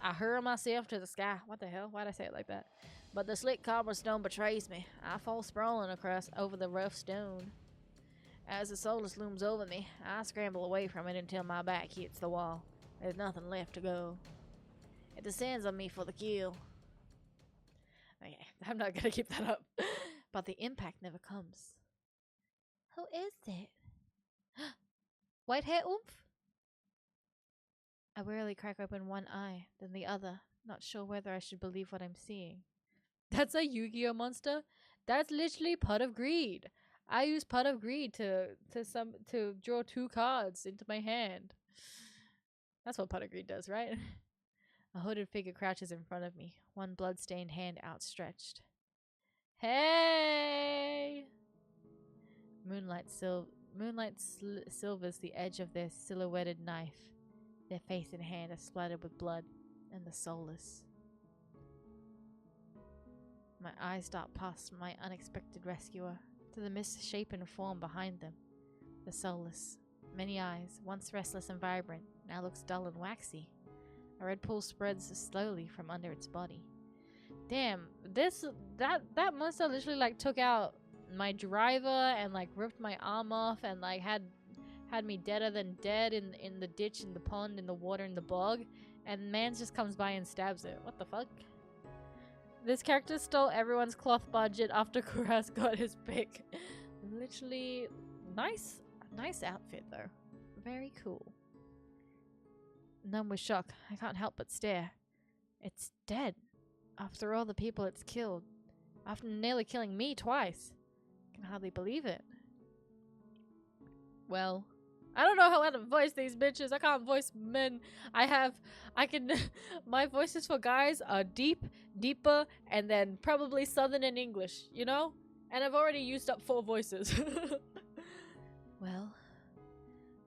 the sky. What the hell? Why'd I say it like that? But the slick cobblestone betrays me. I fall sprawling across over the rough stone. As the Solus looms over me, I scramble away from it until my back hits the wall. There's nothing left to go. It descends on me for the kill. Okay, I'm not gonna keep that up. But the impact never comes. Who is it? White hair oomph? I wearily crack open one eye, then the other, not sure whether I should believe what I'm seeing. That's a Yu-Gi-Oh monster? That's literally Pot of Greed. I use Pot of Greed to draw 2 cards into my hand. That's what Pot of Greed does, right? A hooded figure crouches in front of me, one blood-stained hand outstretched. Hey! Moonlight silvers the edge of their silhouetted knife. Their face and hand are splattered with blood, and the Solus. My eyes dart past my unexpected rescuer to the misshapen form behind them. The Solus. Many eyes, once restless and vibrant, now looks dull and waxy. A red pool spreads slowly from under its body. Damn, that monster literally like took out my driver and like ripped my arm off and like had me deader than dead in the ditch, in the pond, in the water, in the bog, and man just comes by and stabs it. What the fuck? This character stole everyone's cloth budget after Kuras got his pick. Literally, nice outfit though. Very cool. Numb with shock, I can't help but stare. It's dead. After all the people it's killed. After nearly killing me twice. I can hardly believe it. Well, I don't know how to voice these bitches. I can't voice men. My voices for guys are deep, deeper, and then probably Southern and English, you know? And I've already used up 4 voices. Well,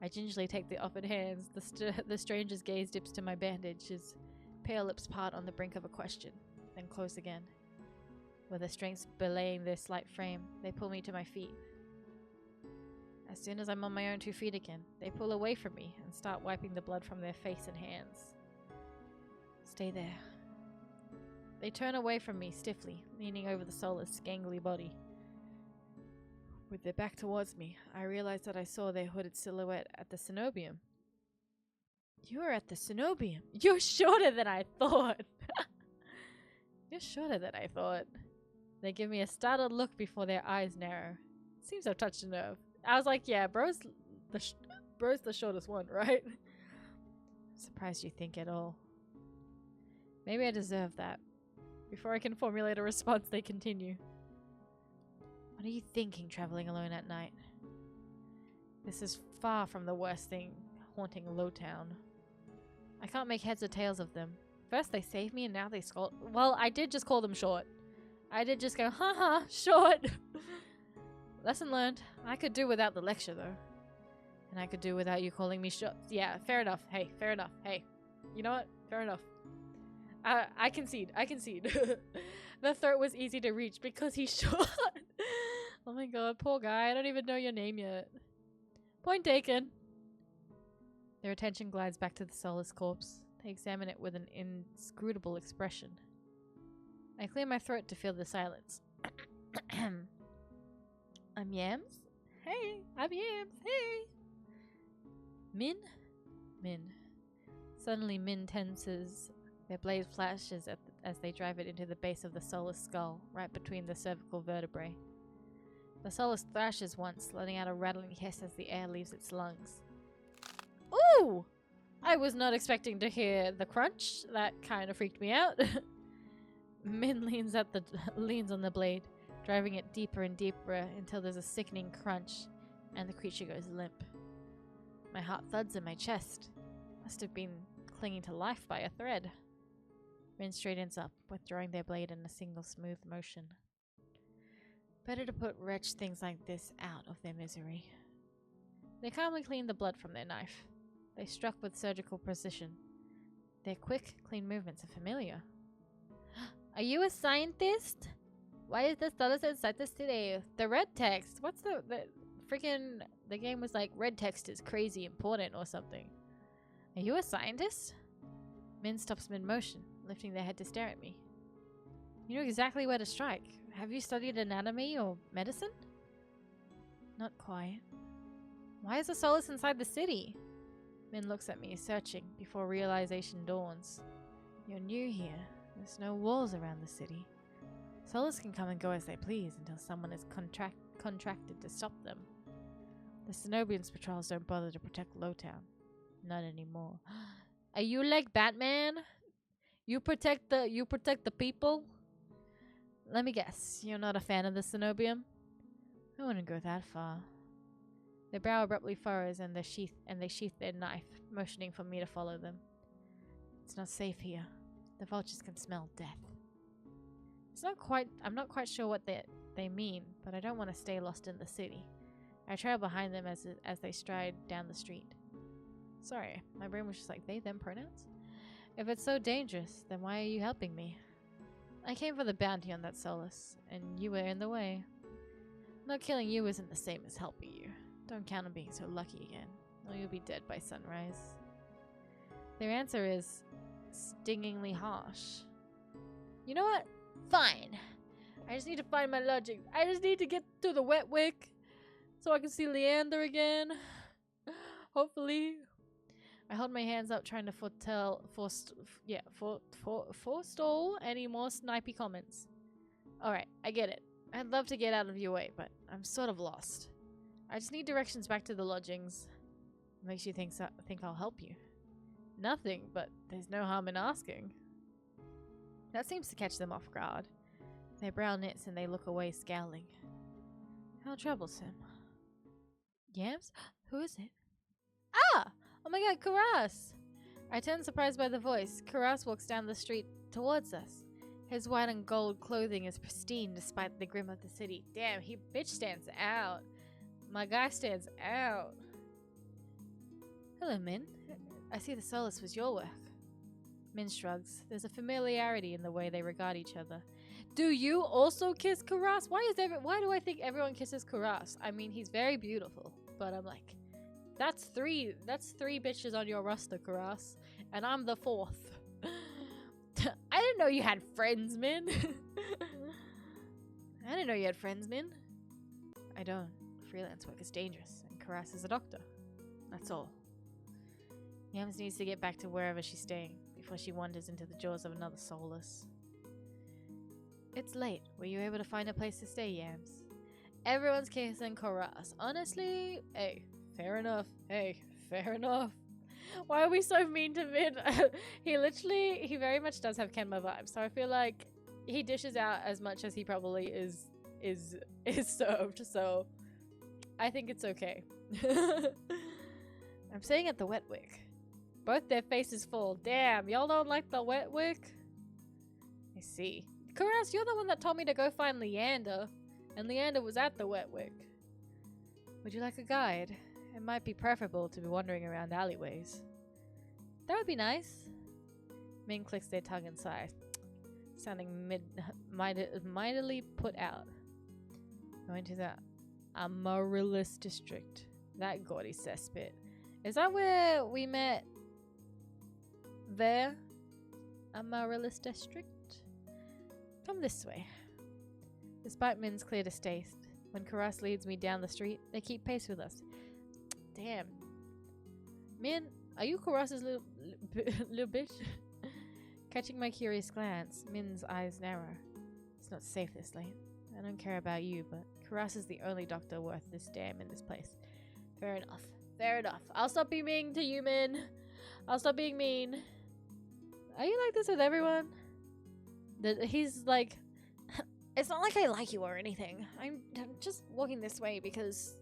I gingerly take the offered hands. The stranger's gaze dips to my bandages. Pale lips part on the brink of a question, then close again. With their strengths belaying their slight frame, they pull me to my feet. As soon as I'm on my own 2 feet again, they pull away from me and start wiping the blood from their face and hands. Stay there. They turn away from me stiffly, leaning over the soulless, gangly body. With their back towards me, I realized that I saw their hooded silhouette at the cenobium. You are at the cenobium. You're shorter than I thought. You're shorter than I thought. They give me a startled look before their eyes narrow. Seems I've touched a nerve. I was like, yeah, bro's the shortest one, right? I'm surprised you think at all. Maybe I deserve that. Before I can formulate a response, they continue. What are you thinking traveling alone at night? This is far from the worst thing haunting Lowtown. I can't make heads or tails of them. First they save me and now they scold. Well, I did just call them short. I did just go, haha, short. Lesson learned. I could do without the lecture though. And I could do without you calling me short. Yeah, fair enough. Hey, fair enough. Hey, you know what? Fair enough. I concede. I concede. The throat was easy to reach because he's short. Oh my god, poor guy. I don't even know your name yet. Point taken. Their attention glides back to the soulless corpse. They examine it with an inscrutable expression. I clear my throat to fill the silence. I'm Yams? Hey, I'm Yams. Hey. Min? Min. Suddenly Min tenses. Their blade flashes as they drive it into the base of the soulless skull, right between the cervical vertebrae. The soulless thrashes once, letting out a rattling hiss as the air leaves its lungs. Ooh! I was not expecting to hear the crunch. That kind of freaked me out. Min leans on the blade, driving it deeper and deeper until there's a sickening crunch, and the creature goes limp. My heart thuds in my chest. Must have been clinging to life by a thread. Min straightens up, withdrawing their blade in a single smooth motion. Better to put wretched things like this out of their misery. They calmly clean the blood from their knife. They struck with surgical precision. Their quick, clean movements are familiar. Are you a scientist? Why is the status inside this today? The red text. What's the freaking... The game was like, red text is crazy important or something. Are you a scientist? Min stops mid-motion, lifting their head to stare at me. You know exactly where to strike. Have you studied anatomy or medicine? Not quite. Why is the solace inside the city? Min looks at me, searching, before realization dawns. You're new here. There's no walls around the city. Solace can come and go as they please until someone is contracted to stop them. The Cenobians' patrols don't bother to protect Lowtown. Not anymore. Are you like Batman? You protect the people? Let me guess, you're not a fan of the Cenobium? I wouldn't go that far. Their brow abruptly furrows and they sheath their knife, motioning for me to follow them. It's not safe here. The vultures can smell death. I'm not quite sure what they mean, but I don't want to stay lost in the city. I trail behind them as they stride down the street. Sorry, my brain was just like, they, them pronouns? If it's so dangerous, then why are you helping me? I came for the bounty on that solace, and you were in the way. Not killing you isn't the same as helping you. Don't count on being so lucky again, or you'll be dead by sunrise. Their answer is stingingly harsh. You know what? Fine. I just need to find my logic. I just need to get to the wet wick so I can see Leander again. Hopefully. I hold my hands up, trying to forestall any more snipey comments. Alright, I get it. I'd love to get out of your way, but I'm sort of lost. I just need directions back to the lodgings. What makes you think I'll help you? Nothing, but there's no harm in asking. That seems to catch them off guard. Their brow knits and they look away, scowling. How troublesome. Yams? Who is it? Ah! Oh my god, Karas! I turn, surprised by the voice. Karas walks down the street towards us. His white and gold clothing is pristine despite the grim of the city. Damn, he bitch stands out. My guy stands out. Hello, Min. I see the solace was your work. Min shrugs. There's a familiarity in the way they regard each other. Do you also kiss Karas? Why do I think everyone kisses Karas? I mean, he's very beautiful, but I'm like, that's three bitches on your roster, Karas, and I'm the fourth. I didn't know you had friends, Min. I didn't know you had friends, Min. I don't. Freelance work is dangerous, and Karas is a doctor. That's all. Yams needs to get back to wherever she's staying before she wanders into the jaws of another soulless. It's late. Were you able to find a place to stay, Yams? Everyone's kissing Karas. Honestly, hey, fair enough. Hey, fair enough. Why are we so mean to Min? He very much does have Kenma vibes, so I feel like he dishes out as much as he probably is served, so I think it's okay. I'm staying at the Wet Wick. Both their faces full. Damn, y'all don't like the Wet Wick? I see. Karas, you're the one that told me to go find Leander, and Leander was at the Wet Wick. Would you like a guide? It might be preferable to be wandering around alleyways. That would be nice. Min clicks their tongue and sighs, sounding mightily put out. Going to the Amaryllis district. That gaudy cesspit. Is that where we met? There? Amaryllis district? Come this way. Despite Min's clear distaste, when Karas leads me down the street, they keep pace with us. Damn. Min, are you Karas's little bitch? Catching my curious glance, Min's eyes narrow. It's not safe this late. I don't care about you, but Karas is the only doctor worth this damn in this place. Fair enough. Fair enough. I'll stop being mean to you, Min. I'll stop being mean. Are you like this with everyone? He's like, it's not like I like you or anything. I'm just walking this way because,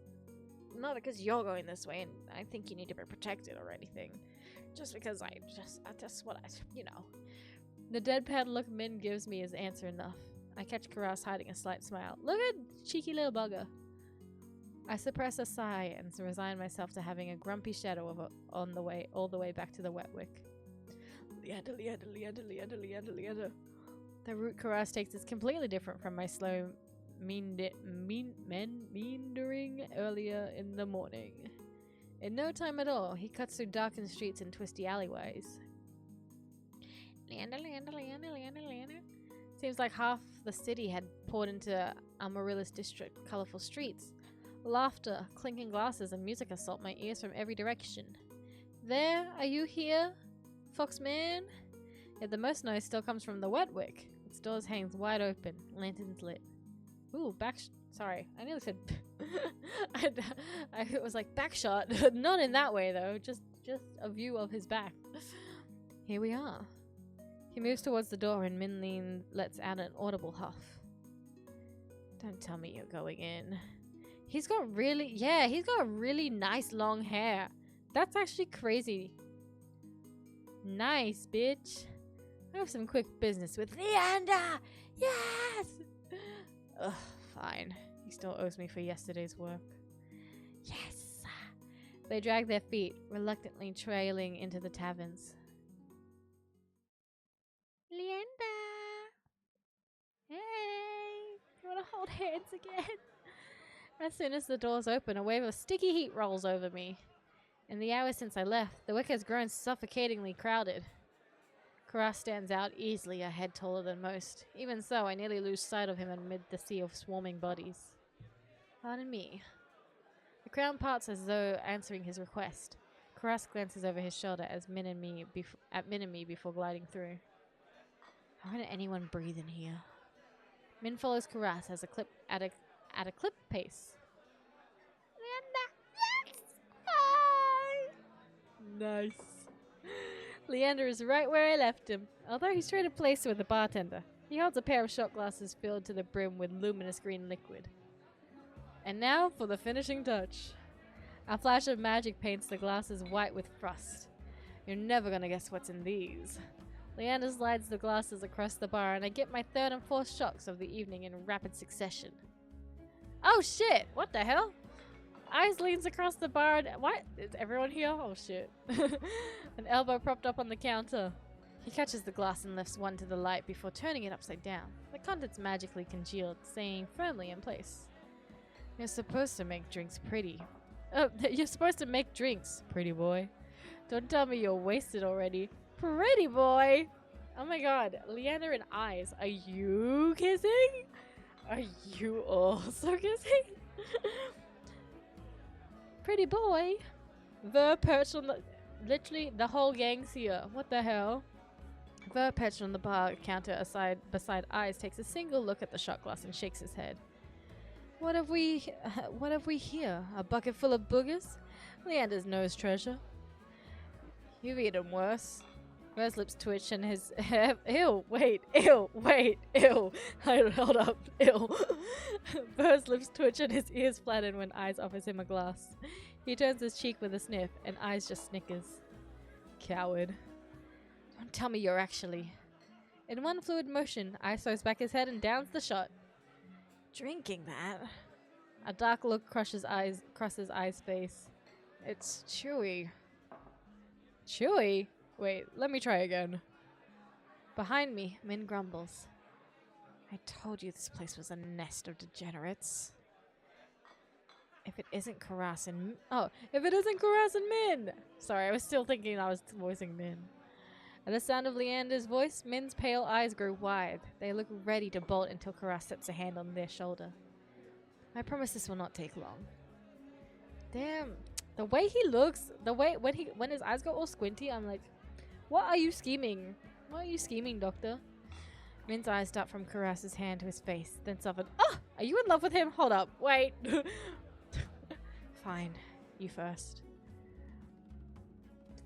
not because you're going this way and I think you need to be protected or anything. Just because that's what you know. The deadpan look Min gives me is answer enough. I catch Karas hiding a slight smile. Look at cheeky little bugger. I suppress a sigh and resign myself to having a grumpy shadow of all the way back to the Wet Wick. Leander. The route Karas takes is completely different from my slow meandering earlier in the morning. In no time at all, he cuts through darkened streets and twisty alleyways. Leander. Seems like half the city had poured into Amaryllis district. Colorful streets, laughter, clinking glasses, and music assault my ears from every direction. There, are you here, Foxman? Yet the most noise still comes from the Wet Wick. Its doors hangs wide open, lanterns lit. Ooh, sorry, I nearly said. I was like backshot. Not in that way though. Just a view of his back. Here we are. He moves towards the door and Min lets out an audible huff. Don't tell me you're going in. He's got really nice long hair. That's actually crazy. Nice, bitch. I have some quick business with Leander. Yes! Ugh, fine. He still owes me for yesterday's work. Yes! They drag their feet, reluctantly trailing into the taverns. Leander! Hey! You wanna hold hands again? As soon as the doors open, a wave of sticky heat rolls over me. In the hours since I left, the Wick has grown suffocatingly crowded. Karas stands out easily, a head taller than most. Even so, I nearly lose sight of him amid the sea of swarming bodies. Pardon me. The crowd parts as though answering his request. Karas glances over his shoulder at Min and me before gliding through. How can anyone breathe in here? Min follows Karas at a clip pace. Nice. Leander is right where I left him. Although he's traded place with the bartender, he holds a pair of shot glasses filled to the brim with luminous green liquid. And now for the finishing touch. A flash of magic paints the glasses white with frost. You're never gonna guess what's in these. Leander slides the glasses across the bar and I get my third and fourth shots of the evening in rapid succession. Oh shit! What the hell? Eyes leans across the bar and what? Is everyone here? Oh shit. An elbow propped up on the counter. He catches the glass and lifts one to the light before turning it upside down. The contents magically congealed, staying firmly in place. You're supposed to make drinks pretty. Oh, you're supposed to make drinks, pretty boy. Don't tell me you're wasted already. Pretty boy! Oh my god, Leander and Eyes, are you kissing? Are you also kissing? Pretty boy. Ver perched on the... Literally, the whole gang's here. What the hell? Ver perched on the bar counter beside Eyes takes a single look at the shot glass and shakes his head. What have we here? A bucket full of boogers? Leander's nose treasure. You've eaten worse. Ver's lips twitch and his ew, wait, hold up, ew. Ver's lips twitch and his ears flatten when Eyes offers him a glass. He turns his cheek with a sniff and Eyes just snickers. Coward. Don't tell me you're actually... In one fluid motion, Eyes throws back his head and downs the shot. Drinking that? A dark look crosses Eyes' face. It's chewy. Chewy? Wait, let me try again. Behind me, Min grumbles. I told you this place was a nest of degenerates. If it isn't Karas and... if it isn't Karas and Min! Sorry, I was still thinking I was voicing Min. At the sound of Leander's voice, Min's pale eyes grow wide. They look ready to bolt until Karas sets a hand on their shoulder. I promise this will not take long. Damn. The way he looks, the way when his eyes go all squinty, I'm like, what are you scheming? What are you scheming, Doctor? Min's eyes start from Karas's hand to his face, then soften. Oh! Are you in love with him? Hold up. Wait. Fine. You first.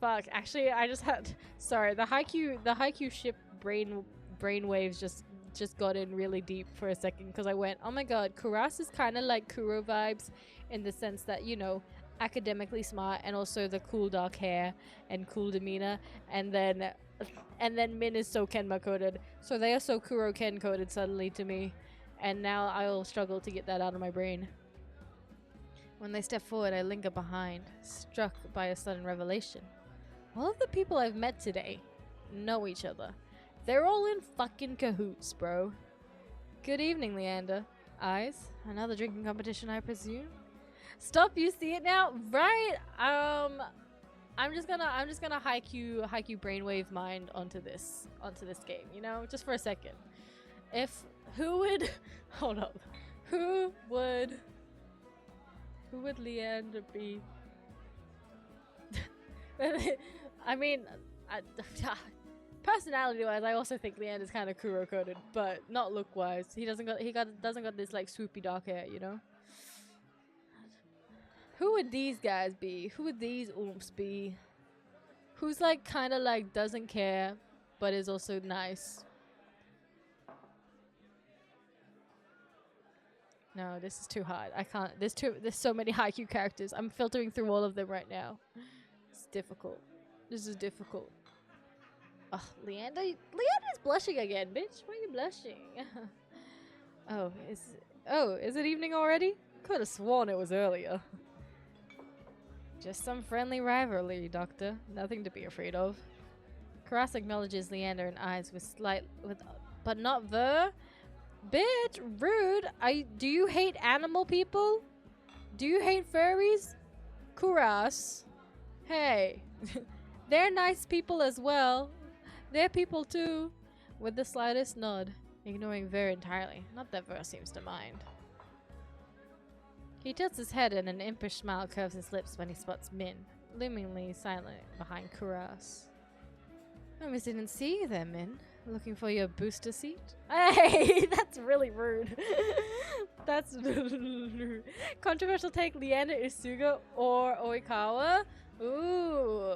Fuck. Actually, I just had... Sorry. The Haikyuu ship brainwaves just got in really deep for a second because I went, oh my god, Karas is kind of like Kuro vibes in the sense that, you know, academically smart and also the cool dark hair and cool demeanor, and then Min is so Kenma coded, so they are so Kuro Ken coded suddenly to me, and now I'll struggle to get that out of my brain. When they step forward, I linger behind, struck by a sudden revelation. All of the people I've met today know each other. They're all in fucking cahoots, bro. Good evening, Leander. Eyes? Another drinking competition, I presume? Stop, you see it now? Right? I'm just gonna Haikyuu brainwave mind onto this game, you know? Just for a second. Who would Leander be? I mean, personality-wise, I also think Leander's kind of Kuro-coded, but not look-wise. He doesn't got this like swoopy dark hair, you know. Who would these guys be? Who would these oomps be? Who's like kind of like doesn't care, but is also nice? No, this is too hard. I can't. There's so many Haikyuu characters. I'm filtering through all of them right now. It's difficult. This is difficult. Ugh, Leander's blushing again, bitch. Why are you blushing? Is it evening already? Could have sworn it was earlier. Just some friendly rivalry, Doctor. Nothing to be afraid of. Karas acknowledges Leander and Eyes but not Ver. Bitch, rude. Do you hate animal people? Do you hate furries? Karas. Hey. They're nice people as well. They're people too. With the slightest nod, ignoring Ver entirely. Not that Ver seems to mind. He tilts his head and an impish smile curves his lips when he spots Min, loomingly silent behind Karas. I almost didn't see you there, Min. Looking for your booster seat? Hey, that's really rude. That's rude. Controversial take, Leander Isuga or Oikawa? Ooh.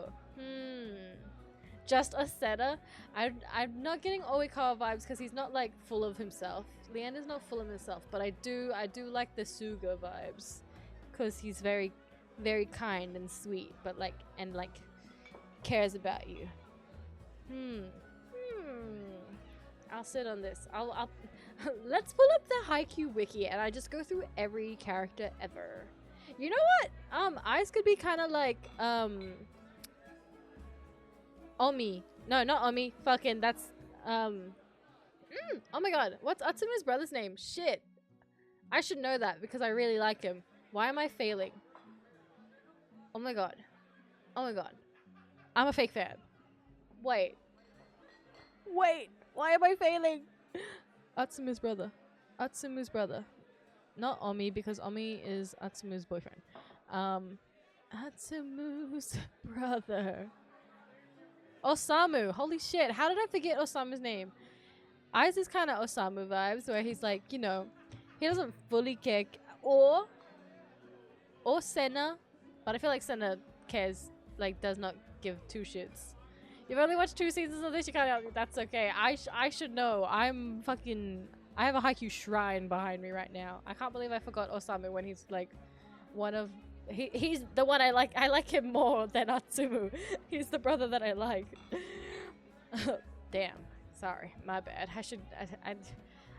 Just a setter. I'm not getting Oikawa vibes because he's not like full of himself. Leander's not full of himself, but I do like the Suga vibes because he's very, very kind and sweet, but like cares about you. I'll sit on this. I'll let's pull up the Haikyuu wiki and I just go through every character ever. You know what? Eyes could be kind of like Omi, No, not Omi. Fucking, that's, oh my god. What's Atsuma's brother's name? Shit. I should know that because I really like him. Why am I failing? Oh my god. Oh my god. I'm a fake fan. Wait. Wait. Why am I failing? Atsuma's brother. Atsuma's brother. Not Omi because Omi is Atsuma's boyfriend. Atsuma's brother. Osamu. Holy shit. How did I forget Osamu's name? Aiz is kind of Osamu vibes where he's like, you know, he doesn't fully care. Or Senna. But I feel like Senna cares, like, does not give two shits. You've only watched 2 seasons of this, you can't, that's okay. I should know. I have a Haikyuu shrine behind me right now. I can't believe I forgot Osamu when he's like one of, he's the one I like. I like him more than Atsumu. He's the brother that I like. Damn. Sorry. My bad.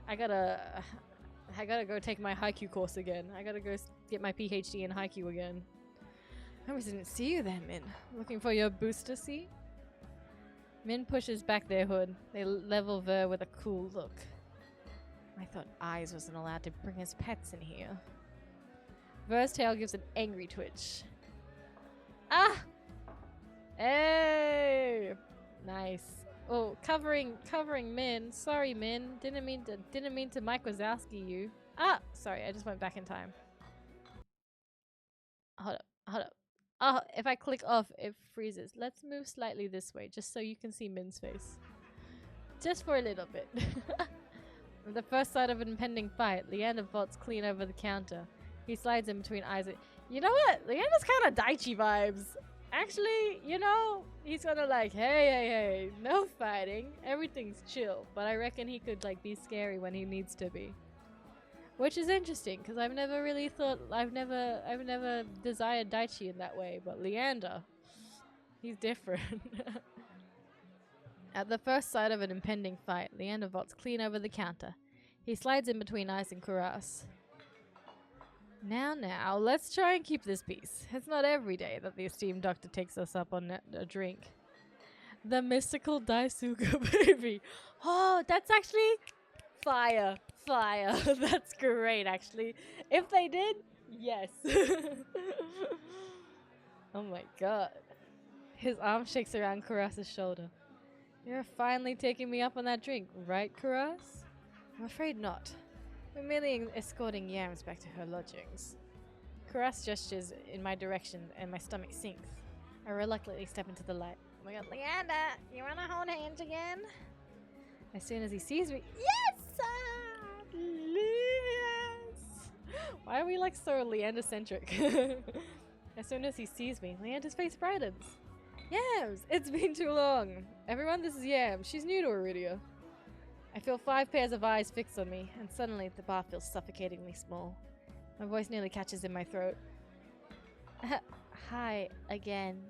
I gotta go take my Haikyuu course again. I gotta go get my PhD in Haikyuu again. I almost didn't see you there, Min. Looking for your booster seat? Min pushes back their hood. They level Ver with a cool look. I thought Aiz wasn't allowed to bring his pets in here. Ver's tail gives an angry twitch. Ah! Hey! Nice. Oh, covering Min. Sorry, Min. Didn't mean to Mike Wazowski you. Ah! Sorry, I just went back in time. Hold up. Oh, if I click off, it freezes. Let's move slightly this way, just so you can see Min's face. Just for a little bit. The first sight of an impending fight, Leander vaults clean over the counter. He slides in between eyes. You know what? Leander's kind of Daichi vibes. Actually, you know, he's gonna like, hey, no fighting. Everything's chill. But I reckon he could like be scary when he needs to be. Which is interesting, because I've never really thought, I've never desired Daichi in that way, but Leander, he's different. At the first sight of an impending fight, Leander vaults clean over the counter. He slides in between Aiz and Kuras. Now, let's try and keep this peace. It's not every day that the esteemed doctor takes us up on a drink. The mystical Daisuke baby. Oh, that's actually fire. That's great, actually. If they did, yes. Oh my god. His arm shakes around Kuras's shoulder. You're finally taking me up on that drink, right, Kuras? I'm afraid not. We're merely escorting Yams back to her lodgings. Kuras gestures in my direction and my stomach sinks. I reluctantly step into the light. Oh my god, Leander, you wanna hold hands again? As soon as he sees me, yes! Why are we like so Leander-centric? As soon as he sees me, Leander's face brightens. Yams! It's been too long. Everyone, this is Yams. She's new to Iridia. I feel 5 pairs of eyes fixed on me, and suddenly the bar feels suffocatingly small. My voice nearly catches in my throat. Hi, again.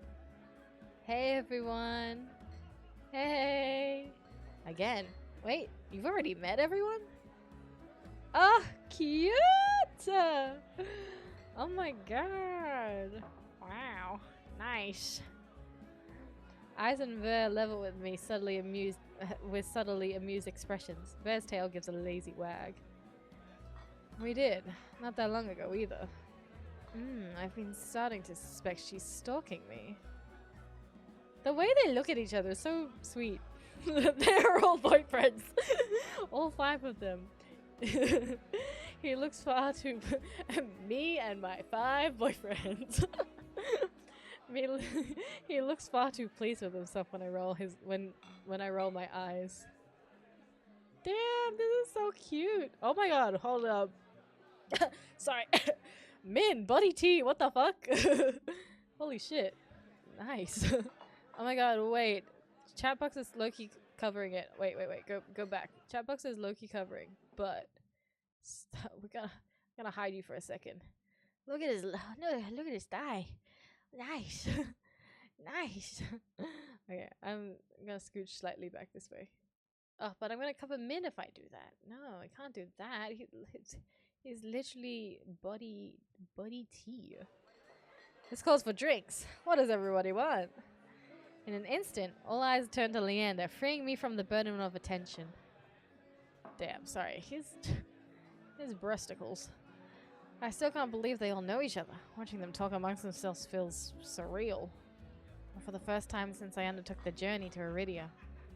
Hey, everyone. Hey. Again. Wait, you've already met everyone? Oh, cute! Oh my god. Wow. Nice. Aiz and Ver level with me, subtly amused, with subtly amused expressions. Ver's tail gives a lazy wag. We did. Not that long ago either. I've been starting to suspect she's stalking me. The way they look at each other is so sweet. They're all boyfriends. All 5 of them. He looks far too... me and my 5 boyfriends. He looks far too pleased with himself when I roll when I roll my eyes. Damn, this is so cute. Oh my god, hold up. Sorry. Min, body tea, what the fuck? Holy shit. Nice. Oh my god, wait. Chatbox is low-key covering it. Wait. Go back. Chatbox is low-key covering, but we're gonna hide you for a second. Look at his look at his thigh. Nice. Nice. Okay, I'm gonna scooch slightly back this way. Oh, but I'm gonna cover Min if I do that. No, I can't do that. He's literally body tea. This calls for drinks. What does everybody want? In an instant, all eyes turned to Leander, freeing me from the burden of attention. Damn, sorry. His breasticles. I still can't believe they all know each other. Watching them talk amongst themselves feels surreal. For the first time since I undertook the journey to Iridia,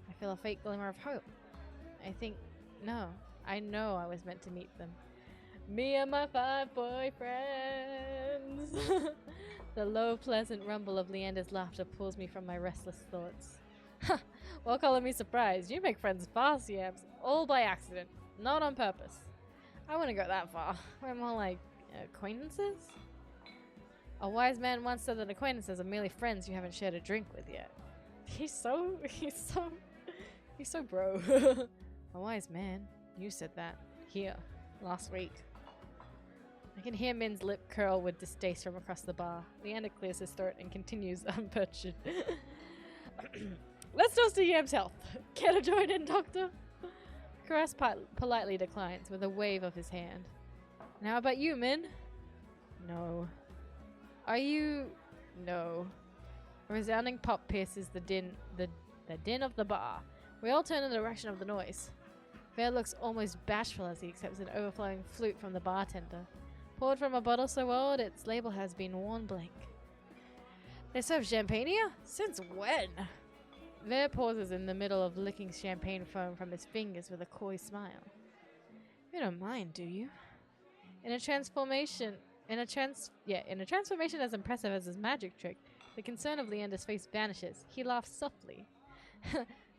I feel a faint glimmer of hope. I know I was meant to meet them. Me and my 5 boyfriends. The low, pleasant rumble of Leander's laughter pulls me from my restless thoughts. Ha! Well, calling me surprised. You make friends fast, Yams. All by accident. Not on purpose. I wouldn't go that far. We're more like acquaintances? A wise man once said that acquaintances are merely friends you haven't shared a drink with yet. He's so bro. A wise man? You said that. Here. Last week. I can hear Min's lip curl with distaste from across the bar. Leander clears his throat and continues unperturbed. Let's toast to Yam's health. Care to join in, Doctor? Caress politely declines with a wave of his hand. And how about you, Min? No. Are you... No. A resounding pop pierces the din of the bar. We all turn in the direction of the noise. Bear looks almost bashful as he accepts an overflowing flute from the bartender. Poured from a bottle so old, its label has been worn blank. They serve champagne here? Since when? Ver pauses in the middle of licking champagne foam from his fingers with a coy smile. You don't mind, do you? In a transformation as impressive as his magic trick, the concern of Leander's face vanishes. He laughs softly.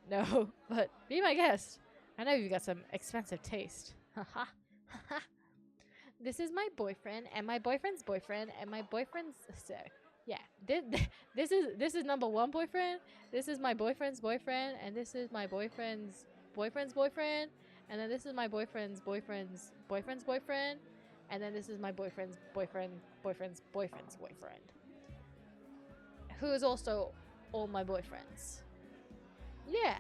No, but be my guest. I know you've got some expensive taste. Haha. Haha. This is my boyfriend, and my boyfriend's boyfriend, and my boyfriend's... So, yeah. This is number 1 boyfriend. This is my boyfriend's boyfriend, and this is my boyfriend's boyfriend's boyfriend, and then this is my boyfriend's boyfriend's boyfriend's boyfriend, and then this is my boyfriend's boyfriend's boyfriend's boyfriend. Who is also all my boyfriends. Yeah.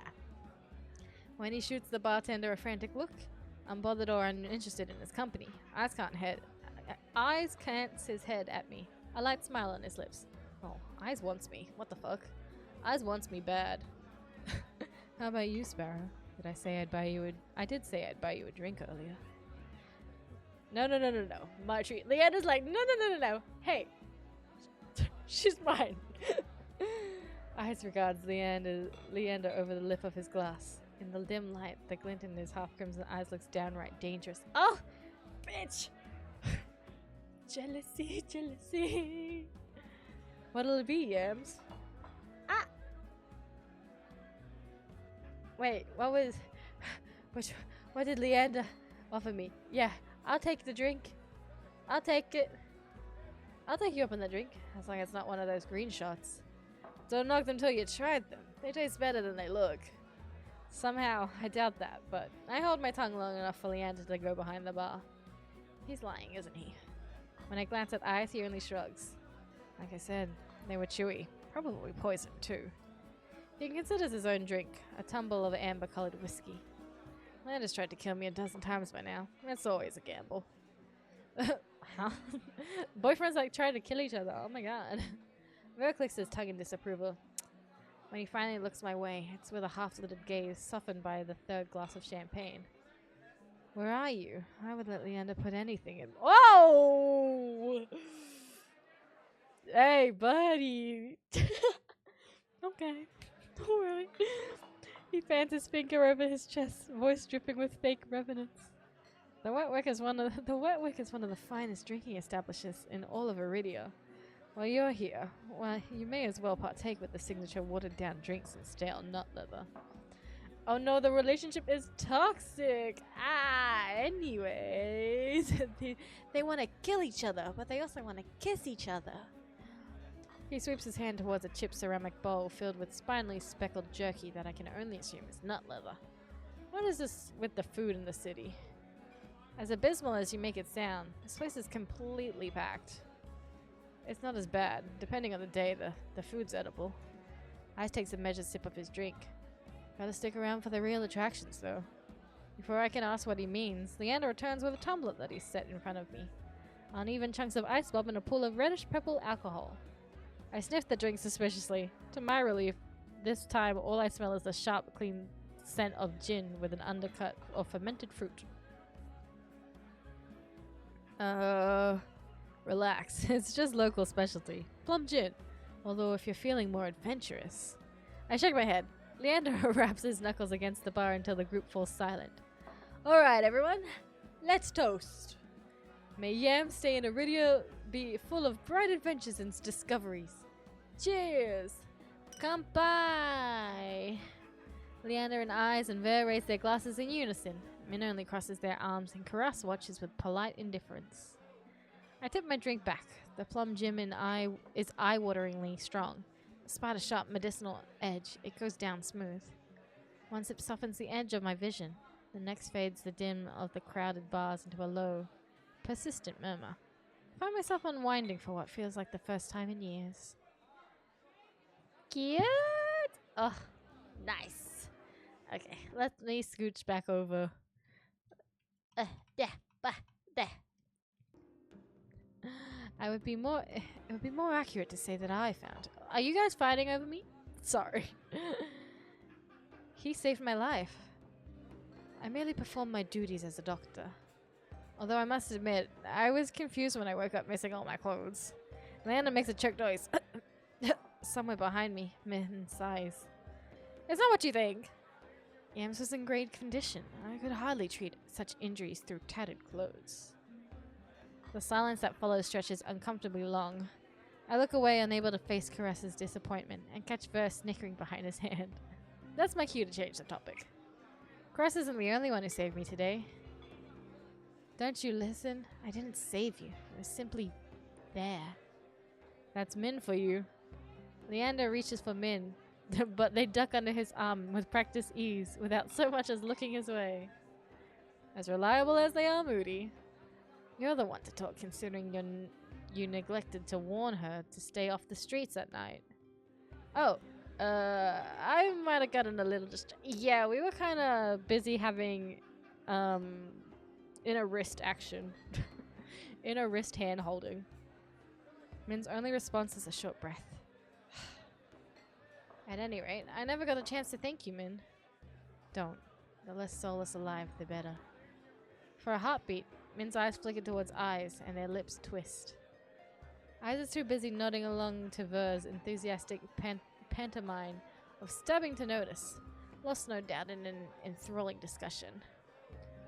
When he shoots the bartender a frantic look, unbothered or uninterested in his company, Eyes cants his head at me. A light smile on his lips. Oh, Eyes wants me. What the fuck? Eyes wants me bad. How about you, Sparrow? I did say I'd buy you a drink earlier. No. My treat. Leander's like, no. Hey. She's mine. Eyes regards Leander over the lip of his glass. In the dim light, the glint in his half-crimson eyes looks downright dangerous. Oh! Bitch! Jealousy. What'll it be, Yams? Ah! Wait, what did Leander offer me? Yeah, I'll take the drink. I'll take it. I'll take you up on the drink, as long as it's not one of those green shots. Don't knock them till you tried them. They taste better than they look. Somehow, I doubt that, but I hold my tongue long enough for Leander to go behind the bar. He's lying, isn't he? When I glance at Eyes, he only shrugs. Like I said, they were chewy. Probably poisoned, too. He considers his own drink, a tumble of amber-colored whiskey. Leander's tried to kill me 12 times by now. It's always a gamble. Huh? Boyfriends like try to kill each other. Oh my god. Ver clicks his tongue in disapproval. When he finally looks my way, it's with a half-lidded gaze softened by the 3rd glass of champagne. Where are you? I would let Leander put anything in. Whoa! Hey, buddy. Okay. Don't worry. He fans his finger over his chest, voice dripping with fake reverence. The Wet Wick is one of the finest drinking establishments in all of Iridia. While you're here, you may as well partake with the signature watered-down drinks and stale nut leather. Oh no, the relationship is toxic! Anyways. They want to kill each other, but they also want to kiss each other. He sweeps his hand towards a chipped ceramic bowl filled with spinally speckled jerky that I can only assume is nut leather. What is this with the food in the city? As abysmal as you make it sound, this place is completely packed. It's not as bad. Depending on the day, the food's edible. Ice takes a measured sip of his drink. Gotta stick around for the real attractions, though. Before I can ask what he means, Leander returns with a tumbler that he's set in front of me. Uneven chunks of ice blob in a pool of reddish-purple alcohol. I sniff the drink suspiciously. To my relief, this time all I smell is the sharp, clean scent of gin with an undercut of fermented fruit. Relax. It's just local specialty. Plum gin. Although if you're feeling more adventurous. I shake my head. Leander wraps his knuckles against the bar until the group falls silent. Alright, everyone. Let's toast. May Yam stay in Iridia be full of bright adventures and discoveries. Cheers! Kampai! Leander and Eyes and Ver raise their glasses in unison. Min only crosses their arms and Karas watches with polite indifference. I tip my drink back. The plum gin is eye-wateringly strong. Despite a sharp medicinal edge, it goes down smooth. One sip softens the edge of my vision. The next fades the dim of the crowded bars into a low, persistent murmur. I find myself unwinding for what feels like the first time in years. Cute! Oh, nice. Okay, let me scooch back over. There. It would be more accurate to say that I found. Are you guys fighting over me? Sorry. He saved my life. I merely performed my duties as a doctor. Although I must admit, I was confused when I woke up missing all my clothes. Leander makes a choked noise. Somewhere behind me, Min sighs. It's not what you think. Yams was in great condition. I could hardly treat such injuries through tattered clothes. The silence that follows stretches uncomfortably long. I look away, unable to face Caress's disappointment, and catch Ver snickering behind his hand. That's my cue to change the topic. Caress isn't the only one who saved me today. Don't you listen? I didn't save you. I was simply there. That's Min for you. Leander reaches for Min, but they duck under his arm with practiced ease without so much as looking his way. As reliable as they are moody. You're the one to talk, considering you neglected to warn her to stay off the streets at night. Oh, I might have gotten a little yeah, we were kind of busy having, inner wrist action. Inner wrist hand holding. Min's only response is a short breath. At any rate, I never got a chance to thank you, Min. Don't. The less soulless alive, the better. For a heartbeat, Min's eyes flicker towards Eyes, and their lips twist. Eyes is too busy nodding along to Ver's enthusiastic pantomime of stabbing to notice, lost no doubt in an enthralling discussion.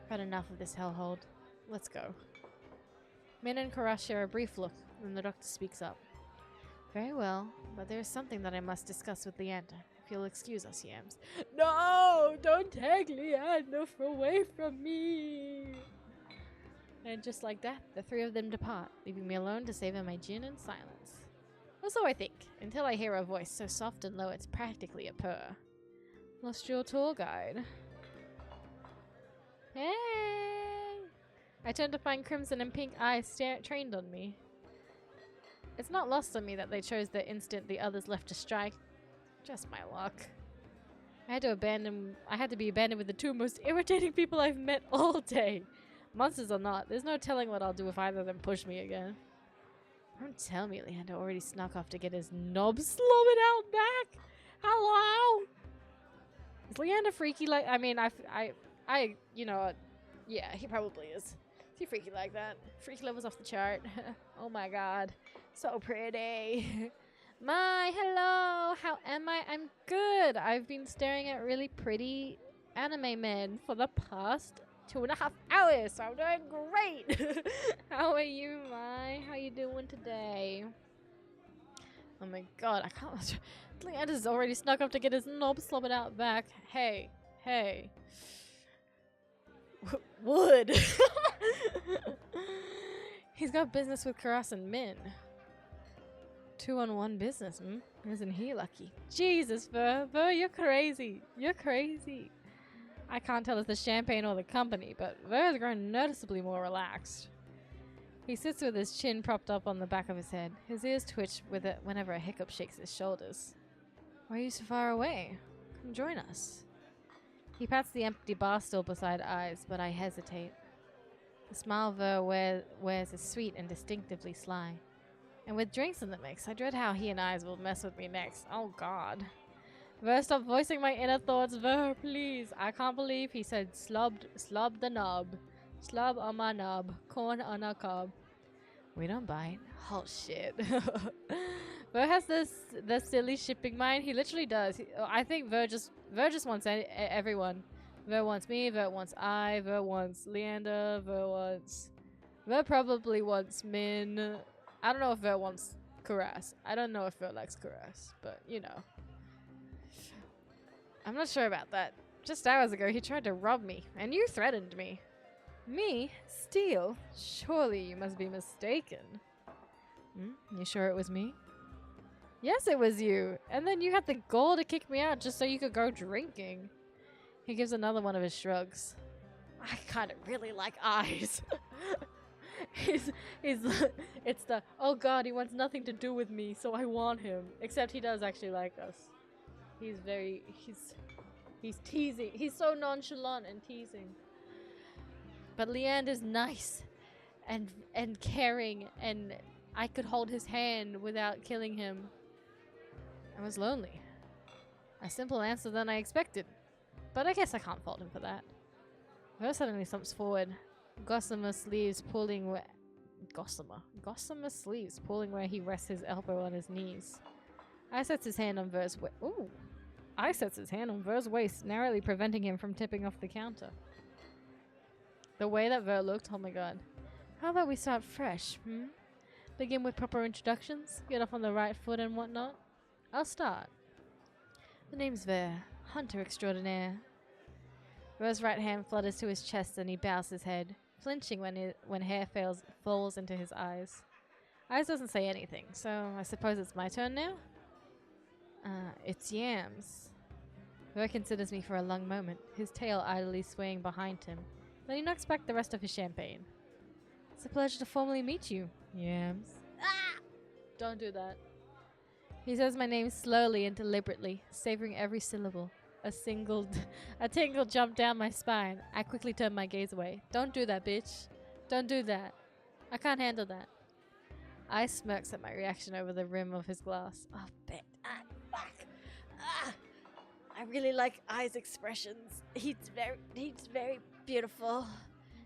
Had enough of this hellhole. Let's go. Min and Karash share a brief look, then the doctor speaks up. Very well, but there is something that I must discuss with Leander, if you'll excuse us, Yams. No! Don't take Leander away from me! And just like that, the three of them depart, leaving me alone to savor my gin in silence. Or so I think, until I hear a voice so soft and low it's practically a purr. Lost your tour guide. Hey! I turn to find Crimson and Pink eyes trained on me. It's not lost on me that they chose the instant the others left to strike. Just my luck. I had to be abandoned with the two most irritating people I've met all day. Monsters or not, there's no telling what I'll do if either of them push me again. Don't tell me Leander already snuck off to get his knob slobbing out back. Hello? Is Leander freaky like, I mean, you know, yeah, he probably is. Is he freaky like that? Freaky level's off the chart. Oh my god. So pretty. My, hello. How am I? I'm good. I've been staring at really pretty anime men for the past 2.5 hours, so I'm doing great. How are you, Mai? How you doing today? Oh my god, I can't. Leander's already snuck up to get his knob slobbered out back. Hey. Wood. He's got business with Karas and Min. 2-on-1 business, Isn't he lucky? Jesus, Ver, you're crazy. You're crazy. I can't tell if it's the champagne or the company, but Ver's grown noticeably more relaxed. He sits with his chin propped up on the back of his head. His ears twitch with it whenever a hiccup shakes his shoulders. Why are you so far away? Come join us. He pats the empty bar stool beside Eyes, but I hesitate. The smile Ver wears is sweet and distinctively sly. And with drinks in the mix, I dread how he and Eyes will mess with me next. Oh god. Ver, stop voicing my inner thoughts. Ver, please. I can't believe he said slob the knob. Slob on my knob. Corn on a cob. We don't bite. Oh shit. Ver has the silly shipping mind. He literally does. I think Ver just wants everyone. Ver wants me. Ver wants I. Ver wants Leander. Ver probably wants Min. I don't know if Ver wants Karas. I don't know if Ver likes Karas, but you know. I'm not sure about that. Just hours ago, he tried to rob me, and you threatened me. Me? Steal? Surely you must be mistaken. You sure it was me? Yes, it was you. And then you had the gall to kick me out just so you could go drinking. He gives another one of his shrugs. I kind of really like eyes. It's the, oh god, he wants nothing to do with me, so I want him. Except he does actually like us. He's teasing. He's so nonchalant and teasing. But Leander's nice and caring, and I could hold his hand without killing him. I was lonely. A simple answer than I expected. But I guess I can't fault him for that. Ver suddenly stumps forward. Gossamer sleeves pulling where he rests his elbow on his knees. I sets his hand on Ver's waist, narrowly preventing him from tipping off the counter. The way that Ver looked, oh my god. How about we start fresh, Begin with proper introductions, get off on the right foot and whatnot. I'll start. The name's Ver, hunter extraordinaire. Ver's right hand flutters to his chest and he bows his head, flinching when hair falls into his eyes. Eyes doesn't say anything, so I suppose it's my turn now? It's Yams. Ver considers me for a long moment, his tail idly swaying behind him. Then he knocks back the rest of his champagne. It's a pleasure to formally meet you, Yams. Ah! Don't do that. He says my name slowly and deliberately, savoring every syllable. A tingle jumped down my spine. I quickly turned my gaze away. Don't do that, bitch. Don't do that. I can't handle that. I smirks at my reaction over the rim of his glass. Oh, bitch. Fuck. I really like Ai's expressions. He's very beautiful.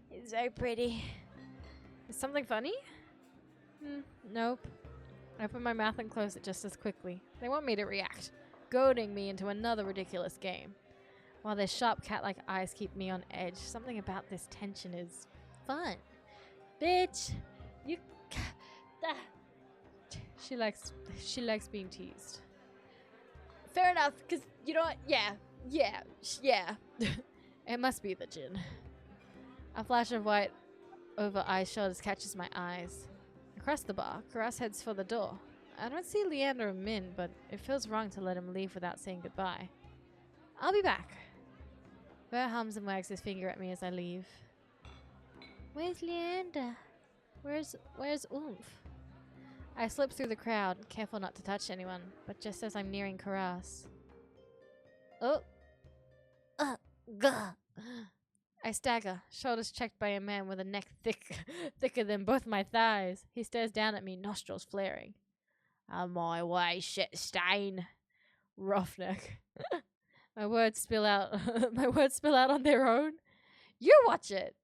He's very pretty. Is something funny? Nope. I open my mouth and close it just as quickly. They want me to react, goading me into another ridiculous game. While their sharp cat-like eyes keep me on edge, something about this tension is fun. Bitch! You... She likes being teased. Fair enough, because, you know what? Yeah. It must be the gin. A flash of white over Ai's shoulders catches my eyes. Across the bar, Karas heads for the door. I don't see Leander or Min, but it feels wrong to let him leave without saying goodbye. I'll be back. Ver hums and wags his finger at me as I leave. Where's Leander? Where's Oomph? I slip through the crowd, careful not to touch anyone, but just as I'm nearing Karas. Oh! Gah! I stagger, shoulders checked by a man with a neck thicker than both my thighs. He stares down at me, nostrils flaring. On my way, shit stain. Roughneck. My words spill out on their own. You watch it!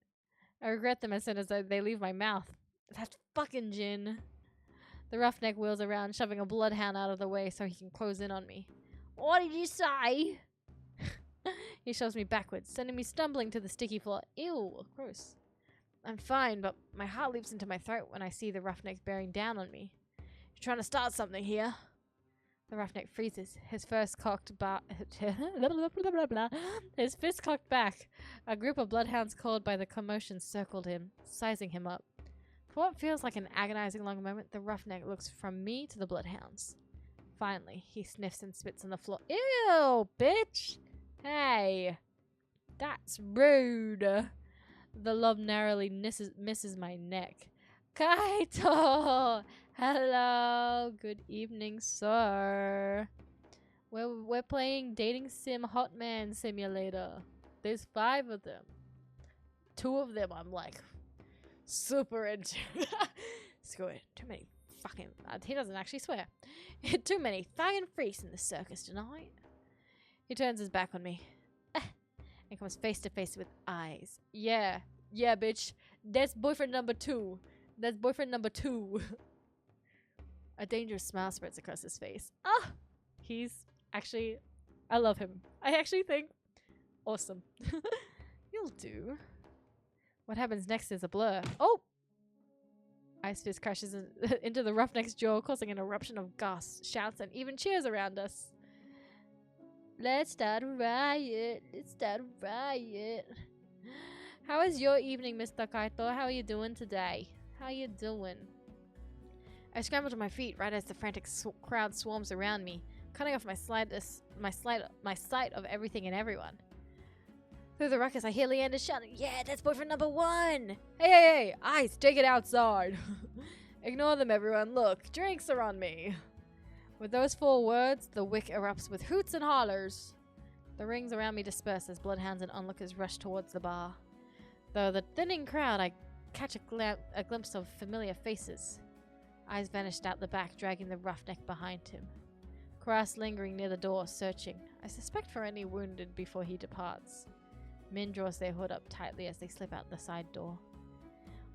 I regret them as soon as they leave my mouth. That fucking gin. The roughneck wheels around, shoving a bloodhound out of the way so he can close in on me. What did you say? He shoves me backwards, sending me stumbling to the sticky floor. Ew, gross. I'm fine, but my heart leaps into my throat when I see the roughneck bearing down on me. You're trying to start something here. The roughneck freezes, his fist cocked back. A group of bloodhounds called by the commotion circled him, sizing him up. For what feels like an agonizing long moment, the roughneck looks from me to the bloodhounds. Finally, he sniffs and spits on the floor. Ew, bitch! Hey! That's rude! The lob narrowly misses my neck. Kaito! Hello! Good evening, sir. We're playing Dating Sim Hot Man Simulator. There's 5 of them. 2 of them I'm like super into. Screw it. Too many fucking... he doesn't actually swear. Too many fucking freaks in the circus tonight. He turns his back on me and comes face to face with eyes. Yeah, yeah, bitch. That's boyfriend number 2. That's boyfriend number 2. A dangerous smile spreads across his face. Ah! He's actually... I love him. I actually think... Awesome. You'll do. What happens next is a blur. Oh! Ice Fist crashes into the roughneck's jaw, causing an eruption of gasps, shouts, and even cheers around us. Let's start a riot. Let's start a riot. How is your evening, Mr. Kaito? How are you doing today? How you doing? I scramble to my feet right as the frantic crowd swarms around me, cutting off my sight of everything and everyone. Through the ruckus, I hear Leander shouting, "Yeah, that's boyfriend number 1! Hey, hey, hey! Ice, take it outside!" Ignore them, everyone. Look, drinks are on me. With those 4 words, the wick erupts with hoots and hollers. The rings around me disperse as bloodhounds and onlookers rush towards the bar. Though the thinning crowd, I catch a glimpse of familiar faces. Eyes vanished out the back, dragging the roughneck behind him. Kras lingering near the door, searching. I suspect for any wounded before he departs. Min draws their hood up tightly as they slip out the side door,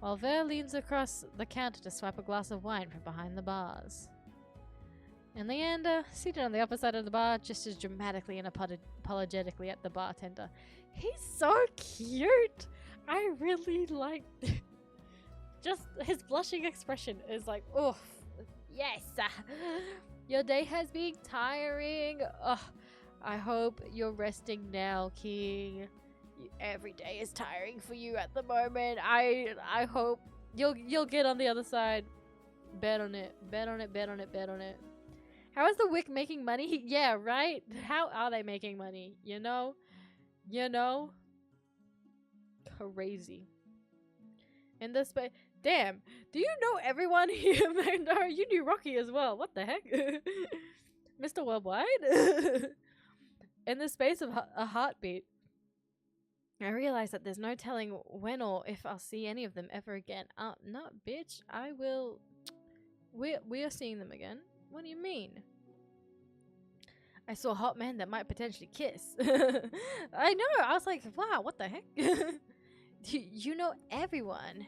while Ver leans across the counter to swipe a glass of wine from behind the bars. And Leander, seated on the upper side of the bar, gestures dramatically and apologetically at the bartender. He's so cute! I really like... Just his blushing expression is like, oof, yes! Your day has been tiring. Ugh, I hope you're resting now, King. Every day is tiring for you at the moment. I hope you'll get on the other side. Bet on it. Bet on it. Bet on it. Bet on it. How is the Wick making money? Yeah, right? How are they making money? You know? You know? Crazy. In this space... Damn. Do you know everyone here, Mandar? You knew Rocky as well. What the heck? Mr. Worldwide? In the space of a heartbeat, I realize that there's no telling when or if I'll see any of them ever again. No, bitch. I will... We are seeing them again. What do you mean? I saw hot men that might potentially kiss. I know. I was like, wow, what the heck? You know everyone.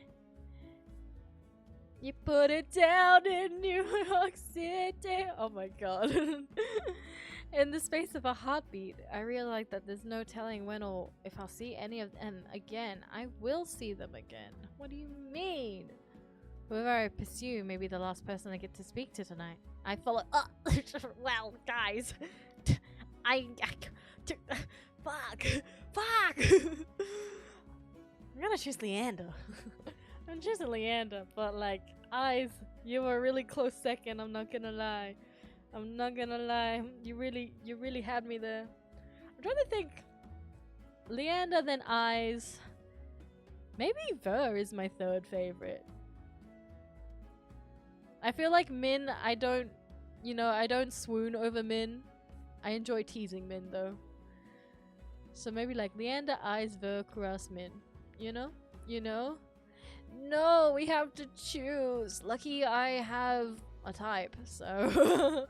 You put it down in New York City. Oh my god. In the space of a heartbeat, I realize that there's no telling when or if I'll see any of them again. I will see them again. What do you mean? Whoever I pursue may be the last person I get to speak to tonight. I follow. Well, guys, fuck. I'm gonna choose Leander. I'm choosing Leander, but like, Eyes, you were a really close second. I'm not gonna lie. I'm not gonna lie. You really had me there. I'm trying to think. Leander, then Eyes. Maybe Ver is my 3rd favorite. I feel like Min, I don't swoon over Min. I enjoy teasing Min though. So maybe like Leander, Eyes, Ver, Kras, Min. You know? You know? No, we have to choose. Lucky I have a type, so...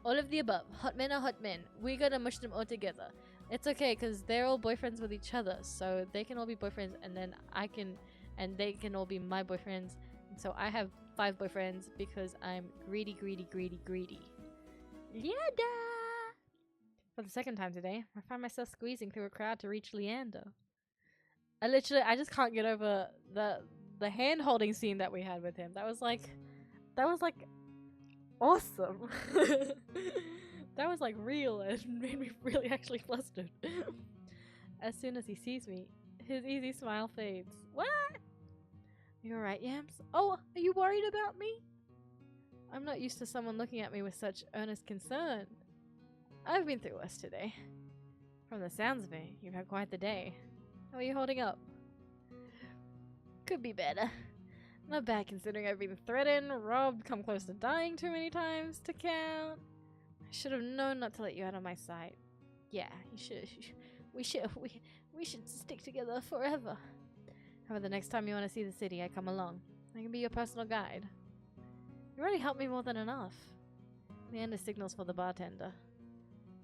All of the above. Hot men are hot men. We gotta mush them all together. It's okay, because they're all boyfriends with each other, so they can all be boyfriends, and then they can all be my boyfriends. And so I have 5 boyfriends, because I'm greedy. Leander! For the 2nd time today, I find myself squeezing through a crowd to reach Leander. I just can't get over the hand-holding scene that we had with him. That was like awesome. That was like real and made me really actually flustered. As soon as he sees me, his easy smile fades. What? You alright, Yams? Oh, are you worried about me? I'm not used to someone looking at me with such earnest concern. I've been through worse today. From the sounds of it, you've had quite the day. How are you holding up? Could be better. Not bad considering I've been threatened, robbed, come close to dying too many times to count. I should have known not to let you out of my sight. Yeah, you should. We should stick together forever. However, the next time you want to see the city, I come along. I can be your personal guide. You already helped me more than enough. Leander signals for the bartender.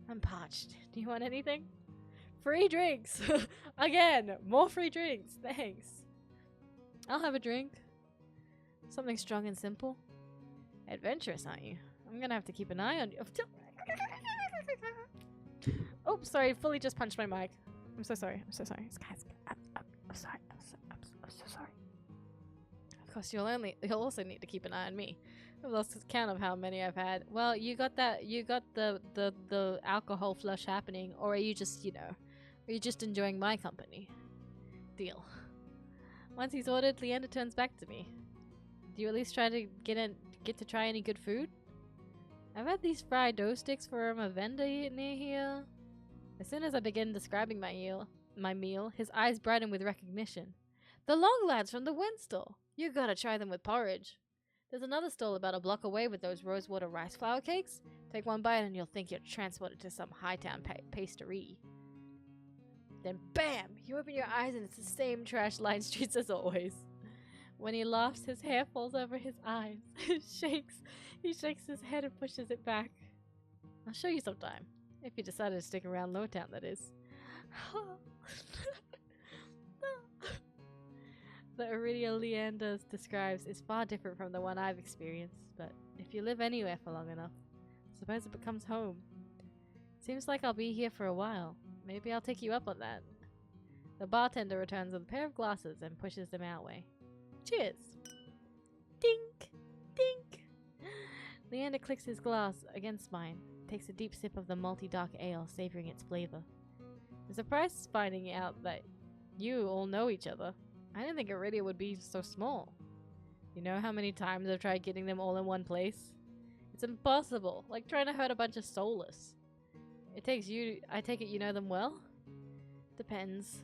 I'm parched. Do you want anything? Free drinks! Again! More free drinks! Thanks. I'll have a drink. Something strong and simple. Adventurous, aren't you? I'm gonna have to keep an eye on you. Oh, sorry. Fully just punched my mic. I'm so sorry. I'm so sorry. Guys, I'm sorry. I'm so sorry. Of course, you'll also need to keep an eye on me. I've lost count of how many I've had. Well, you got the alcohol flush happening, or are you just, are you just enjoying my company? Deal. Once he's ordered, Leander turns back to me. Do you at least try to get to try any good food? I've had these fried dough sticks from a vendor near here. As soon as I begin describing my meal, his eyes brighten with recognition. The long lads from the wind stall. You gotta try them with porridge. There's another stall about a block away with those rosewater rice flour cakes. Take one bite and you'll think you're transported to some Hightown pastry. Then bam! You open your eyes and it's the same trash-lined streets as always. When he laughs, his hair falls over his eyes. He shakes his head and pushes it back. I'll show you sometime. If you decided to stick around Lowtown, that is. The Iridia Leander describes is far different from the one I've experienced, but if you live anywhere for long enough, I suppose it becomes home. Seems like I'll be here for a while. Maybe I'll take you up on that. The bartender returns with a pair of glasses and pushes them our way. Cheers! Dink! Dink! Leander clicks his glass against mine, takes a deep sip of the malty dark ale, savoring its flavor. I'm surprised finding out that you all know each other. I didn't think Iridia would be so small. You know how many times I've tried getting them all in one place? It's impossible, like trying to herd a bunch of soulless. I take it you know them well? Depends.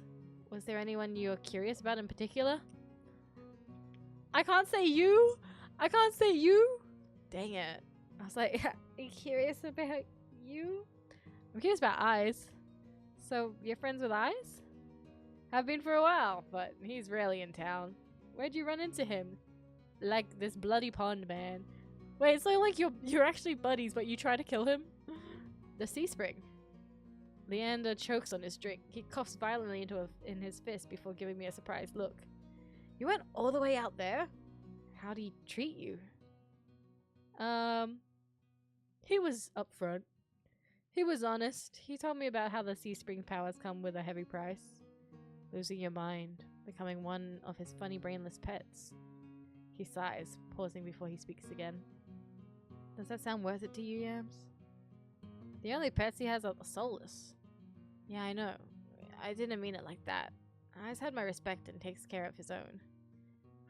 Was there anyone you're curious about in particular? I can't say you! I can't say you! Dang it. I was like, are you curious about you? I'm curious about Eyes. So, you're friends with Eyes? Have been for a while, but he's rarely in town. Where'd you run into him? Like this bloody pond man. Wait, so like you're actually buddies, but you try to kill him? The Sea Spring. Leander chokes on his drink. He coughs violently in his fist before giving me a surprised look. You went all the way out there? How'd he treat you? He was upfront. He was honest. He told me about how the Sea Spring powers come with a heavy price. Losing your mind, becoming one of his funny brainless pets. He sighs, pausing before he speaks again. Does that sound worth it to you, Yams? The only pets he has are the soulless. Yeah, I know. I didn't mean it like that. Eyes had my respect and takes care of his own.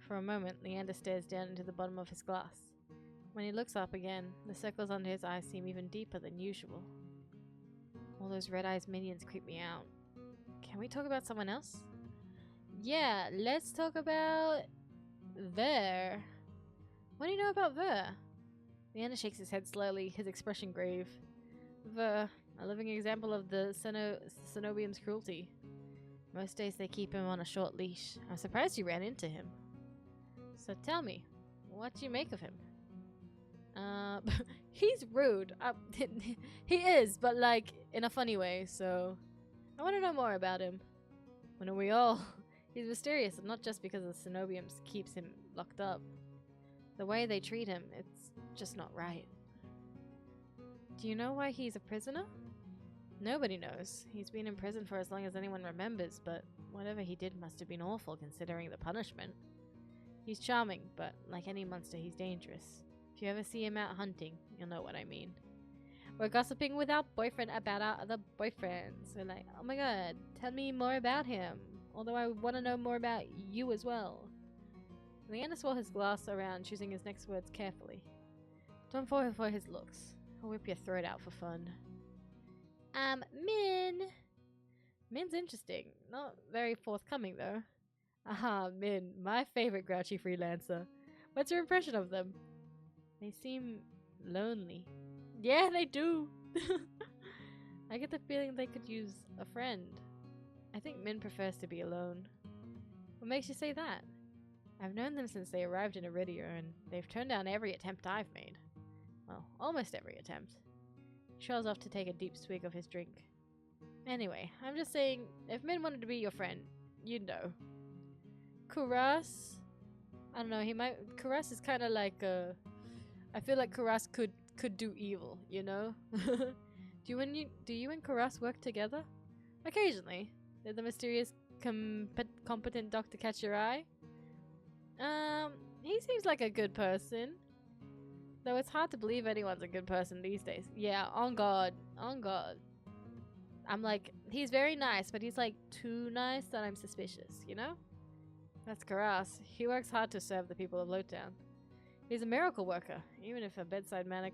For a moment, Leander stares down into the bottom of his glass. When he looks up again, the circles under his eyes seem even deeper than usual. All those red-eyes minions creep me out. Can we talk about someone else? Yeah, let's talk about Ver. What do you know about Ver? Leander shakes his head slowly, his expression grave. Ver, a living example of the Cenobium's cruelty. Most days they keep him on a short leash. I'm surprised you ran into him. So tell me, what do you make of him? He's rude. He is, but like in a funny way, so I want to know more about him. Wouldn't we all? He's mysterious, and not just because the Cenobiums keeps him locked up. The way they treat him, it's just not right. Do you know why he's a prisoner? Nobody knows. He's been in prison for as long as anyone remembers, but whatever he did must have been awful considering the punishment. He's charming, but like any monster, he's dangerous. If you ever see him out hunting, you'll know what I mean. We're gossiping with our boyfriend about our other boyfriends. We're like, oh my god, tell me more about him. Although I want to know more about you as well. Leander swirls his glass around, choosing his next words carefully. Don't fall for his looks. He'll whip your throat out for fun. Min! Min's interesting. Not very forthcoming, though. Aha, Min, my favorite grouchy freelancer. What's your impression of them? They seem lonely. Yeah, they do! I get the feeling they could use a friend. I think Min prefers to be alone. What makes you say that? I've known them since they arrived in Iridia, and they've turned down every attempt I've made. Well, almost every attempt. He shows off to take a deep swig of his drink. Anyway, I'm just saying, if Min wanted to be your friend, you'd know. Kuras? I don't know, Kuras is kind of like I feel like Kuras could do evil, you know? Do you and Kuras work together? Occasionally. Did the mysterious competent doctor catch your eye? He seems like a good person. Though it's hard to believe anyone's a good person these days. Yeah, on God. On God. I'm like, he's very nice, but he's like too nice that I'm suspicious, you know? That's Karas. He works hard to serve the people of Lowtown. He's a miracle worker, even if his bedside manner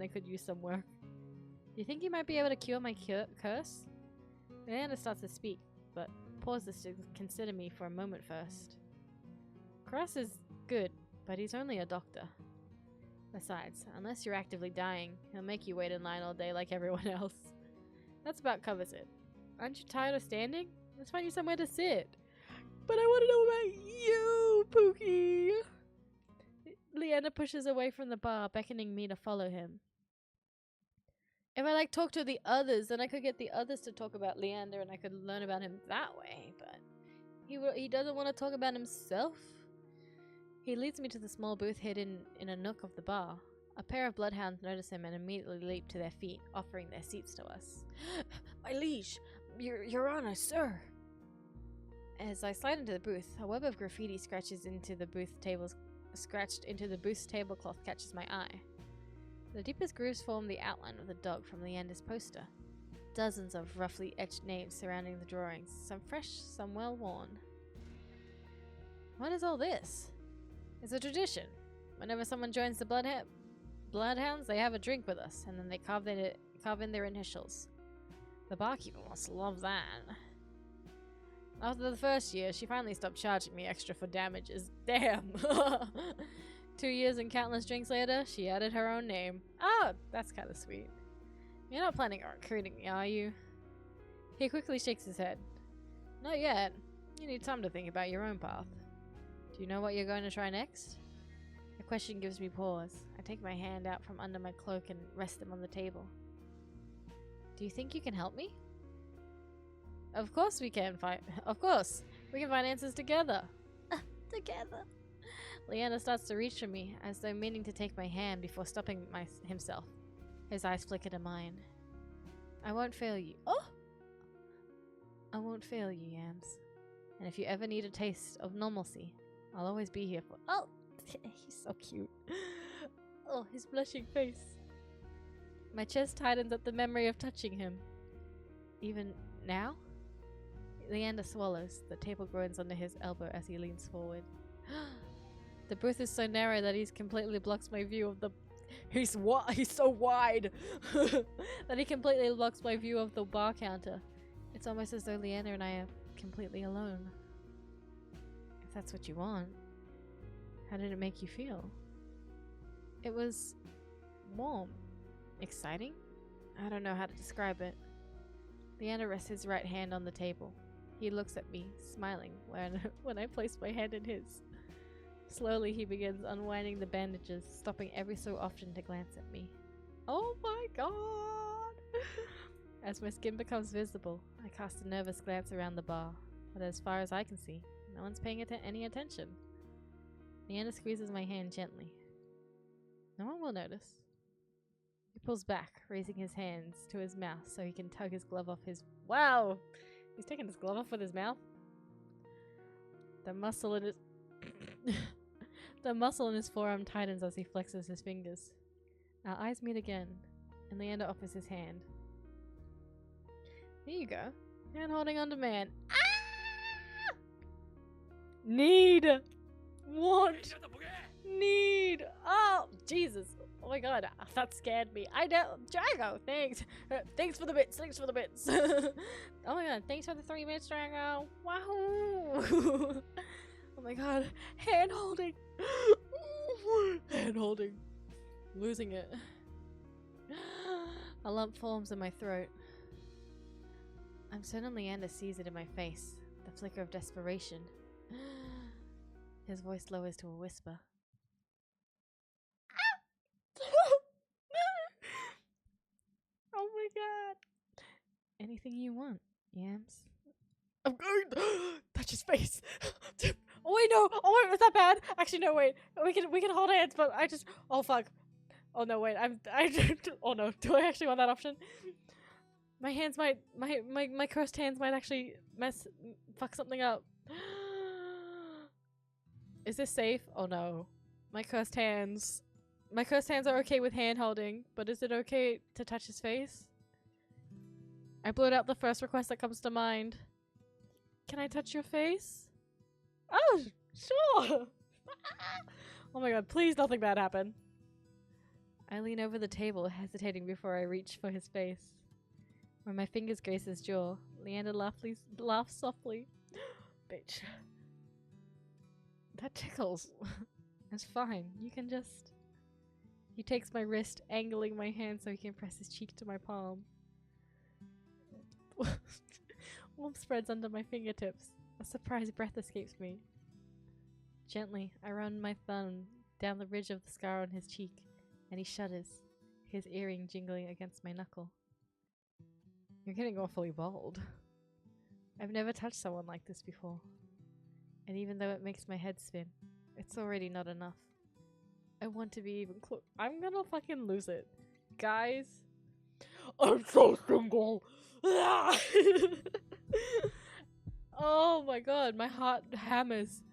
could use some work. Do you think he might be able to cure my curse? Leander starts to speak, but pauses to consider me for a moment first. Karas is good, but he's only a doctor. Besides, unless you're actively dying, he'll make you wait in line all day like everyone else. That's about covers it. Aren't you tired of standing? Let's find you somewhere to sit. But I want to know about you, Pookie! Leander pushes away from the bar, beckoning me to follow him. If I talk to the others, then I could get the others to talk about Leander and I could learn about him that way, but he doesn't want to talk about himself. He leads me to the small booth hidden in a nook of the bar. A pair of bloodhounds notice him and immediately leap to their feet, offering their seats to us. My liege! Your Honor, sir! As I slide into the booth, a web of graffiti scratched into the booth's tablecloth catches my eye. The deepest grooves form the outline of the dog from Leander's poster. Dozens of roughly etched names surrounding the drawings, some fresh, some well worn. What is all this? It's a tradition. Whenever someone joins the Bloodhounds, they have a drink with us, and then they carve in their initials. The barkeeper must love that. After the first year, she finally stopped charging me extra for damages. Damn! 2 years and countless drinks later, she added her own name. Ah, that's kind of sweet. You're not planning on recruiting me, are you? He quickly shakes his head. Not yet. You need time to think about your own path. Do you know what you're going to try next? The question gives me pause. I take my hand out from under my cloak and rest them on the table. Do you think you can help me? Of course we can find answers together. Together. Leander starts to reach for me, as though meaning to take my hand before stopping himself. His eyes flicker to mine. I won't fail you. Oh! I won't fail you, Yams. And if you ever need a taste of normalcy, I'll always be here for— Oh! He's so cute. Oh, his blushing face. My chest tightens at the memory of touching him. Even now? Leander swallows. The table groans under his elbow as he leans forward. The booth is so narrow that he completely blocks my view of the— He's so wide that he completely blocks my view of the bar counter. It's almost as though Leander and I are completely alone. If that's what you want. How did it make you feel? It was warm. Exciting? I don't know how to describe it. Leander rests his right hand on the table. He looks at me, smiling when I place my hand in his. Slowly he begins unwinding the bandages, stopping every so often to glance at me. Oh my god! As my skin becomes visible, I cast a nervous glance around the bar, but as far as I can see, no one's paying any attention. Leander squeezes my hand gently. No one will notice. He pulls back, raising his hands to his mouth so he can tug his glove off his— Wow! He's taking his glove off with his mouth? The muscle in his— The muscle in his forearm tightens as he flexes his fingers. Our eyes meet again, and Leander offers his hand. Here you go. Hand holding on demand. Ah! Need! Want! Need! Oh, Jesus. Oh my god, that scared me. I know. Drago, thanks. Thanks for the bits. Thanks for the bits. Oh my god, thanks for the 3 minutes, Drago. Wahoo! Oh my god, hand holding. Hand holding. Losing it. A lump forms in my throat. I'm certain Leander sees it in my face. The flicker of desperation. His voice lowers to a whisper. god. Anything you want, Yams. I'm going to touch his face. Oh wait, no. Oh wait, was that bad? Actually, no. Wait, we can hold hands, but I just. Oh fuck. Oh no, wait. Oh no. Do I actually want that option? My hands might. My cursed hands might actually fuck something up. Is this safe? Oh no. My cursed hands. My cursed hands are okay with hand holding, but is it okay to touch his face? I blurt out the first request that comes to mind. Can I touch your face? Oh, sure. Oh my god, please nothing bad happen. I lean over the table, hesitating before I reach for his face. When my fingers grace his jaw, Leander laughs softly. Bitch. That tickles. It's fine. You can just... He takes my wrist, angling my hand so he can press his cheek to my palm. Warmth spreads under my fingertips. A surprised breath escapes me. Gently, I run my thumb down the ridge of the scar on his cheek, and he shudders, his earring jingling against my knuckle. You're getting awfully bold. I've never touched someone like this before. And even though it makes my head spin, it's already not enough. I want to be even close. I'm gonna fucking lose it. Guys, I'm so single. Oh my god, my heart hammers,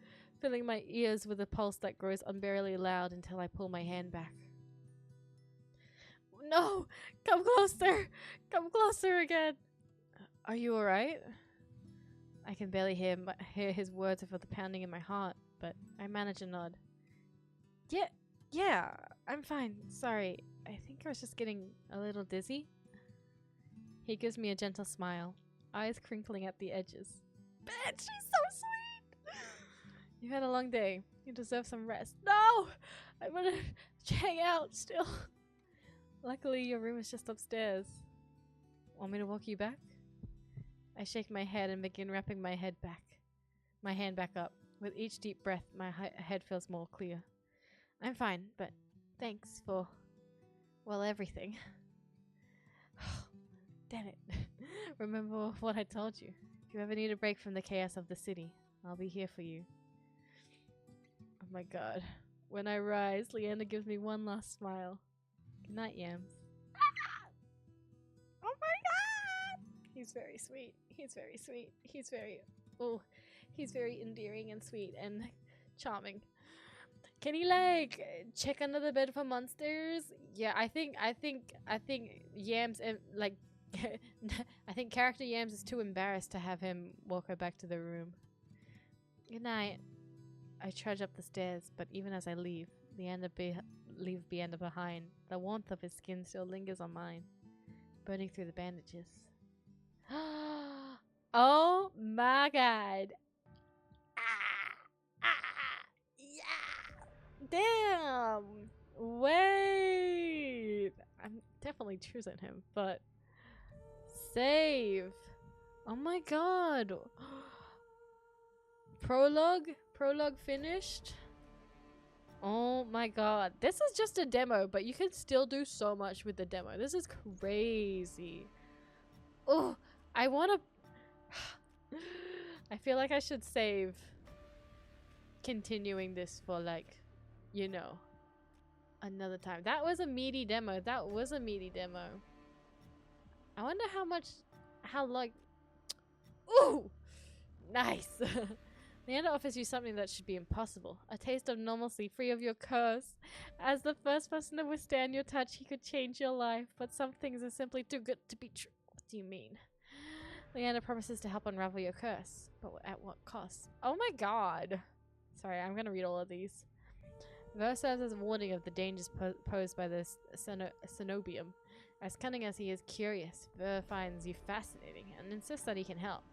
filling my ears with a pulse that grows unbearably loud until I pull my hand back. No! Come closer! Come closer again! Are you alright? I can barely hear his words over the pounding in my heart, but I manage a nod. Yeah, I'm fine. Sorry, I think I was just getting a little dizzy. He gives me a gentle smile, eyes crinkling at the edges. Bitch, she's so sweet! You've had a long day. You deserve some rest. No! I wanna hang out still. Luckily, your room is just upstairs. Want me to walk you back? I shake my head and begin wrapping my hand back up. With each deep breath, my head feels more clear. I'm fine, but thanks for, well, everything. Damn it. Remember what I told you. If you ever need a break from the chaos of the city, I'll be here for you. Oh my god. When I rise, Leander gives me one last smile. Good night, Yams. Oh my god! He's very sweet. He's very sweet. He's very endearing and sweet and charming. Can he like check under the bed for monsters? Yeah, I think Yams like I think character Yams is too embarrassed to have him walk her back to the room. Good night. I trudge up the stairs, but even as I leave Leander behind, the warmth of his skin still lingers on mine, burning through the bandages. Oh my god. Yeah. Damn. Wait. I'm definitely choosing him, but save. Oh my god. Prologue finished. Oh my god. This is just a demo, but you can still do so much with the demo. This is crazy. Oh, I want to... I feel like I should save continuing this for, like, you know, another time. That was a meaty demo. I wonder how like... Ooh! Nice! Leander offers you something that should be impossible. A taste of normalcy, free of your curse. As the first person to withstand your touch, he could change your life. But some things are simply too good to be true. What do you mean? Leander promises to help unravel your curse. But at what cost? Oh my god. Sorry, I'm gonna read all of these. Verse serves as a warning of the dangers posed by this cenobium. As cunning as he is curious, Ver finds you fascinating and insists that he can help.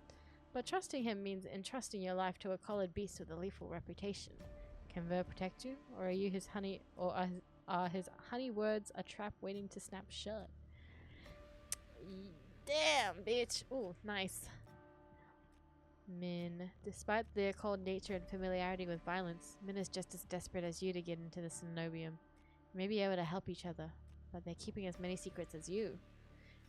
But trusting him means entrusting your life to a collared beast with a lethal reputation. Can Ver protect you, or are you his honey, or are his honey words a trap waiting to snap shut? Damn, bitch! Ooh, nice. Min. Despite their cold nature and familiarity with violence, Min is just as desperate as you to get into the cenobium. You may be able to help each other, but they're keeping as many secrets as you.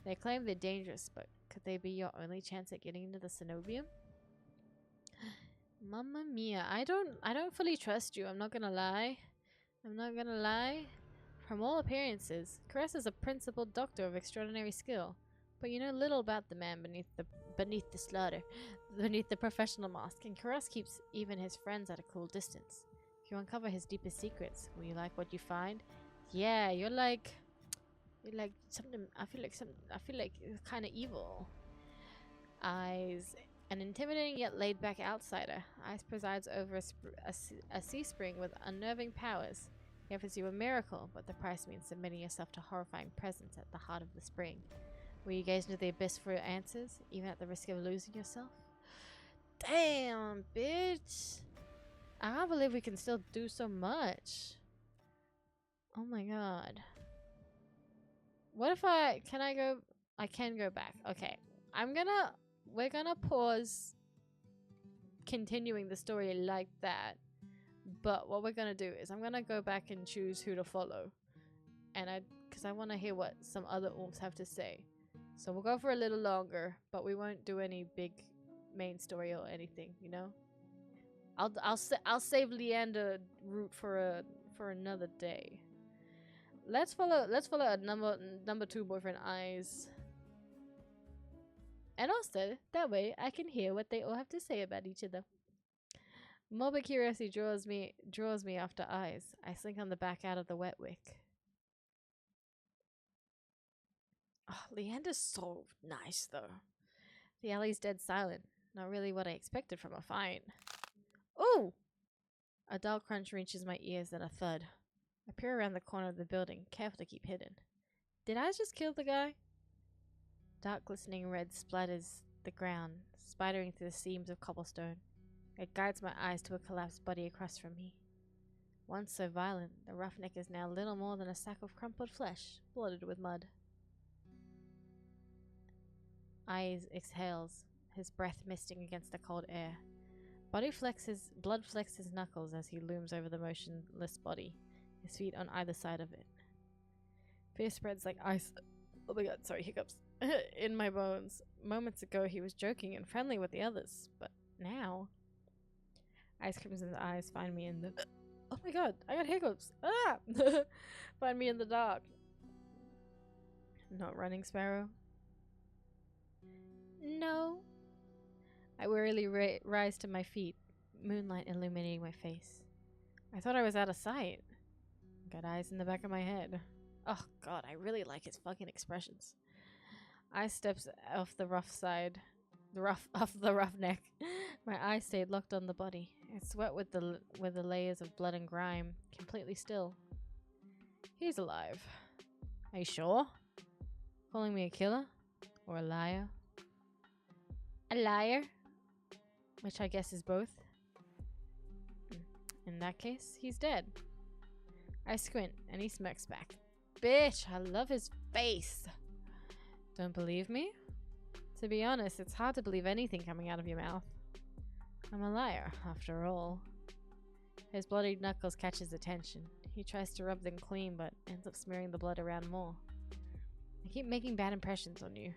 They claim they're dangerous, but could they be your only chance at getting into the cenobium? Mamma mia, I don't fully trust you, I'm not gonna lie. From all appearances, Caress is a principled doctor of extraordinary skill, but you know little about the man beneath the professional mask, and Caress keeps even his friends at a cool distance. If you uncover his deepest secrets, will you like what you find? Yeah, you're like something. I feel like you're kind of evil. Eyes, an intimidating yet laid-back outsider. Ice presides over a sea spring with unnerving powers. He offers you a miracle, but the price means submitting yourself to horrifying presence at the heart of the spring. Will you gaze into the abyss for your answers, even at the risk of losing yourself? Damn, bitch! I can't believe we can still do so much. Oh my god. What if I can go back. Okay. We're gonna pause continuing the story like that. But what we're gonna do is I'm gonna go back and choose who to follow. And because I want to hear what some other orcs have to say. So we'll go for a little longer, but we won't do any big main story or anything, you know? I'll save Leander route for another day. Let's follow a number 2 boyfriend Eyes. And also, that way I can hear what they all have to say about each other. Morbid curiosity draws me after Eyes. I slink on the back out of the wet wick. Oh, Leander's so nice though. The alley's dead silent. Not really what I expected from a fight. Ooh! A dull crunch reaches my ears, then a thud. I peer around the corner of the building, careful to keep hidden. Did I just kill the guy? Dark glistening red splatters the ground, spidering through the seams of cobblestone. It guides my eyes to a collapsed body across from me. Once so violent, the roughneck is now little more than a sack of crumpled flesh, bloated with mud. Eyes exhales, his breath misting against the cold air. Blood flecks his knuckles as he looms over the motionless body, his feet on either side of it. Fear spreads like ice. Oh my god, sorry, hiccups. In my bones. Moments ago he was joking and friendly with the others, but now... Ice Crimson's eyes find me in the... Oh my god, I got hiccups! Ah! Find me in the dark. Not running, Sparrow? No. I wearily rise to my feet, moonlight illuminating my face. I thought I was out of sight. Got eyes in the back of my head. Oh god, I really like his fucking expressions. I steps off the off the roughneck. My eyes stayed locked on the body. It's wet with the layers of blood and grime, completely still. He's alive. Are you sure? Calling me a killer? Or a liar? A liar? Which I guess is both. In that case, he's dead. I squint, and he smirks back. Bitch, I love his face. Don't believe me? To be honest, it's hard to believe anything coming out of your mouth. I'm a liar, after all. His bloodied knuckles catch his attention. He tries to rub them clean, but ends up smearing the blood around more. I keep making bad impressions on you.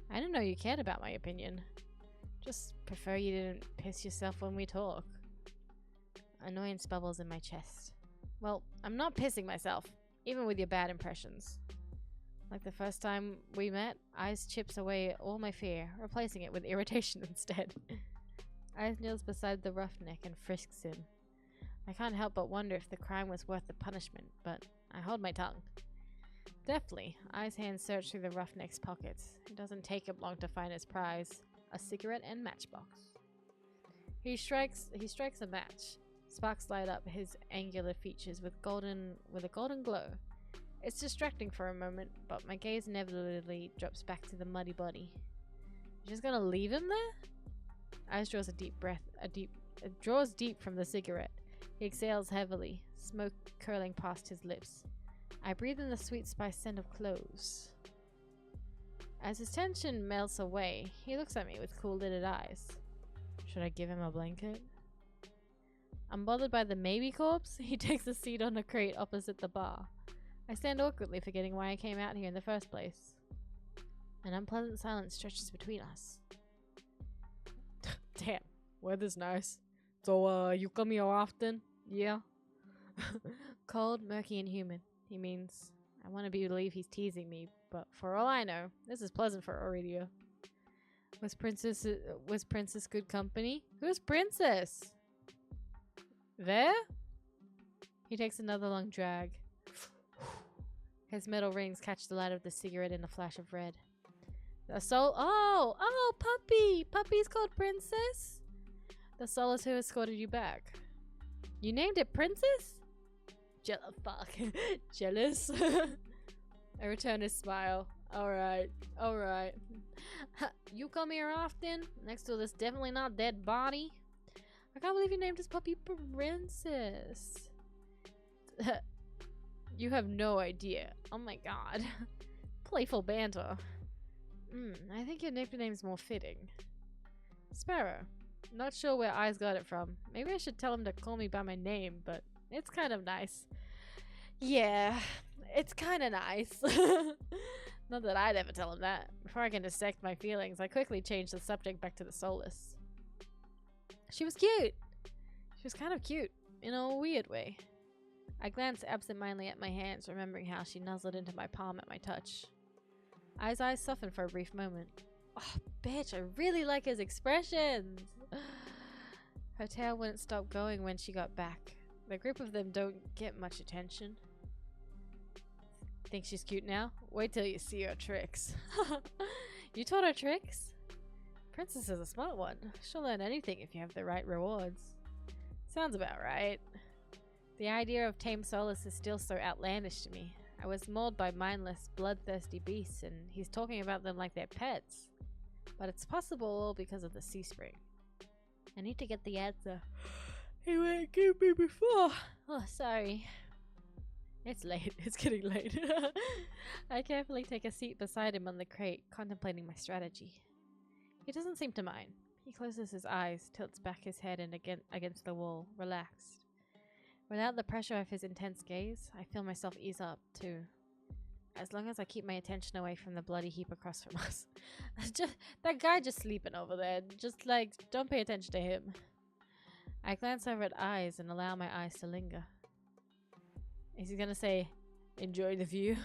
I didn't know you cared about my opinion. Just prefer you didn't piss yourself when we talk. Annoyance bubbles in my chest. Well, I'm not pissing myself, even with your bad impressions. Like the first time we met, Eyes chips away all my fear, replacing it with irritation instead. Eyes kneels beside the roughneck and frisks him. I can't help but wonder if the crime was worth the punishment, but I hold my tongue. Deftly, Eyes' hands search through the roughneck's pockets. It doesn't take him long to find his prize, a cigarette and matchbox. He strikes a match. Sparks light up his angular features with a golden glow. It's distracting for a moment, but my gaze inevitably drops back to the muddy body. You're just gonna leave him there? Eyes draws a deep breath. Draws deep from the cigarette. He exhales heavily, smoke curling past his lips. I breathe in the sweet spice scent of cloves. As his tension melts away, he looks at me with cool-lidded eyes. Should I give him a blanket? Unbothered by the maybe corpse, he takes a seat on a crate opposite the bar. I stand awkwardly, forgetting why I came out here in the first place. An unpleasant silence stretches between us. Damn, weather's nice. So, you come here often? Yeah. Cold, murky, and humid. He means I want to believe he's teasing me, but for all I know, this is pleasant for Aurelia. Was Princess good company? Who's Princess? There? He takes another long drag. His metal rings catch the light of the cigarette in a flash of red. The soul. Oh, puppy! Puppy's called Princess? The soul is who escorted you back. You named it Princess? Fuck. Jealous? I return his smile. Alright. You come here often? Next to this definitely not dead body? I can't believe you named his puppy Princess. You have no idea. Oh my god. Playful banter. I think your nickname's more fitting. Sparrow. Not sure where Eyes got it from. Maybe I should tell him to call me by my name, but it's kind of nice. Yeah, it's kind of nice. Not that I'd ever tell him that. Before I can dissect my feelings, I quickly changed the subject back to the soulless. She was cute. She was kind of cute, in a weird way. I glanced absentmindedly at my hands, remembering how she nuzzled into my palm at my touch. Eyes' eyes softened for a brief moment. Oh, bitch, I really like his expressions. Her tail wouldn't stop going when she got back. The group of them don't get much attention. Think she's cute now? Wait till you see her tricks. You taught her tricks? Princess is a smart one. She'll learn anything if you have the right rewards. Sounds about right. The idea of tame soulless is still so outlandish to me. I was mauled by mindless, bloodthirsty beasts, and he's talking about them like they're pets. But it's possible all because of the sea spring. I need to get the answer. He wouldn't give me before. Oh, sorry. It's late. It's getting late. I carefully take a seat beside him on the crate, contemplating my strategy. He doesn't seem to mind. He closes his eyes, tilts back his head and against the wall, relaxed. Without the pressure of his intense gaze, I feel myself ease up, too. As long as I keep my attention away from the bloody heap across from us. That guy just sleeping over there. Just, like, don't pay attention to him. I glance over at Eyes and allow my eyes to linger. Is he gonna say, enjoy the view?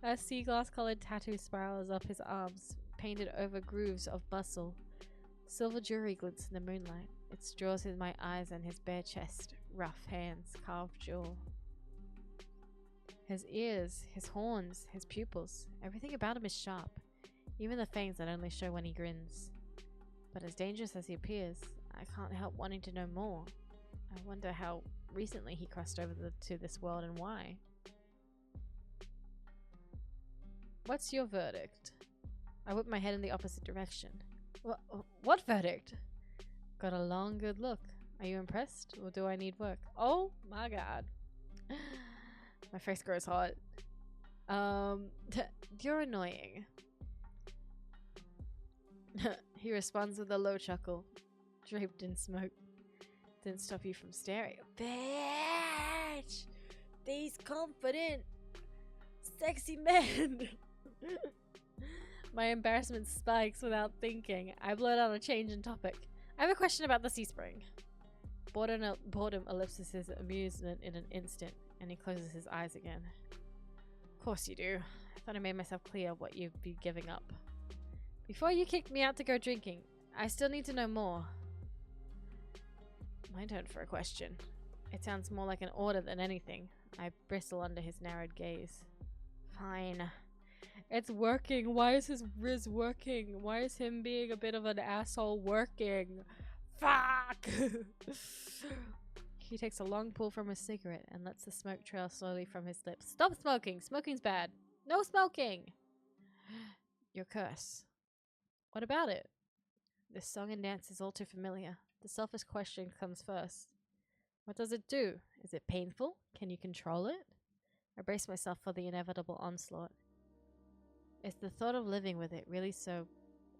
A sea glass-colored tattoo spirals up his arms, painted over grooves of bustle. Silver jewelry glints in the moonlight. It draws in my eyes and his bare chest, rough hands, carved jaw. His ears, his horns, his pupils, everything about him is sharp, even the fangs that only show when he grins. But as dangerous as he appears, I can't help wanting to know more. I wonder how recently he crossed over to this world and why. What's your verdict? I whip my head in the opposite direction. What verdict? Got a long, good look. Are you impressed, or do I need work? Oh my god. My face grows hot. You're annoying. He responds with a low chuckle, draped in smoke. Didn't stop you from staring. Bitch! These confident, sexy men! My embarrassment spikes without thinking. I blurt out a change in topic. I have a question about the sea spring. Boredom ellipses his amusement in an instant, and he closes his eyes again. Of course you do. I thought I made myself clear what you'd be giving up. Before you kicked me out to go drinking, I still need to know more. My turn for a question. It sounds more like an order than anything. I bristle under his narrowed gaze. Fine. It's working. Why is his riz working? Why is him being a bit of an asshole working? Fuck! He takes a long pull from his cigarette and lets the smoke trail slowly from his lips. Stop smoking! Smoking's bad. No smoking! Your curse. What about it? This song and dance is all too familiar. The selfish question comes first. What does it do? Is it painful? Can you control it? I brace myself for the inevitable onslaught. Is the thought of living with it really so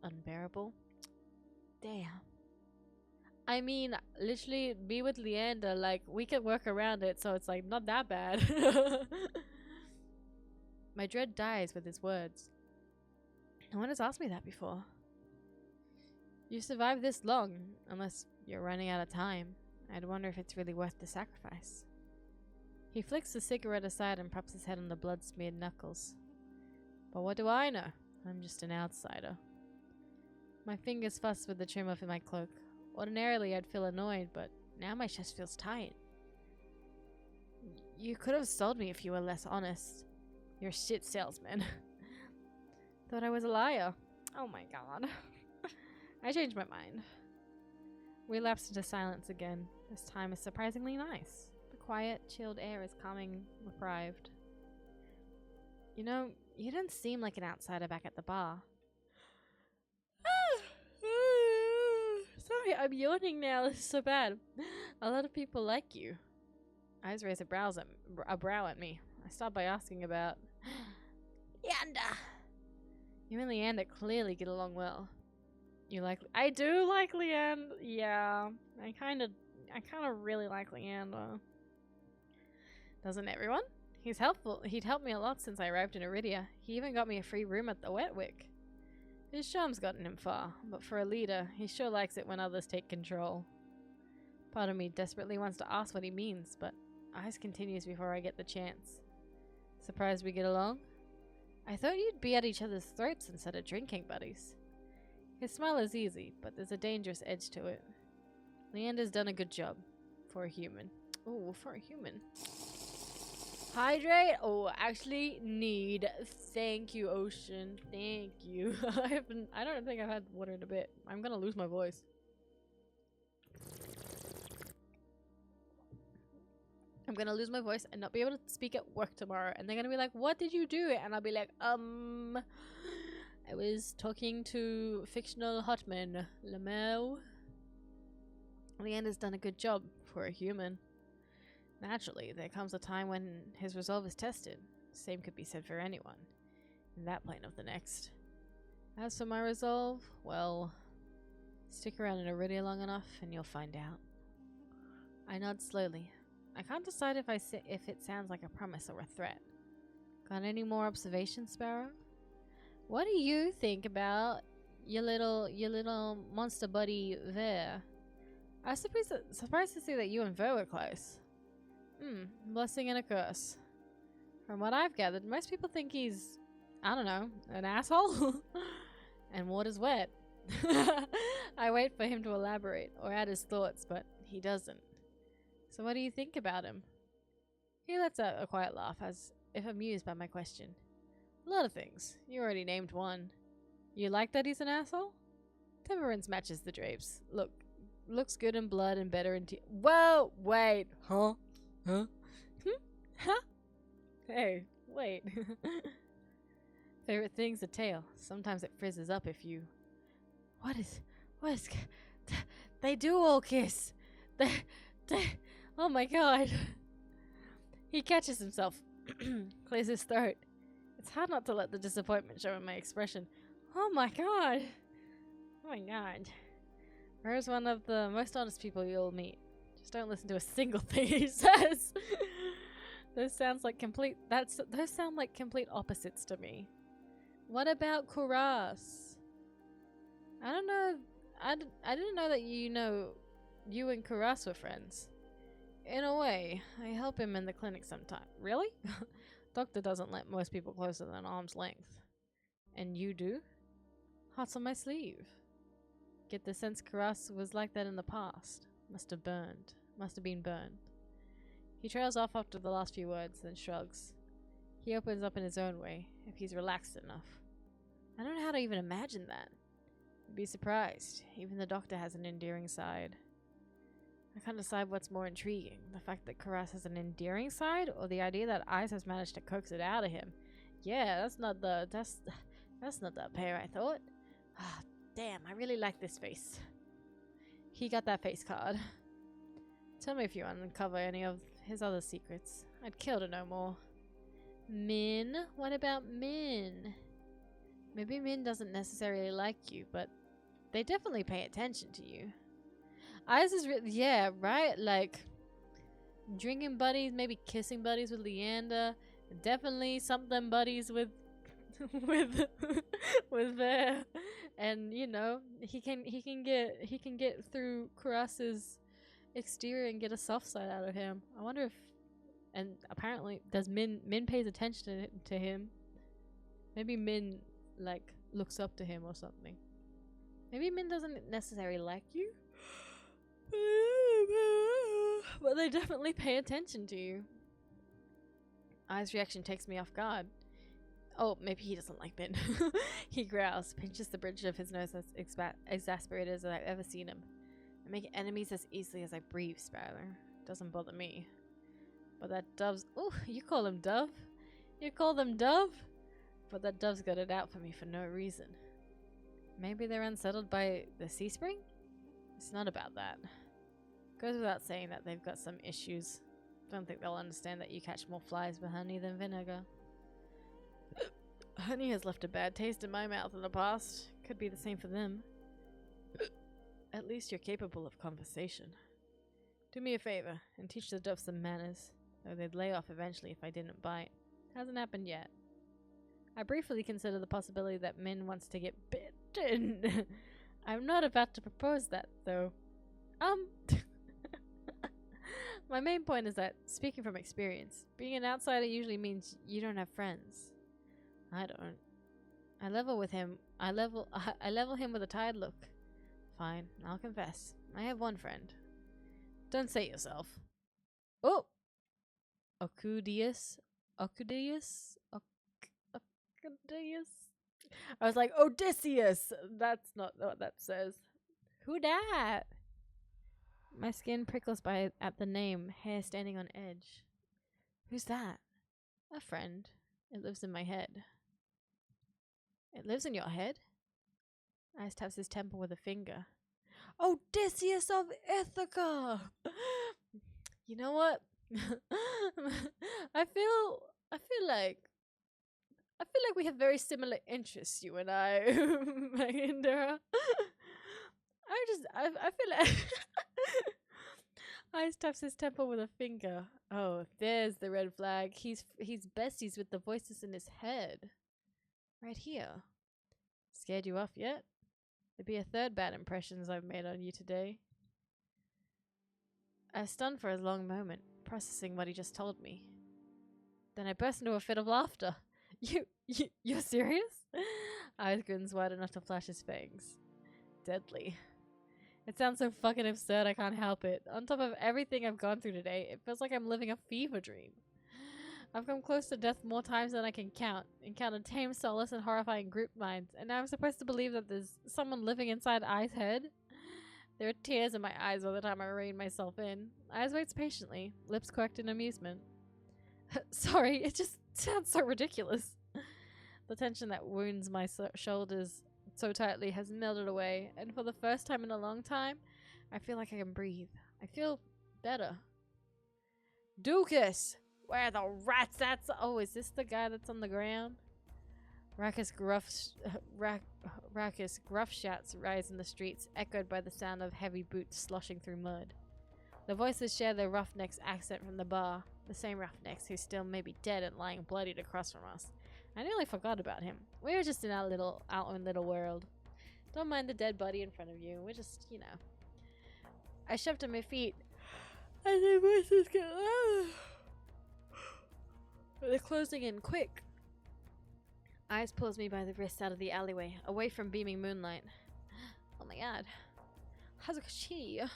unbearable? Damn. I mean, literally, me with Leander, like, we can work around it, so it's, like, not that bad. My dread dies with his words. No one has asked me that before. You survived this long, unless you're running out of time. I'd wonder if it's really worth the sacrifice. He flicks the cigarette aside and props his head on the blood-smeared knuckles. But what do I know? I'm just an outsider. My fingers fuss with the trim off in my cloak. Ordinarily, I'd feel annoyed, but now my chest feels tight. You could have sold me if you were less honest. You're a shit salesman. Thought I was a liar. Oh my god. I changed my mind. We lapsed into silence again. This time is surprisingly nice. The quiet, chilled air is calming, deprived. You know, you didn't seem like an outsider back at the bar. Sorry, I'm yawning now. This is so bad. A lot of people like you. Eyes raise a brow at me. I start by asking about Leander. You and Leander clearly get along well. You like? I do like Leander. Yeah, I kind of really like Leander. Doesn't everyone? He's helpful. He'd helped me a lot since I arrived in Iridia. He even got me a free room at the Wetwick. His charm's gotten him far, but for a leader, he sure likes it when others take control. Part of me desperately wants to ask what he means, but Eyes continues before I get the chance. Surprised we get along? I thought you'd be at each other's throats instead of drinking buddies. His smile is easy, but there's a dangerous edge to it. Leander's done a good job. For a human. Ooh, for a human. Hydrate? Oh, actually need. Thank you, Ocean. Thank you. I don't think I've had water in a bit. I'm gonna lose my voice. I'm gonna lose my voice and not be able to speak at work tomorrow. And they're gonna be like, what did you do? And I'll be like, I was talking to fictional hot men. Flameo. Leander's done a good job for a human. Naturally, there comes a time when his resolve is tested. Same could be said for anyone. In that plane of the next. As for my resolve, well, stick around in Iridia long enough and you'll find out. I nod slowly. I can't decide if it sounds like a promise or a threat. Got any more observations, Sparrow? What do you think about your little monster buddy Ver? I was surprised to see that you and Ver were close. Blessing and a curse. From what I've gathered, most people think he's, I don't know, an asshole? And water's wet. I wait for him to elaborate or add his thoughts, but he doesn't. So what do you think about him? He lets out a quiet laugh, as if amused by my question. A lot of things. You already named one. You like that he's an asshole? Temperance matches the drapes. Looks good in blood and better in Whoa! Wait! Huh? Huh? Huh? Hey, wait. Favorite thing's the tail. Sometimes it frizzes up if you... What is... They do all kiss. They... Oh my god. He catches himself. Clears his throat. It's hard not to let the disappointment show in my expression. Oh my god. Oh my god. Rose one of the most honest people you'll meet. Just don't listen to a single thing he says. Those sound like complete opposites to me. What about Kuras? I don't know. I didn't know that you and Kuras were friends. In a way, I help him in the clinic sometime. Really? Doctor doesn't let most people closer than arm's length. And you do? Heart's on my sleeve. Get the sense Kuras was like that in the past. Must have been burned. He trails off after the last few words, then shrugs. He opens up in his own way, if he's relaxed enough. I don't know how to even imagine that. I'd be surprised. Even the doctor has an endearing side. I can't decide what's more intriguing. The fact that Kuras has an endearing side, or the idea that Ice has managed to coax it out of him. Yeah, that's not the pair I thought. Ah, damn, I really like this face. He got that face card. Tell me if you uncover any of his other secrets. I'd kill to know more. Min? What about Min? Maybe Min doesn't necessarily like you, but they definitely pay attention to you. Eyes is yeah, right? Like, drinking buddies, maybe kissing buddies with Leander. Definitely something buddies with with with Bear, and you know he can get through Kuras's exterior and get a soft side out of him. I wonder if, and apparently does Min pays attention to him. Maybe Min like looks up to him or something. Maybe Min doesn't necessarily like you, but they definitely pay attention to you. Ai's reaction takes me off guard. Oh, maybe he doesn't like Min. He growls, pinches the bridge of his nose as exasperated as I've ever seen him. I make enemies as easily as I breathe, Sparrow. Doesn't bother me. But that dove's... Oh, you call him Dove? You call them Dove? But that dove's got it out for me for no reason. Maybe they're unsettled by the sea spring? It's not about that. Goes without saying that they've got some issues. Don't think they'll understand that you catch more flies with honey than vinegar. Honey has left a bad taste in my mouth in the past. Could be the same for them. At least you're capable of conversation. Do me a favor and teach the dove some manners, though they'd lay off eventually if I didn't bite. Hasn't happened yet. I briefly consider the possibility that Min wants to get bitten. I'm not about to propose that, though. My main point is that, speaking from experience, being an outsider usually means you don't have friends. I don't. I level with him. I level him with a tired look. Fine, I'll confess. I have one friend. Don't say it yourself. Oh! Ocudius? Ocudius? Ocudius? I was like, Odysseus! That's not what that says. Who dat? My skin prickles at the name, hair standing on edge. Who's that? A friend. It lives in my head. It lives in your head? Ice taps his temple with a finger. Odysseus of Ithaca! You know what? I feel like we have very similar interests, you and I, Mahindra. I feel like Ice taps his temple with a finger. Oh, there's the red flag. He's besties with the voices in his head. Right here. Scared you off yet? There'd be a third bad impressions I've made on you today. I was stunned for a long moment, processing what he just told me. Then I burst into a fit of laughter. You're serious? Eyes grins wide enough to flash his fangs. Deadly. It sounds so fucking absurd I can't help it. On top of everything I've gone through today, it feels like I'm living a fever dream. I've come close to death more times than I can count, encountered tame, soulless, and horrifying group minds, and now I'm supposed to believe that there's someone living inside Ai's head? There are tears in my eyes by the time I rein myself in. Eyes waits patiently, lips quirked in amusement. Sorry, it just sounds so ridiculous. The tension that wounds my shoulders so tightly has melted away, and for the first time in a long time, I feel like I can breathe. I feel better. Dukas! Where the rats that's— oh, is this the guy that's on the ground? Raucous gruff shouts rise in the streets, echoed by the sound of heavy boots sloshing through mud. The voices share their roughneck's accent from the bar, the same roughnecks who still may be dead and lying bloodied across from us. I nearly forgot about him. We were just in our own little world. Don't mind the dead body in front of you. We're just, you know. I shoved to my feet, and the voices get louder. They're closing in quick. Eyes pulls me by the wrist out of the alleyway, away from beaming moonlight. Oh my god. Hazukashi.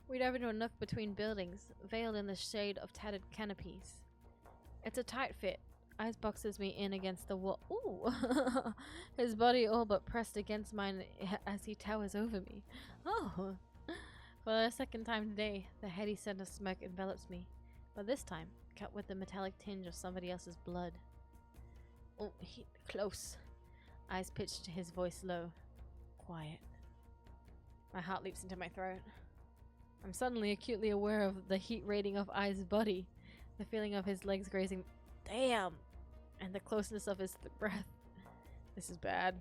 We dive into a nook between buildings, veiled in the shade of tattered canopies. It's a tight fit. Eyes boxes me in against the wall. Ooh! His body all but pressed against mine as he towers over me. Oh! For the second time today, the heady scent of smoke envelops me, but this time cut with the metallic tinge of somebody else's blood. Oh, close. Eyes pitched, his voice low. Quiet. My heart leaps into my throat. I'm suddenly acutely aware of the heat rating of Eyes' body, the feeling of his legs grazing. Damn! And the closeness of his breath. This is bad.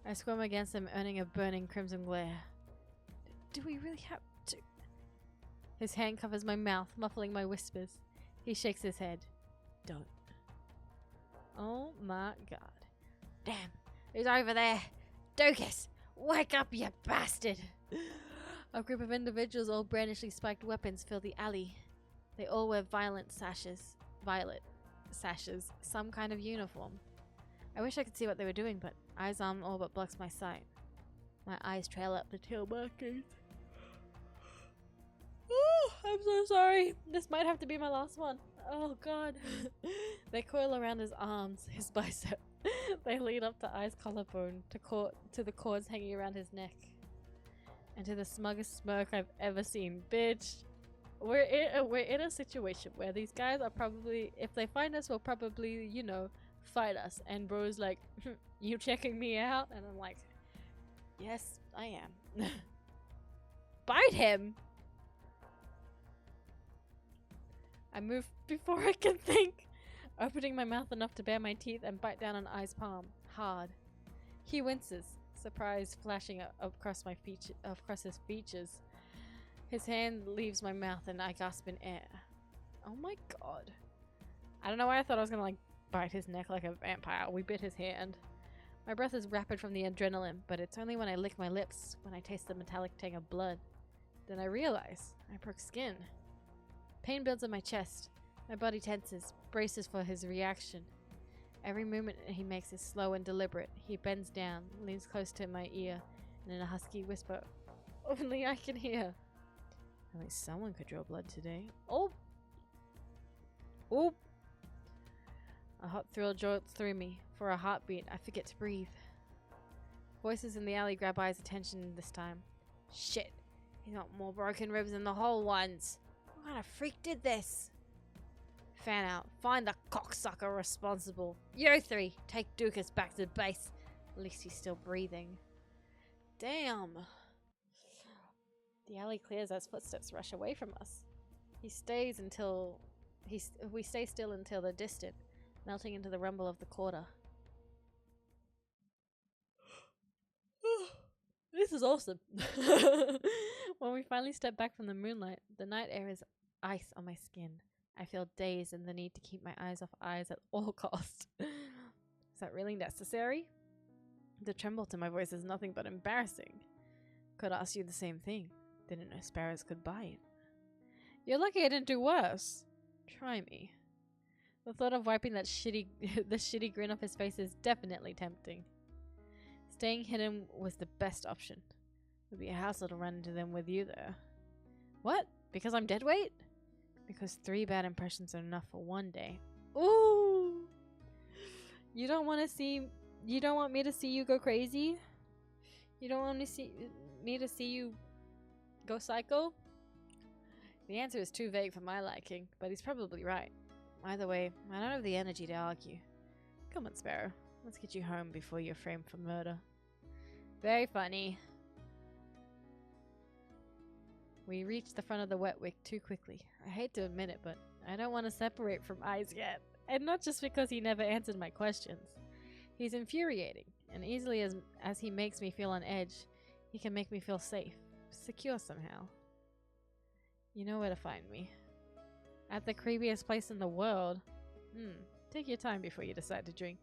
I squirm against him, earning a burning crimson glare. Do we really have to? His hand covers my mouth, muffling my whispers. He shakes his head. Don't. Oh my god. Damn, who's over there? Doukas, wake up, you bastard! A group of individuals, all brandishing spiked weapons, fill the alley. They all wear violet sashes, some kind of uniform. I wish I could see what they were doing, but eyes on all but blocks my sight. My eyes trail up the tail markings. Oh, I'm so sorry. This might have to be my last one. Oh god. They coil around his arms, his bicep. They lead up to Eye's collarbone, to the cords hanging around his neck. And to the smuggest smirk I've ever seen. Bitch. We're in a situation where these guys are probably, if they find us, will probably, you know, fight us. And bro's like, you checking me out? And I'm like, yes, I am. Bite him! I move before I can think, opening my mouth enough to bare my teeth and bite down on Eye's palm, hard. He winces, surprise flashing across his features. His hand leaves my mouth and I gasp in air. Oh my god. I don't know why I thought I was gonna like bite his neck like a vampire. We bit his hand. My breath is rapid from the adrenaline, but it's only when I lick my lips, when I taste the metallic tang of blood. Then I realize I broke skin. Pain builds in my chest. My body tenses, braces for his reaction. Every movement he makes is slow and deliberate. He bends down, leans close to my ear, and in a husky whisper, only I can hear. Only someone could draw blood today. Oh! Oh! A hot thrill jolts through me. For a heartbeat, I forget to breathe. Voices in the alley grab Eye's attention this time. Shit! He's got more broken ribs than the whole ones. What kind of freak did this? Fan out. Find the cocksucker responsible. You three, take Doukas back to base. At least he's still breathing. Damn. The alley clears as footsteps rush away from us. We stay still until they're distant, melting into the rumble of the quarter. This is awesome. When we finally step back from the moonlight, the night air is ice on my skin. I feel dazed and the need to keep my eyes off Eyes at all costs. Is that really necessary? The tremble to my voice is nothing but embarrassing. Could ask you the same thing. Didn't know sparrows could bite. You're lucky I didn't do worse. Try me. The thought of wiping that the shitty grin off his face is definitely tempting. Staying hidden was the best option. It would be a hassle to run into them with you there. What? Because I'm dead weight? Because 3 bad impressions are enough for one day. Ooh! You don't want me to see you go crazy? You don't want me to see you go psycho? The answer is too vague for my liking, but he's probably right. Either way, I don't have the energy to argue. Come on, Sparrow. Let's get you home before you're framed for murder. Very funny. We reach the front of the wet wick too quickly. I hate to admit it, but I don't want to separate from Eyes yet. And not just because he never answered my questions. He's infuriating, and easily as he makes me feel on edge, he can make me feel safe, secure somehow. You know where to find me. At the creepiest place in the world. Take your time before you decide to drink.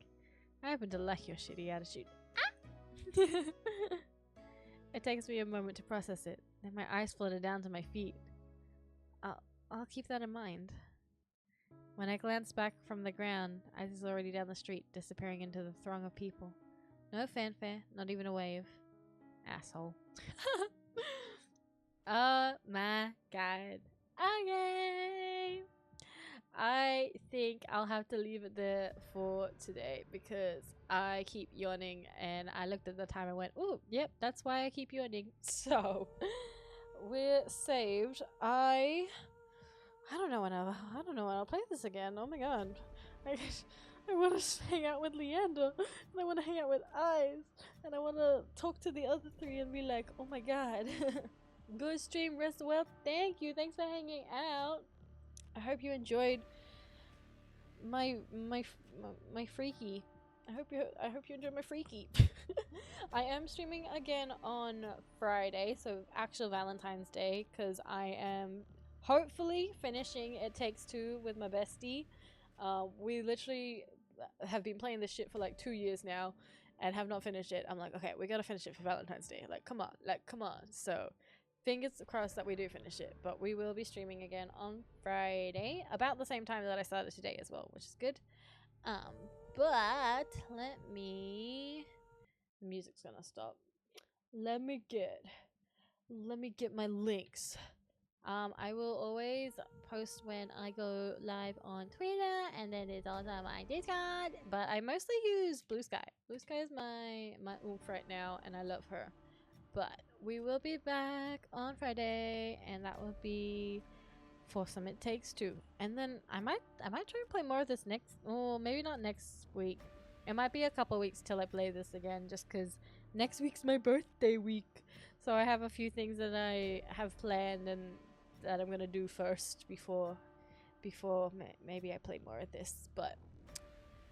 I happen to like your shitty attitude. Ah! It takes me a moment to process it. Then my eyes flutter down to my feet. I'll keep that in mind. When I glance back from the ground, Ice is already down the street, disappearing into the throng of people. No fanfare, not even a wave. Asshole. Oh my god. Okay. I think I'll have to leave it there for today because I keep yawning and I looked at the time and went, ooh, yep, that's why I keep yawning. So we're saved. I don't know when I'll play this again. Oh my god. I want to hang out with Leander and I want to hang out with Eyes and I want to talk to the other 3 and be like, oh my god. Good stream, rest well. Thank you. Thanks for hanging out. I hope you enjoyed my freaky. I hope you enjoyed my freaky. I am streaming again on Friday, so actual Valentine's Day, because I am hopefully finishing It Takes Two with my bestie. We literally have been playing this shit for like 2 years now and have not finished it. I'm like, okay, we gotta finish it for Valentine's Day. Like, come on. So, fingers crossed that we do finish it. But we will be streaming again on Friday, about the same time that I started today as well, which is good. But let me. The music's gonna stop. Let me get my links. I will always post when I go live on Twitter, and then it's also my Discord. But I mostly use Blue Sky. Blue Sky is my oomph right now, and I love her. But we will be back on Friday, and that will be for some It Takes Two. And then I might try and play more of this next. Oh, maybe not next week. It might be a couple weeks till I play this again, just because next week's my birthday week. So I have a few things that I have planned and that I'm gonna do first before maybe I play more of this. But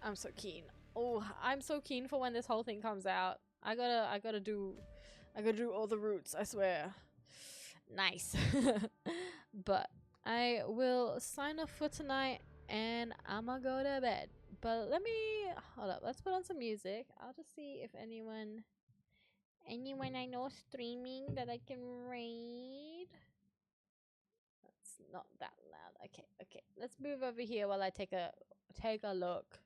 I'm so keen. Oh, I'm so keen for when this whole thing comes out. I gotta do all the routes, I swear. Nice. But I will sign off for tonight, and I'ma go to bed. But let me hold up. Let's put on some music. I'll just see if anyone I know streaming that I can raid. It's not that loud. Okay. Let's move over here while I take a look.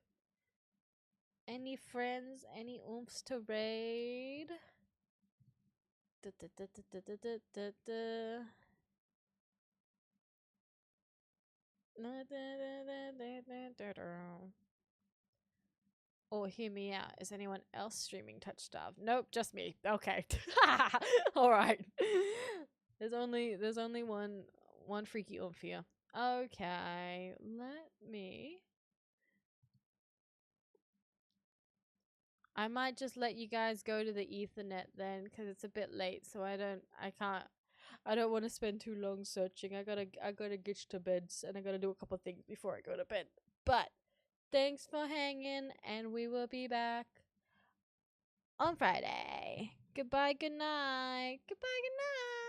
Any friends? Any oomphs to raid? Oh, hear me out. Is anyone else streaming TOUCHSTARVED? Nope, just me. Okay. All right. There's only one freaky oomph here. Okay, let me. I might just let you guys go to the Ethernet then, because it's a bit late. So I don't want to spend too long searching. I gotta get to bed, and I gotta do a couple things before I go to bed. But thanks for hanging, and we will be back on Friday. Goodbye, good night. Goodbye, good night.